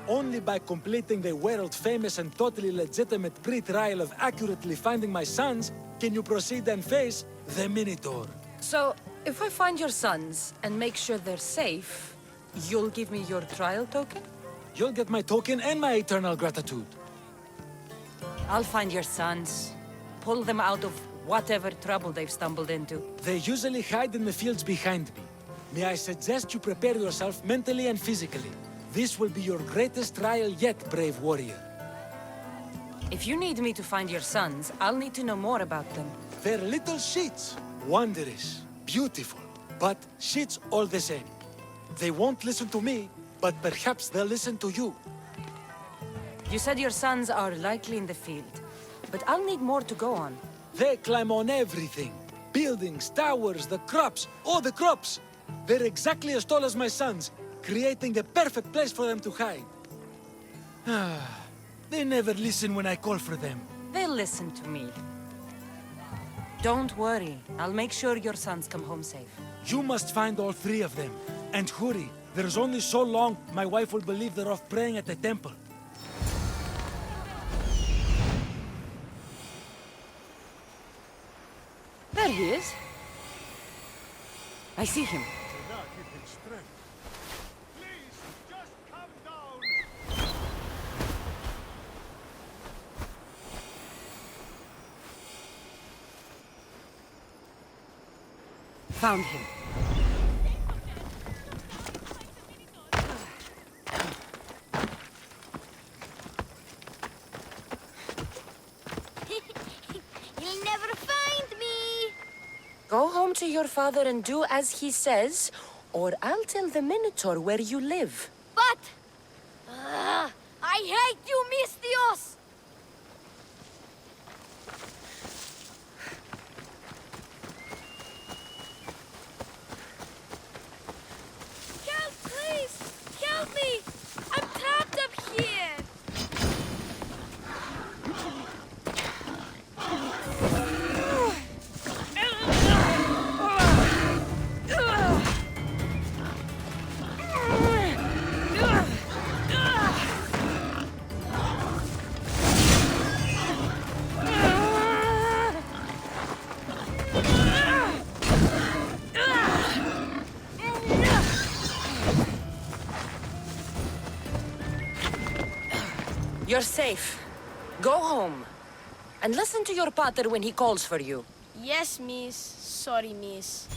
Only by completing the world-famous and totally legitimate pre-trial of accurately finding my sons can you proceed and face the Minotaur. So, if I find your sons and make sure they're safe, you'll give me your trial token? You'll get my token and my eternal gratitude. I'll find your sons. Pull them out of whatever trouble they've stumbled into. They usually hide in the fields behind me. May I suggest you prepare yourself mentally and physically. This will be your greatest trial yet, brave warrior. If you need me to find your sons, I'll need to know more about them. They're little shits. Wondrous, beautiful, but shits all the same. They won't listen to me, but perhaps they'll listen to you. You said your sons are likely in the field, but I'll need more to go on. They climb on everything. Buildings, towers, the crops, all the crops. They're exactly as tall as my sons, creating the perfect place for them to hide. They never listen when I call for them. They'll listen to me. Don't worry. I'll make sure your sons come home safe. You must find all three of them. And hurry. There's only so long my wife will believe they're off praying at the temple. There he is. I see him. Found him. You'll never find me! Go home to your father and do as he says, or I'll tell the Minotaur where you live. But... I hate you, Mistios! Help, please! Help me! I'm trapped up here! You're safe. Go home. And listen to your pater when he calls for you. Yes, miss. Sorry, miss.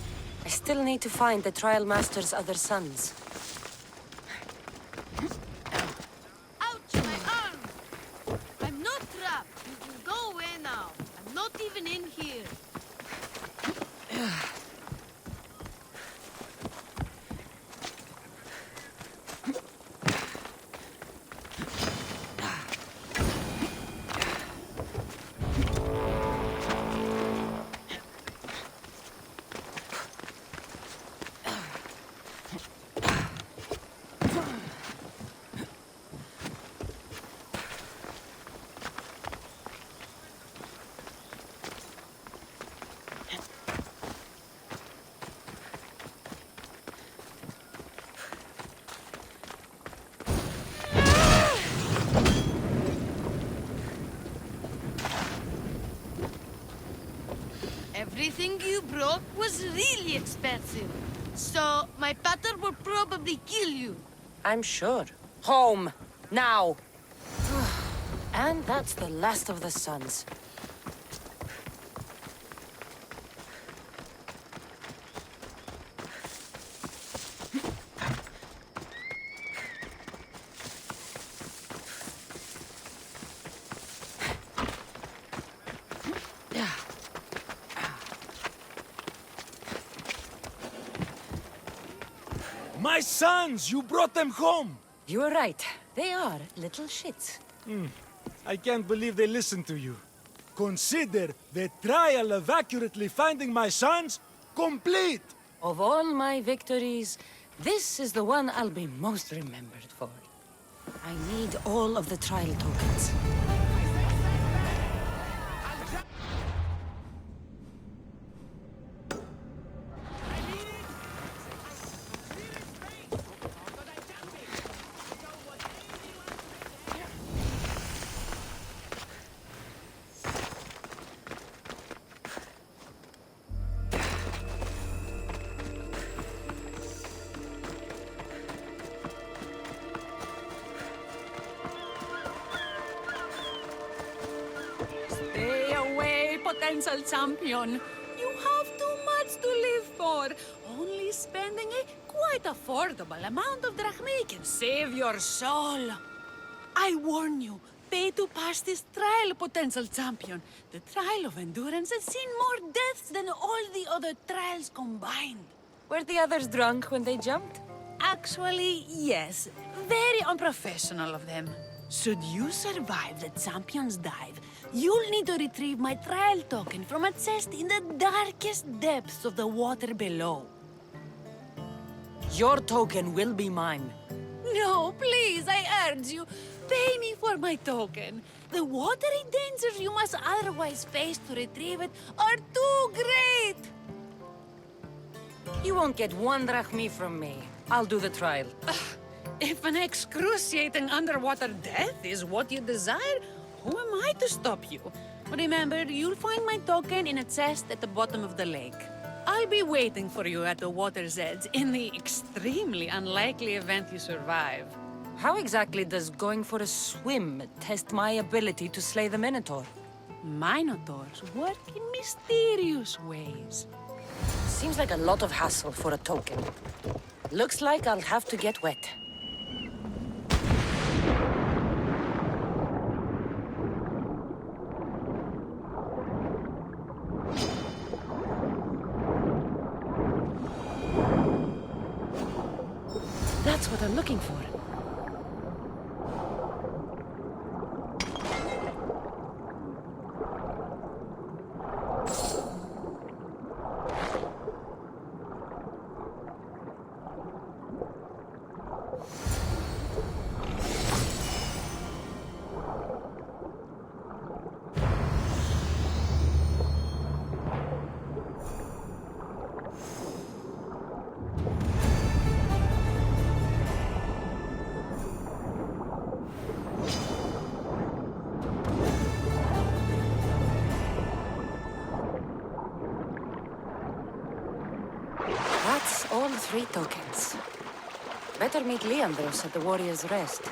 I still need to find the Trial Master's other sons. Ouch, my arm! I'm not trapped. You can go away now. I'm not even in here. Everything you brought was really expensive. So, my pater will probably kill you. I'm sure. Home. Now. And that's the last of the sons. My sons! You brought them home! You were right. They are little shits. I can't believe they listened to you. Consider the trial of accurately finding my sons complete! Of all my victories, this is the one I'll be most remembered for. I need all of the trial tokens. Stay away, potential champion. You have too much to live for. Only spending a quite affordable amount of drachmae can save your soul. I warn you, pay to pass this trial, potential champion. The trial of endurance has seen more deaths than all the other trials combined. Were the others drunk when they jumped? Actually, yes. Very unprofessional of them. Should you survive the champion's dive, you'll need to retrieve my trial token from a chest in the darkest depths of the water below. Your token will be mine. No, please, I urge you. Pay me for my token. The watery dangers you must otherwise face to retrieve it are too great. You won't get one drachmae from me. I'll do the trial. If an excruciating underwater death is what you desire, who am I to stop you? Remember, you'll find my token in a chest at the bottom of the lake. I'll be waiting for you at the water's edge in the extremely unlikely event you survive. How exactly does going for a swim test my ability to slay the Minotaur? Minotaurs work in mysterious ways. Seems like a lot of hassle for a token. Looks like I'll have to get wet. That's what I'm looking for. That's all 3 tokens. Better meet Leandros at the Warrior's Rest.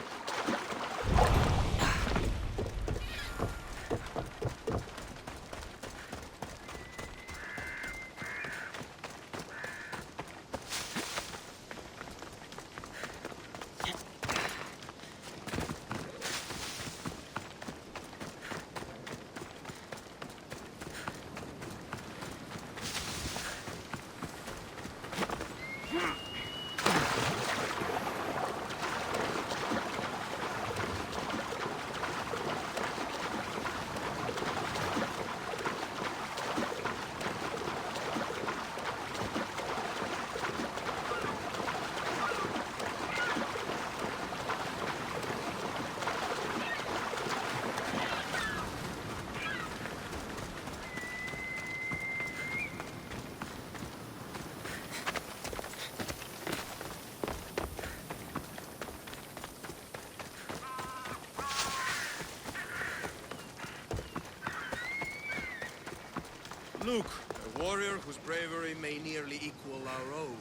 Look, a warrior whose bravery may nearly equal our own.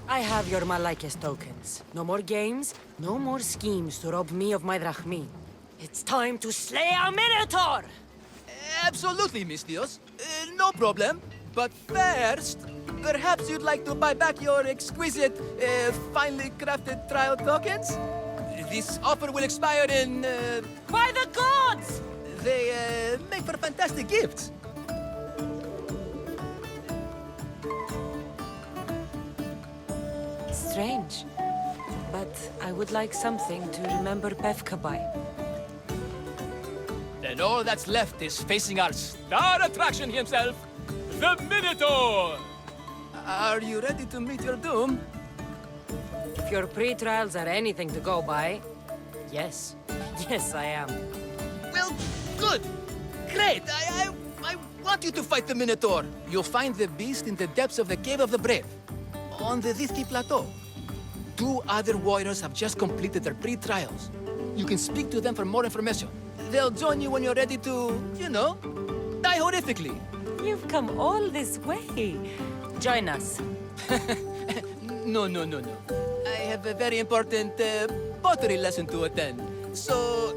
I have your Malaikis tokens. No more games, no more schemes to rob me of my drachmi. It's time to slay a Minotaur! Absolutely, Mistios. No problem. But first, perhaps you'd like to buy back your exquisite, finely crafted trial tokens? This offer will expire in, By the gods! They, make for fantastic gifts. Strange. But I would like something to remember Pevka by. Then all that's left is facing our star attraction himself, the Minotaur! Are you ready to meet your doom? If your pre-trials are anything to go by, yes. Yes, I am. Well, good! Great! I want you to fight the Minotaur. You'll find the beast in the depths of the Cave of the Brave, on the Vithki Plateau. 2 other warriors have just completed their pre-trials. You can speak to them for more information. They'll join you when you're ready to, you know, die horrifically. You've come all this way. Join us. No. I have a very important pottery lesson to attend. So...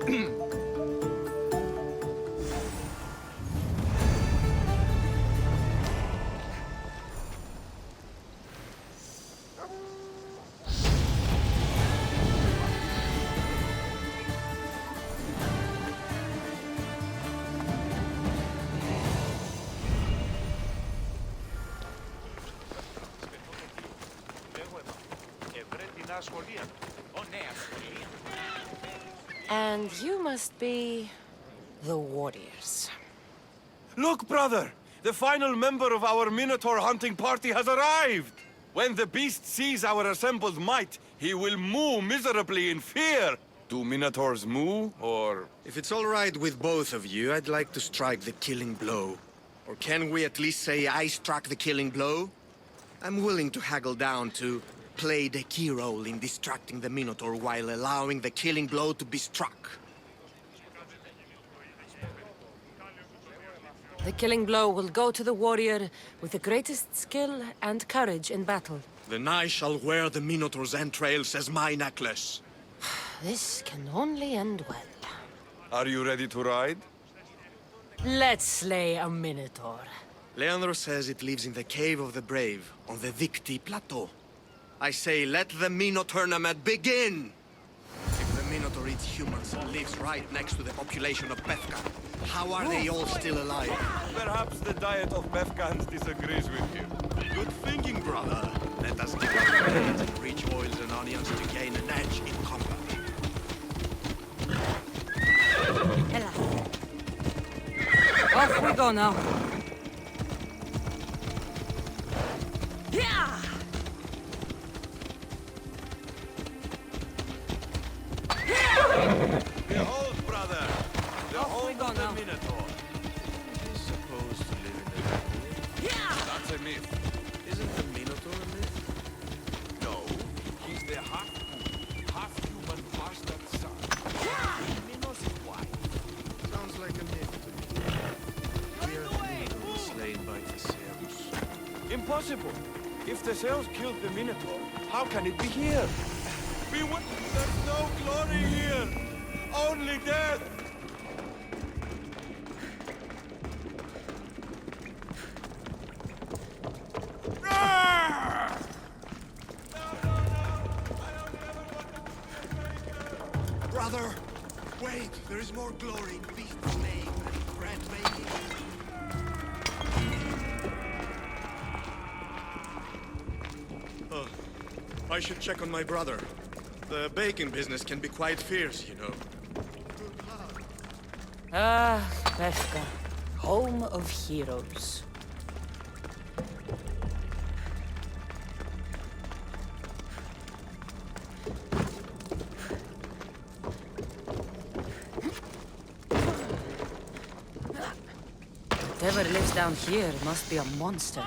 And you must be... the warriors. Look, brother! The final member of our Minotaur hunting party has arrived! When the beast sees our assembled might, he will moo miserably in fear! Do Minotaurs moo, or...? If it's all right with both of you, I'd like to strike the killing blow. Or can we at least say I struck the killing blow? I'm willing to haggle down to play the key role in distracting the Minotaur while allowing the killing blow to be struck. The killing blow will go to the warrior with the greatest skill and courage in battle. Then I shall wear the Minotaur's entrails as my necklace. This can only end well. Are you ready to ride? Let's slay a Minotaur. Leandro says it lives in the Cave of the Brave, on the Vithki Plateau. I say, let the Minotaur tournament begin! If the Minotaur eats humans and lives right next to the population of Pevka, how are they all still alive? Perhaps the diet of Befkans disagrees with you. Good thinking, brother. Let us dig our blades and rich oils and onions to gain an edge in combat. Off we go now. Yeah! Behold, brother! The home of the Minotaur. He's supposed to live in the... That's a myth. Isn't the Minotaur a myth? No, he's the half-human, half-human bastard son. Minos is white. Sounds like a myth to me. Here, the Minotaur was slain by Theseus. Impossible. If Theseus killed the Minotaur, how can it be here? There's no glory here! Only death! Brother, wait! There is more glory in beast slaying than in bread making. Oh, I should check on my brother. The bacon business can be quite fierce, you know. Ah, Pevka, home of heroes. Whatever lives down here must be a monster.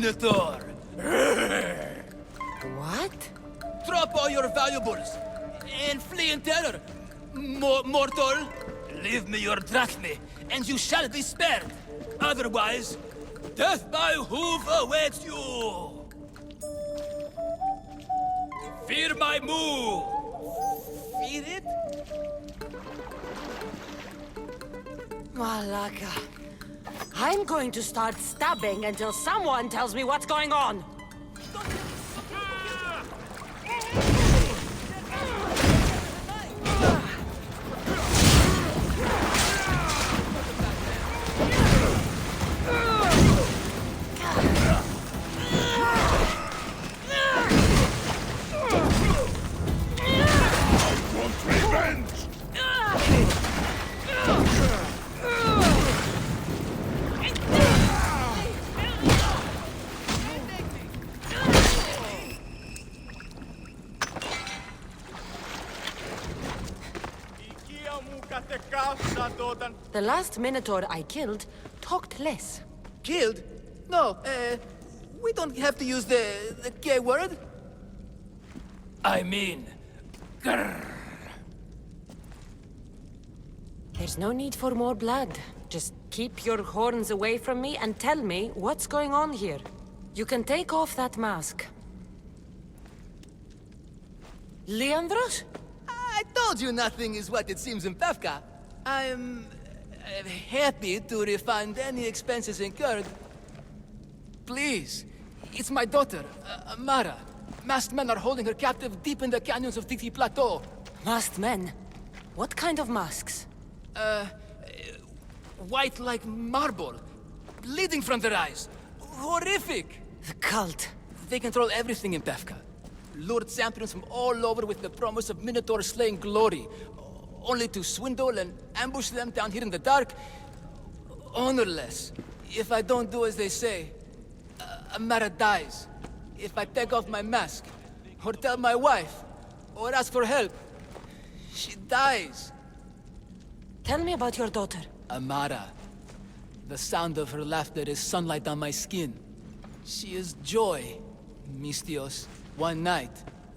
Minotaur! What? Drop all your valuables and flee in terror. Mortal, leave me your drachme, and you shall be spared. Otherwise, death by hoof awaits you. Fear my move. Fear it? Malaka. I'm going to start stabbing until someone tells me what's going on. The last Minotaur I killed talked less. Killed? No, we don't have to use the K word. I mean, grrr. There's no need for more blood. Just keep your horns away from me and tell me what's going on here. You can take off that mask. Leandros? I told you nothing is what it seems in Pevka. I'm happy to refund any expenses incurred. Please, it's my daughter, Mara. Masked men are holding her captive deep in the canyons of Titi Plateau. Masked men? What kind of masks? White like marble, bleeding from their eyes. Horrific! The cult. They control everything in Pevka. Lured champions from all over with the promise of Minotaur slaying glory, only to swindle and ambush them down here in the dark. Honorless. If I don't do as they say, Amara dies. If I take off my mask, or tell my wife, or ask for help, she dies. Tell me about your daughter. Amara. The sound of her laughter is sunlight on my skin. She is joy, Mistios. One night,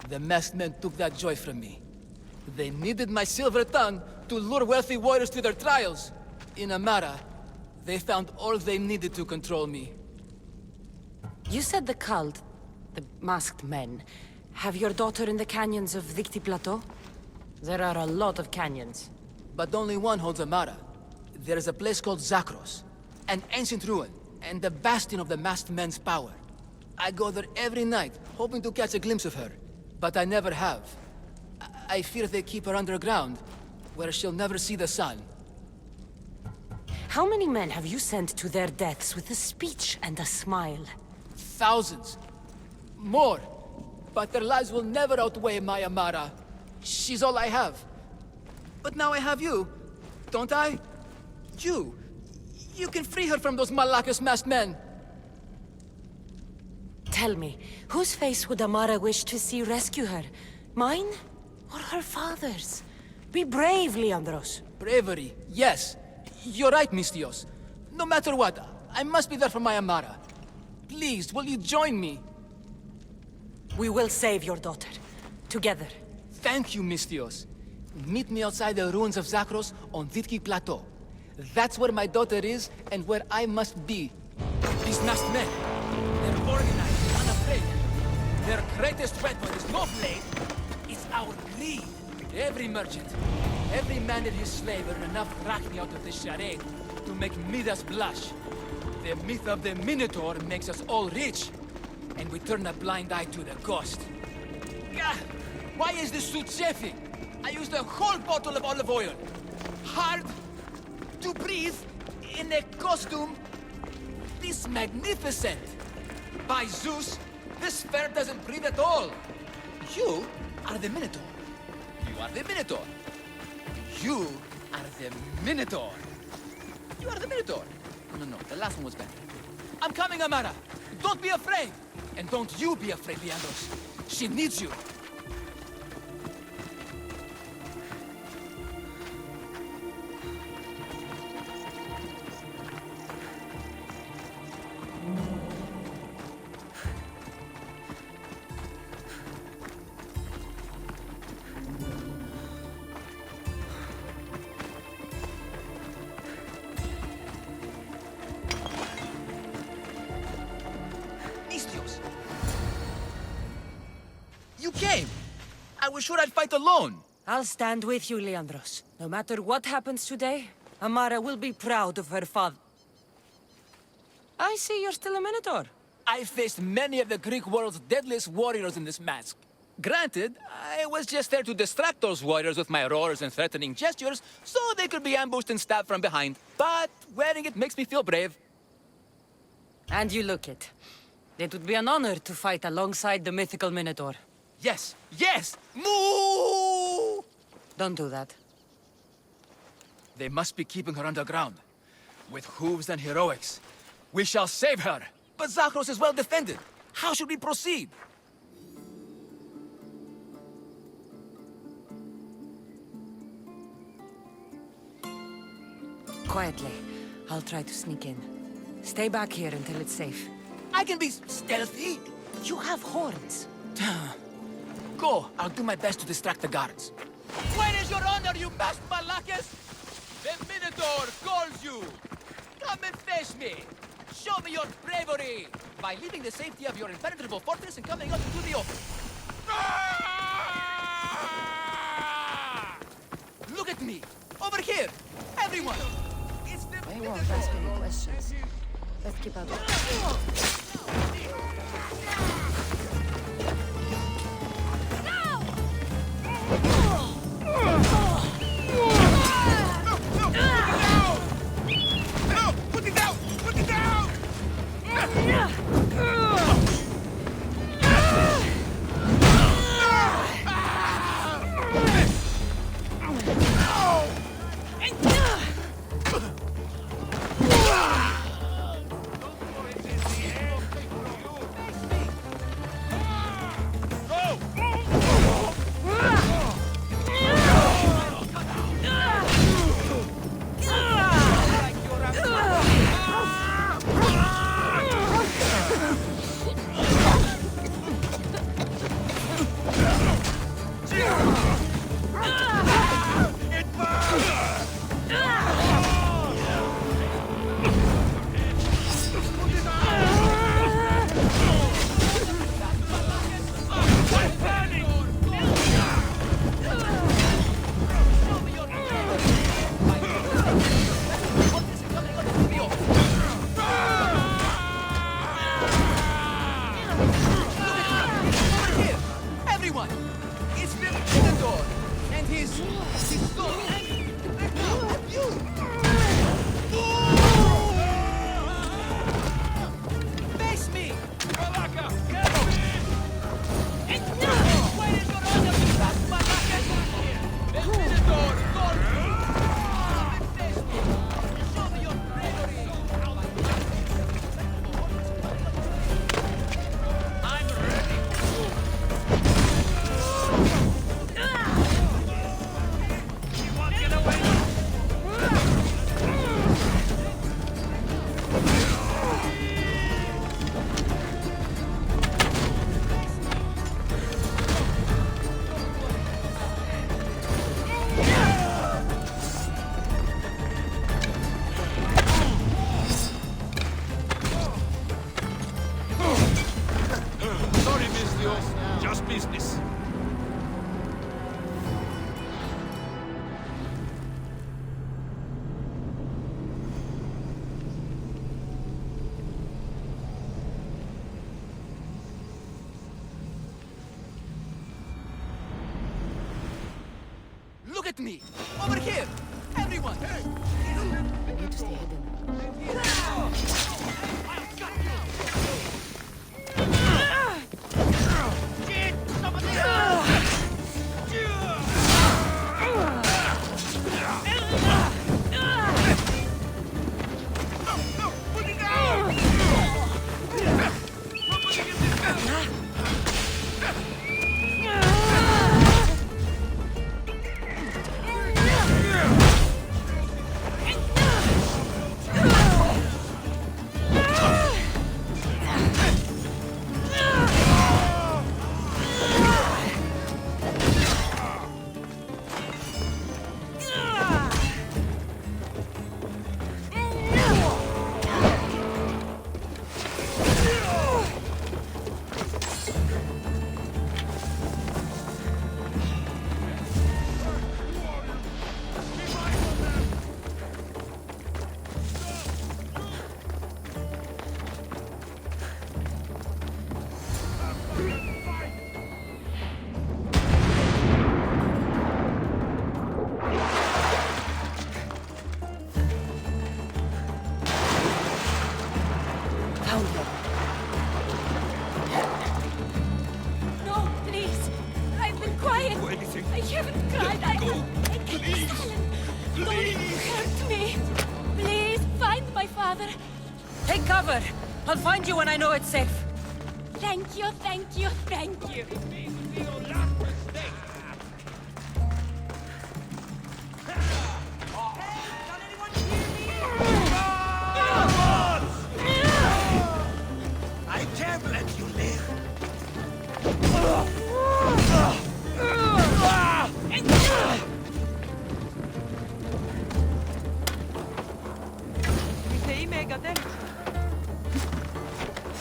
the masked men took that joy from me. They needed my silver tongue to lure wealthy warriors to their trials. In Amara, they found all they needed to control me. You said the cult, the masked men, have your daughter in the canyons of Victi Plateau? There are a lot of canyons. But only one holds Amara. There is a place called Zakros, an ancient ruin, and the bastion of the masked men's power. I go there every night, hoping to catch a glimpse of her, but I never have. I fear they keep her underground, where she'll never see the sun. How many men have you sent to their deaths with a speech and a smile? Thousands. More. But their lives will never outweigh my Amara. She's all I have. But now I have you, don't I? You can free her from those Malakas masked men. Tell me, whose face would Amara wish to see rescue her? Mine? Or her father's? Be brave, Leandros. Bravery, yes. You're right, Mistios. No matter what, I must be there for my Amara. Please, will you join me? We will save your daughter. Together. Thank you, Mistios. Meet me outside the ruins of Zakros on Vitki Plateau. That's where my daughter is, and where I must be. These masked men, they're organized, unafraid. Their greatest weapon is no blade, it's our greed. Every merchant, every man and his slave earn enough drachmi out of this charade to make Midas blush. The myth of the Minotaur makes us all rich, and we turn a blind eye to the ghost. Gah! Why is this suit chafing? I used a whole bottle of olive oil. Hard to breathe in a costume this magnificent. By Zeus, this fair doesn't breathe at all. You are the Minotaur. You are the Minotaur. You are the Minotaur. You are the Minotaur. No, the last one was better. I'm coming, Amara. Don't be afraid. And don't you be afraid, Leandros. She needs you. came. I was sure I'd fight alone. I'll stand with you, Leandros. No matter what happens today, Amara will be proud of her father. I see you're still a Minotaur. I faced many of the Greek world's deadliest warriors in this mask. Granted, I was just there to distract those warriors with my roars and threatening gestures, so they could be ambushed and stabbed from behind. But wearing it makes me feel brave. And you look it. It would be an honor to fight alongside the mythical Minotaur. Yes, yes! Moo! Don't do that. They must be keeping her underground. With hooves and heroics. We shall save her! But Zakros is well defended. How should we proceed? Quietly. I'll try to sneak in. Stay back here until it's safe. I can be stealthy. You have horns. Go. I'll do my best to distract the guards. Where is your honor, you masked Malakis? The Minotaur calls you. Come and face me. Show me your bravery by leaving the safety of your impenetrable fortress and coming up into the open. Look at me. Over here. Everyone. It's the I won't ask any questions. Let's keep out. Look at me! Over here! Everyone! I need to stay hidden. I haven't cried. I can't be silent. Don't hurt me. Please, find my father. Take cover. I'll find you when I know it's safe. Thank you, thank you, thank you. I can't let you live.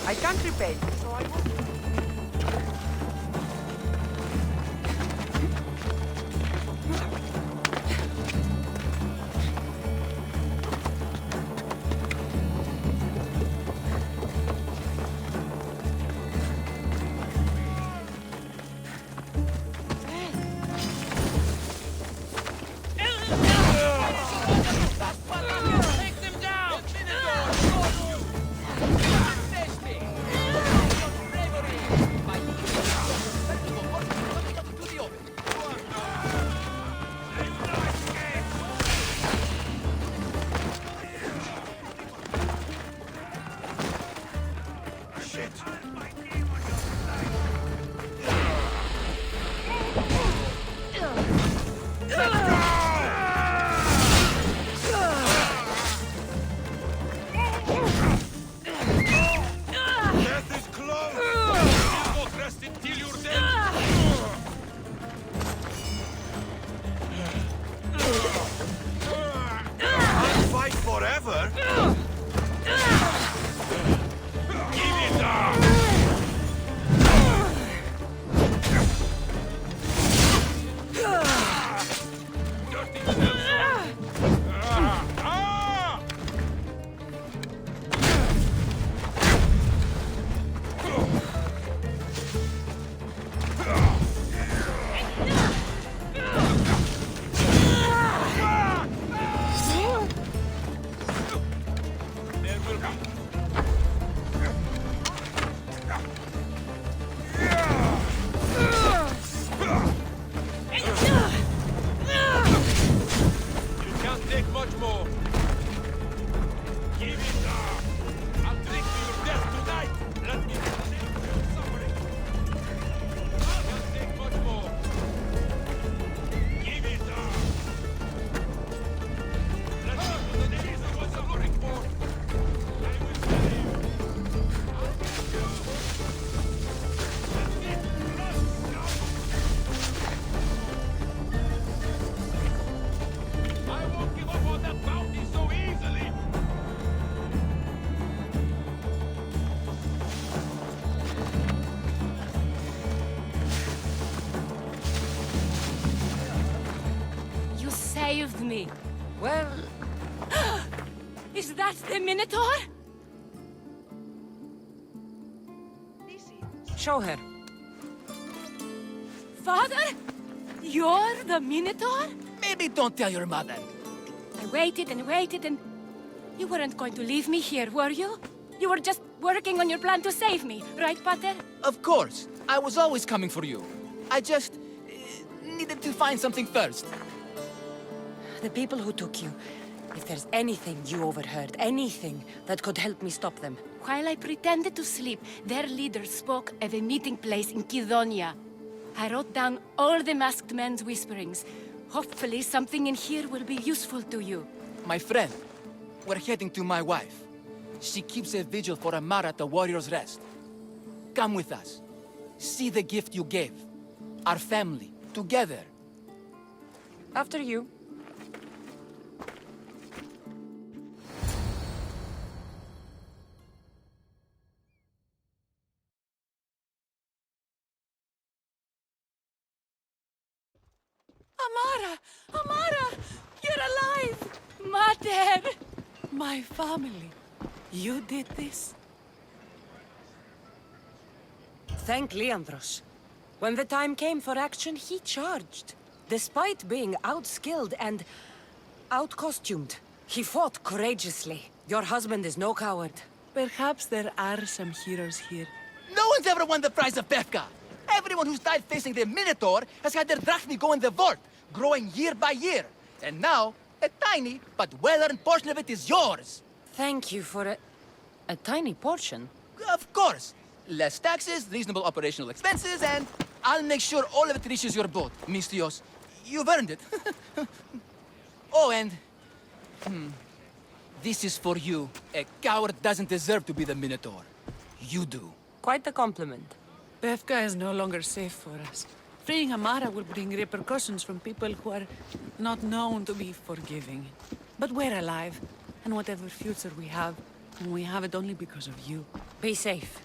I can't repay, so I won't. Take them down! Death is close! You walk rest until you're dead! I'll fight forever! Give it up! Take much more. Give it up. I'll drink to your death tonight. Let me take your suffering. I can't take much more. Give it up. Let me to the days of what I'm looking for. I will tell you. I'll get you. Let's get I won't give up on that bounty so easily! You saved me. Well, Is that the Minotaur? show her. Father? You're the Minotaur? Maybe don't tell your mother. I waited and waited and... You weren't going to leave me here, were you? You were just working on your plan to save me, right, Pater? Of course. I was always coming for you. I just... needed to find something first. The people who took you. If there's anything you overheard, anything that could help me stop them. While I pretended to sleep, their leader spoke of a meeting place in Kidonia. I wrote down all the masked men's whisperings. Hopefully something in here will be useful to you. My friend, we're heading to my wife. She keeps a vigil for Amara at the Warrior's Rest. Come with us. See the gift you gave. Our family, together. After you. Amara! Amara! You're alive! Mater! My family. You did this? Thank Leandros. When the time came for action, he charged. Despite being outskilled and out-costumed, he fought courageously. Your husband is no coward. Perhaps there are some heroes here. No one's ever won the prize of Befka! Everyone who's died facing the Minotaur has had their drachmi go in the vault, growing year by year. And now, a tiny but well-earned portion of it is yours. Thank you for a tiny portion. Of course. Less taxes, reasonable operational expenses, and I'll make sure all of it reaches your boat, Mistios. You've earned it. Oh, and... this is for you. A coward doesn't deserve to be the Minotaur. You do. Quite a compliment. Befka is no longer safe for us. Freeing Amara will bring repercussions from people who are not known to be forgiving. But we're alive, and whatever future we have it only because of you. Be safe.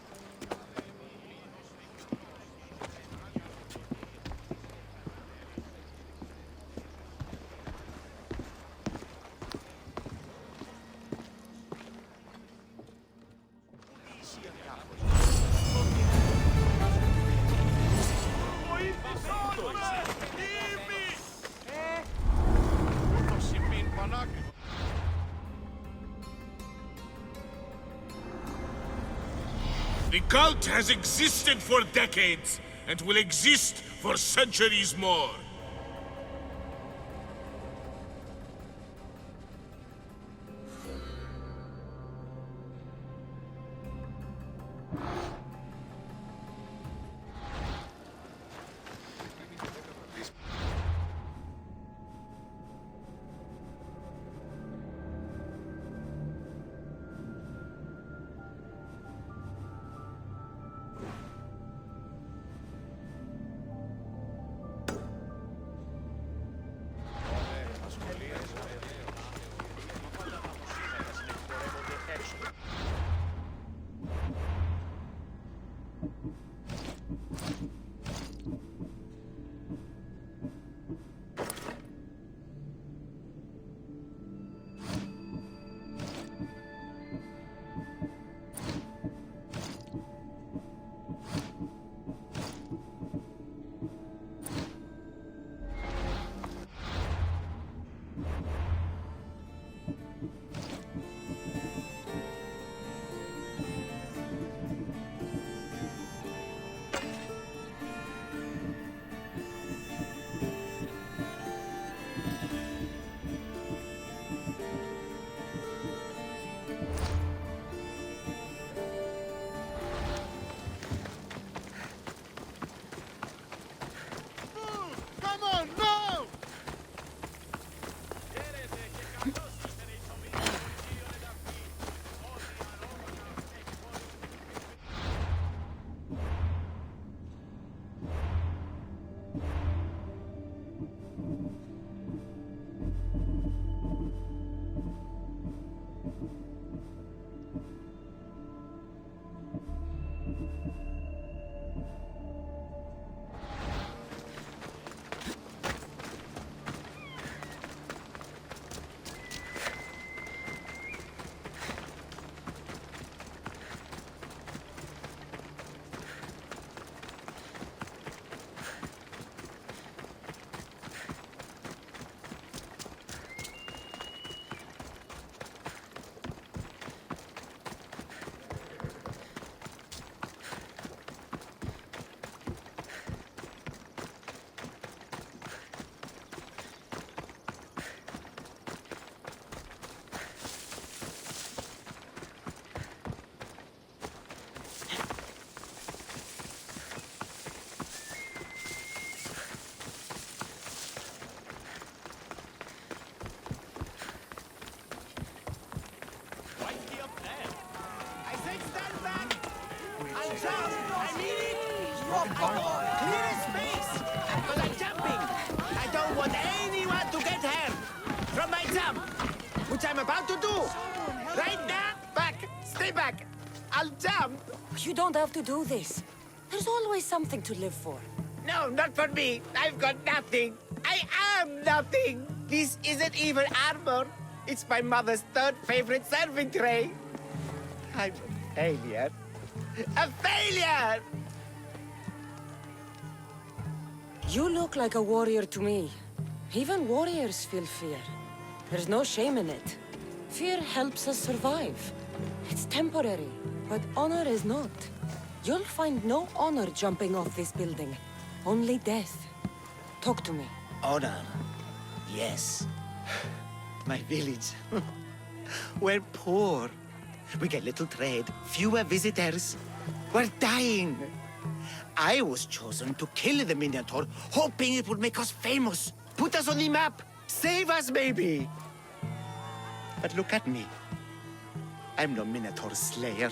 The cult has existed for decades, and will exist for centuries more. Clear space! Because I'm jumping! I don't want anyone to get hurt from my jump, which I'm about to do. Right now, back, stay back. I'll jump. You don't have to do this. There's always something to live for. No, not for me. I've got nothing. I am nothing. This isn't even armor. It's my mother's third favorite serving tray. I'm a failure. A failure! You look like a warrior to me. Even warriors feel fear. There's no shame in it. Fear helps us survive. It's temporary, but honor is not. You'll find no honor jumping off this building. Only death. Talk to me. Honor. Yes. My village. We're poor. We get little trade, fewer visitors. We're dying. I was chosen to kill the Minotaur, hoping it would make us famous. Put us on the map. Save us, maybe. But look at me. I'm no Minotaur slayer.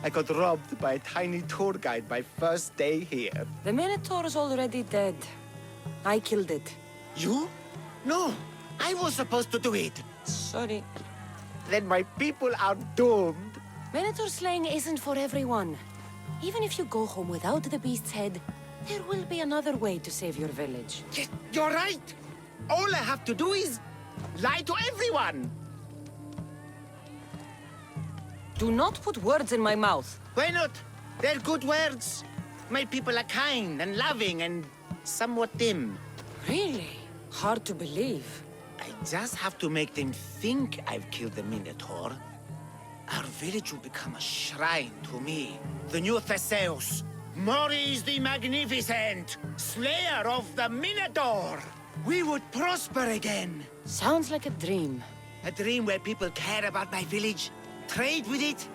I got robbed by a tiny tour guide my first day here. The Minotaur's already dead. I killed it. You? No, I was supposed to do it. Sorry. Then my people are doomed. Minotaur slaying isn't for everyone. Even if you go home without the beast's head, there will be another way to save your village. Yes, you're right. All I have to do is lie to everyone. Do not put words in my mouth. Why not? They're good words. My people are kind and loving and somewhat dim. Really? Hard to believe. I just have to make them think I've killed the Minotaur. Our village will become a shrine to me. The new Theseus. Maurice the Magnificent, slayer of the Minotaur. We would prosper again. Sounds like a dream. A dream where people care about my village, trade with it.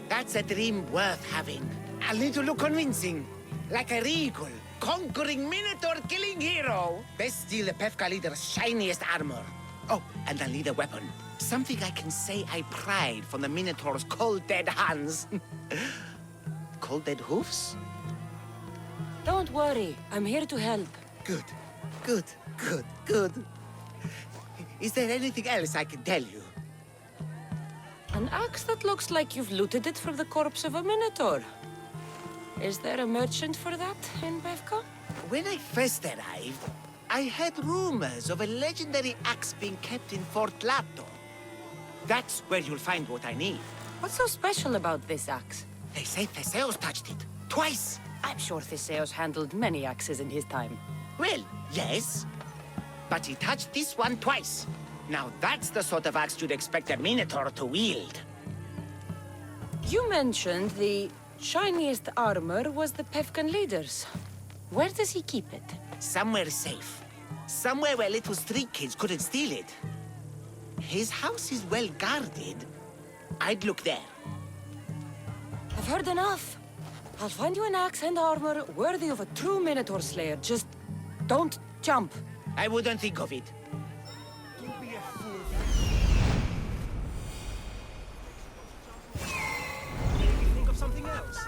That's a dream worth having. I'll need to look convincing. Like a regal, conquering Minotaur-killing hero. Best steal the Pefka leader's shiniest armor. Oh, and I'll need a weapon. Something I can say I pried from the Minotaur's cold dead hands. Cold dead hoofs? Don't worry. I'm here to help. Good. Good. Good. Good. Is there anything else I can tell you? An axe that looks like you've looted it from the corpse of a Minotaur. Is there a merchant for that in Bevka? When I first arrived, I heard rumors of a legendary axe being kept in Fort Lato. That's where you'll find what I need. What's so special about this axe? They say Theseus touched it. Twice. I'm sure Theseus handled many axes in his time. Well, yes. But he touched this one twice. Now that's the sort of axe you'd expect a Minotaur to wield. You mentioned the shiniest armor was the Pefkan leader's. Where does he keep it? Somewhere safe. Somewhere where little street kids couldn't steal it. His house is well guarded. I'd look there. I've heard enough. I'll find you an axe and armor worthy of a true Minotaur slayer. Just don't jump. I wouldn't think of it. Think of something else.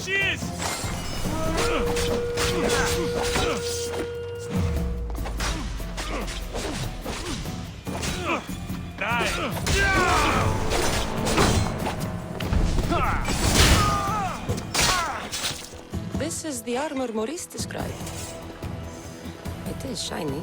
she is! This is the armor Maurice described. It is shiny.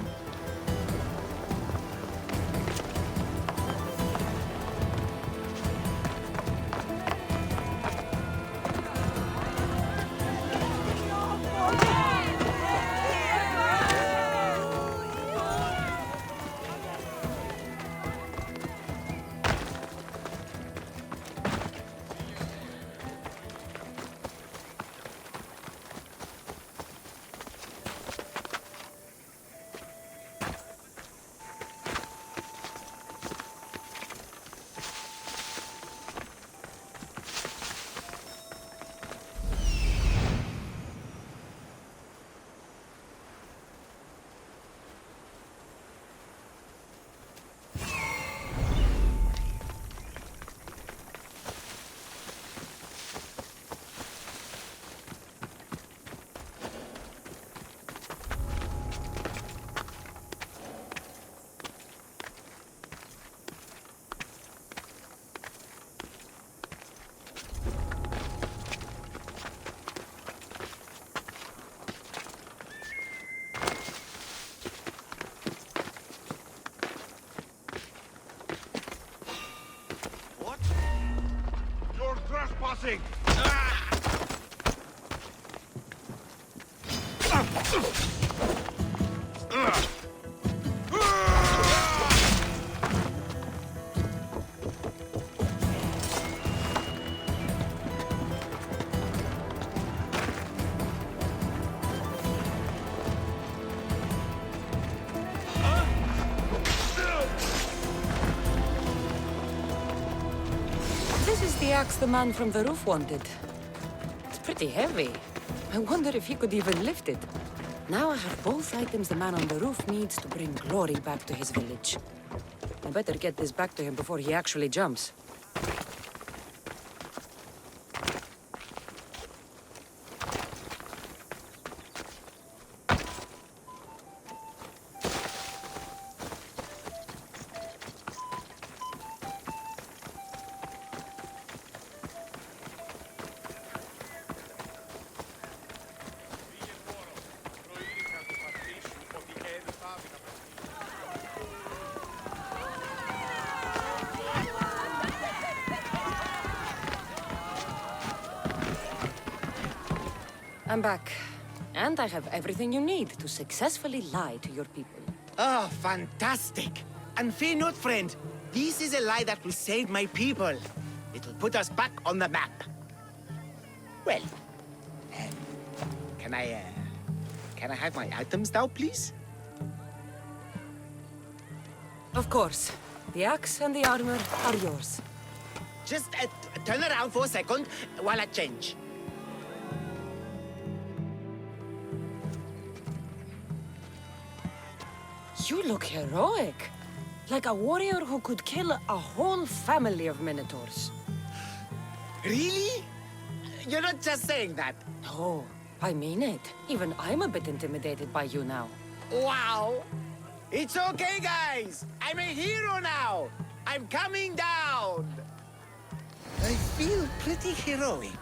You're trespassing! This is the axe the man from the roof wanted. It's pretty heavy. I wonder if he could even lift it. Now I have both items the man on the roof needs to bring glory back to his village. I better get this back to him before he actually jumps. I'm back. And I have everything you need to successfully lie to your people. Oh, fantastic! And fear not, friend. This is a lie that will save my people. It'll put us back on the map. Well, can I have my items now, please? Of course. The axe and the armor are yours. Just turn around for a second while I change. You look heroic. Like a warrior who could kill a whole family of minotaurs. Really? You're not just saying that. No, I mean it. Even I'm a bit intimidated by you now. Wow! It's okay, guys! I'm a hero now! I'm coming down! I feel pretty heroic.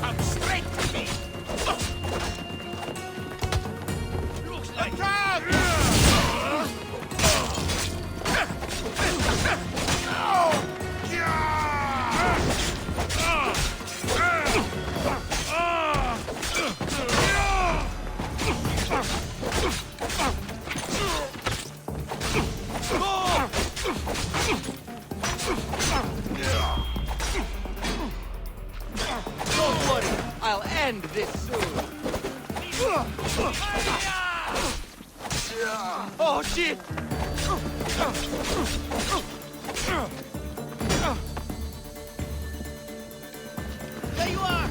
come straight to me! Looks like... Attack! Don't worry, I'll end this soon. Oh, shit! There you are!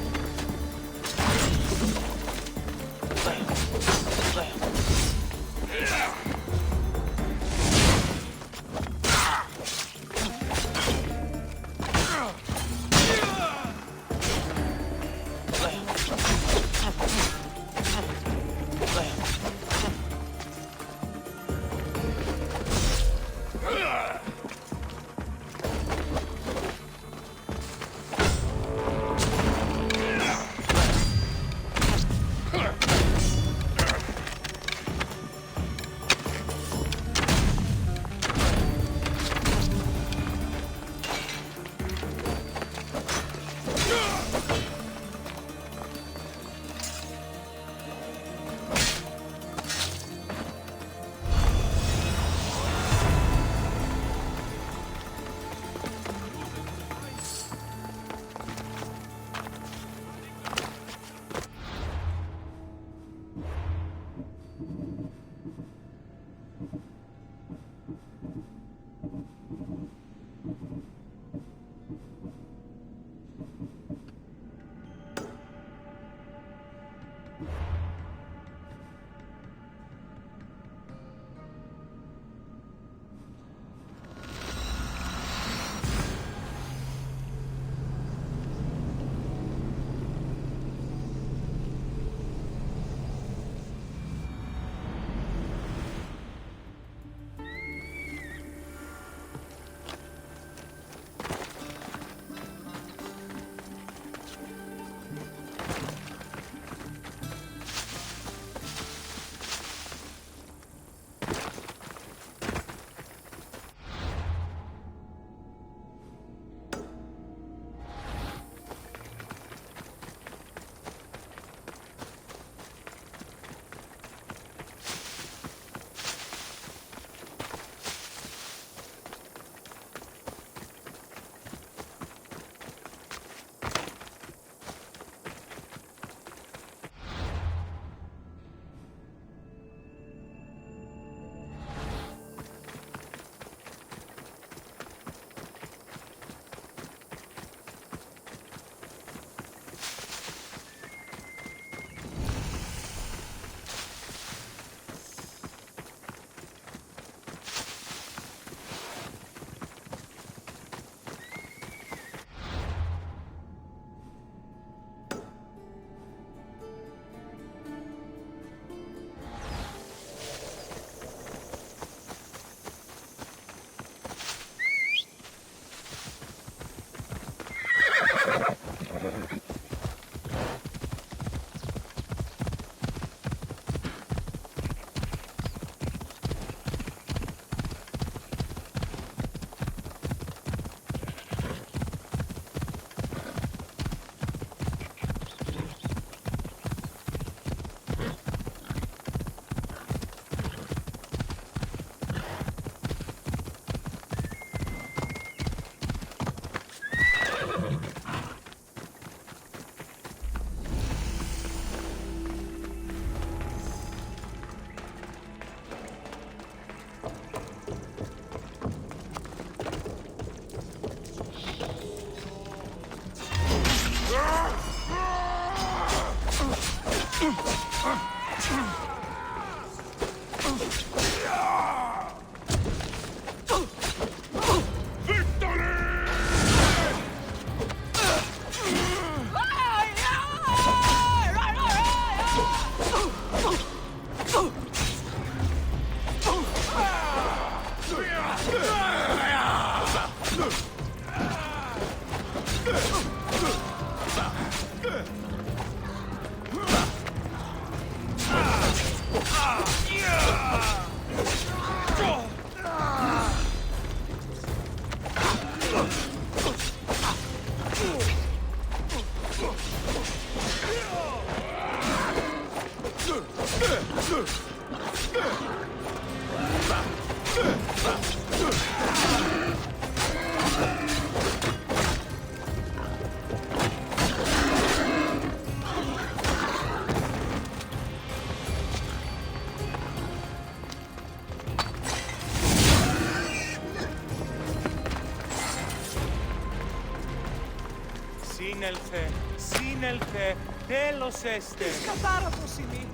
Σύνελθε, σύνελθε, τέλος έστε. Κατάρα πως είναι,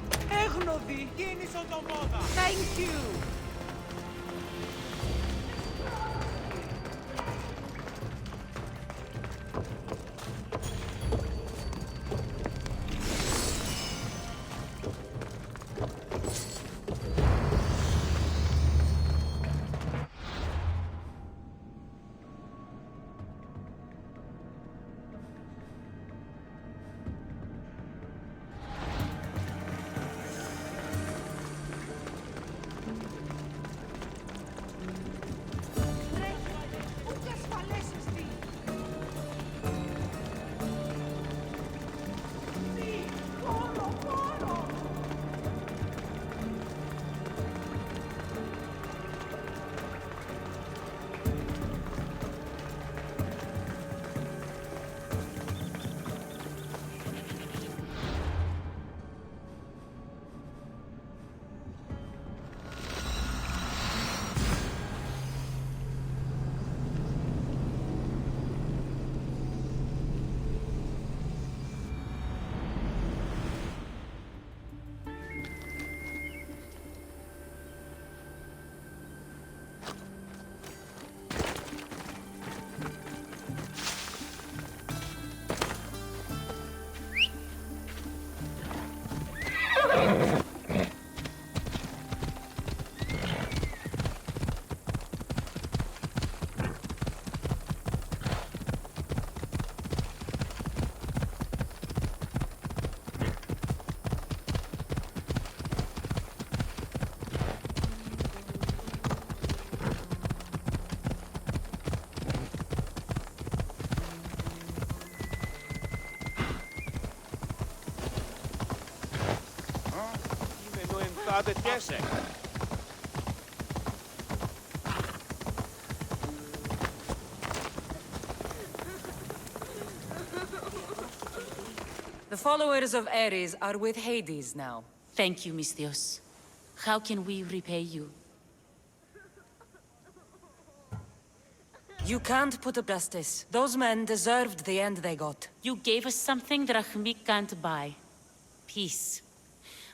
έγνοδη. Κίνησο το μόδα. Thank you. The followers of Ares are with Hades now. Thank you, Misthios. How can we repay you? You can't put up justice. Those men deserved the end they got. You gave us something Drachmik can't buy. Peace.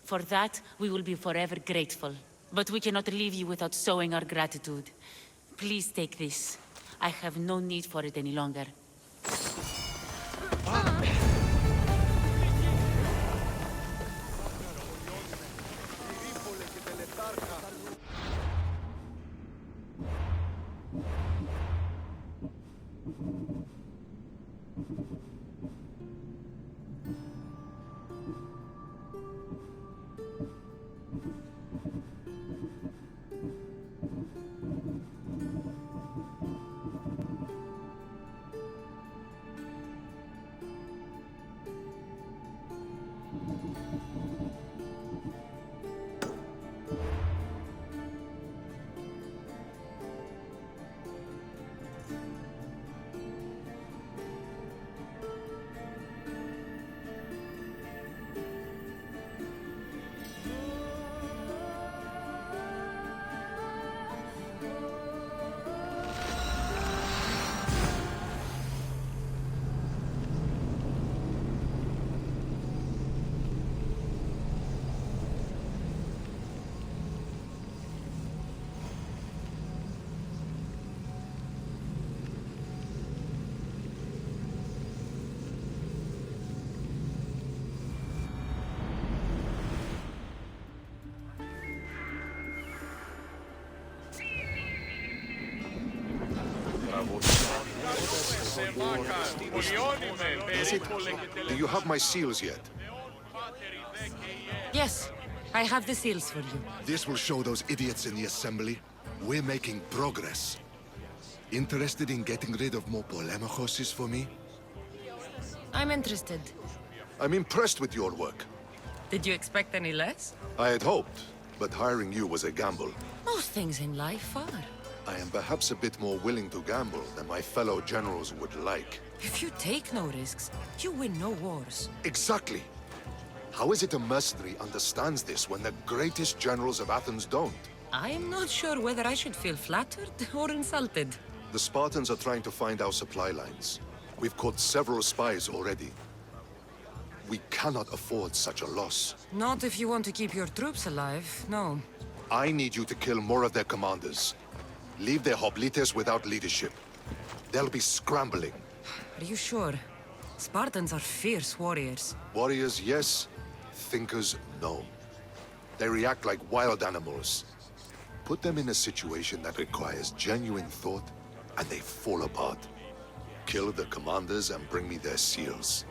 For that, we will be forever grateful. But we cannot leave you without showing our gratitude. Please take this. I have no need for it any longer. Is it? Do you have my seals yet? Yes, I have the seals for you. This will show those idiots in the assembly we're making progress. Interested in getting rid of more polemachoses for me? I'm interested. I'm impressed with your work. Did you expect any less? I had hoped, but hiring you was a gamble. Most things in life are. I am perhaps a bit more willing to gamble than my fellow generals would like. If you take no risks, you win no wars. Exactly. How is it a mercenary understands this when the greatest generals of Athens don't? I'm not sure whether I should feel flattered or insulted. The Spartans are trying to find our supply lines. We've caught several spies already. We cannot afford such a loss. Not if you want to keep your troops alive, no. I need you to kill more of their commanders. Leave their hoplites without leadership. They'll be scrambling. Are you sure? Spartans are fierce warriors. Warriors, yes. Thinkers, no. They react like wild animals. Put them in a situation that requires genuine thought, and they fall apart. Kill the commanders and bring me their seals.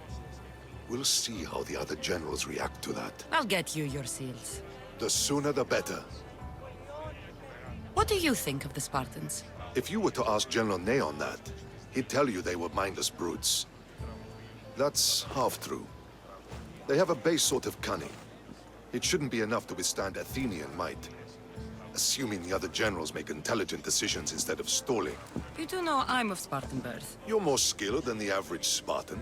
We'll see how the other generals react to that. I'll get you your seals. The sooner the better. What do you think of the Spartans? If you were to ask General Neon that, he'd tell you they were mindless brutes. That's half true. They have a base sort of cunning. It shouldn't be enough to withstand Athenian might. Assuming the other generals make intelligent decisions instead of stalling. You do know I'm of Spartan birth. You're more skilled than the average Spartan.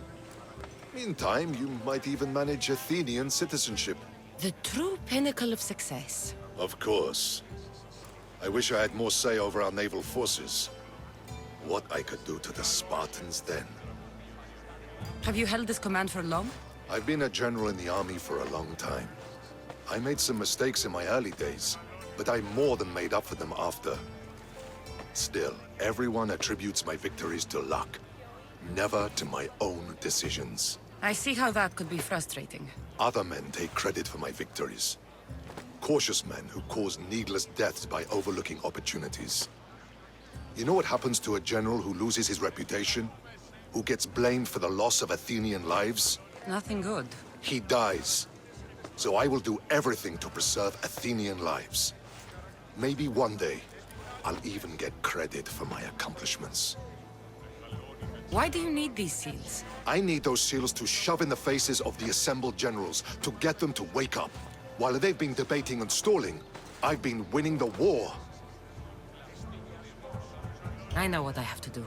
In time, you might even manage Athenian citizenship. The true pinnacle of success. Of course. I wish I had more say over our naval forces. What I could do to the Spartans then. Have you held this command for long? I've been a general in the army for a long time. I made some mistakes in my early days, but I more than made up for them after. Still, everyone attributes my victories to luck, never to my own decisions. I see how that could be frustrating. Other men take credit for my victories. Cautious men who cause needless deaths by overlooking opportunities. You know what happens to a general who loses his reputation? Who gets blamed for the loss of Athenian lives? Nothing good. He dies. So I will do everything to preserve Athenian lives. Maybe one day, I'll even get credit for my accomplishments. Why do you need these seals? I need those seals to shove in the faces of the assembled generals, to get them to wake up. While they've been debating and stalling, I've been winning the war. I know what I have to do.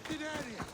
restricted area.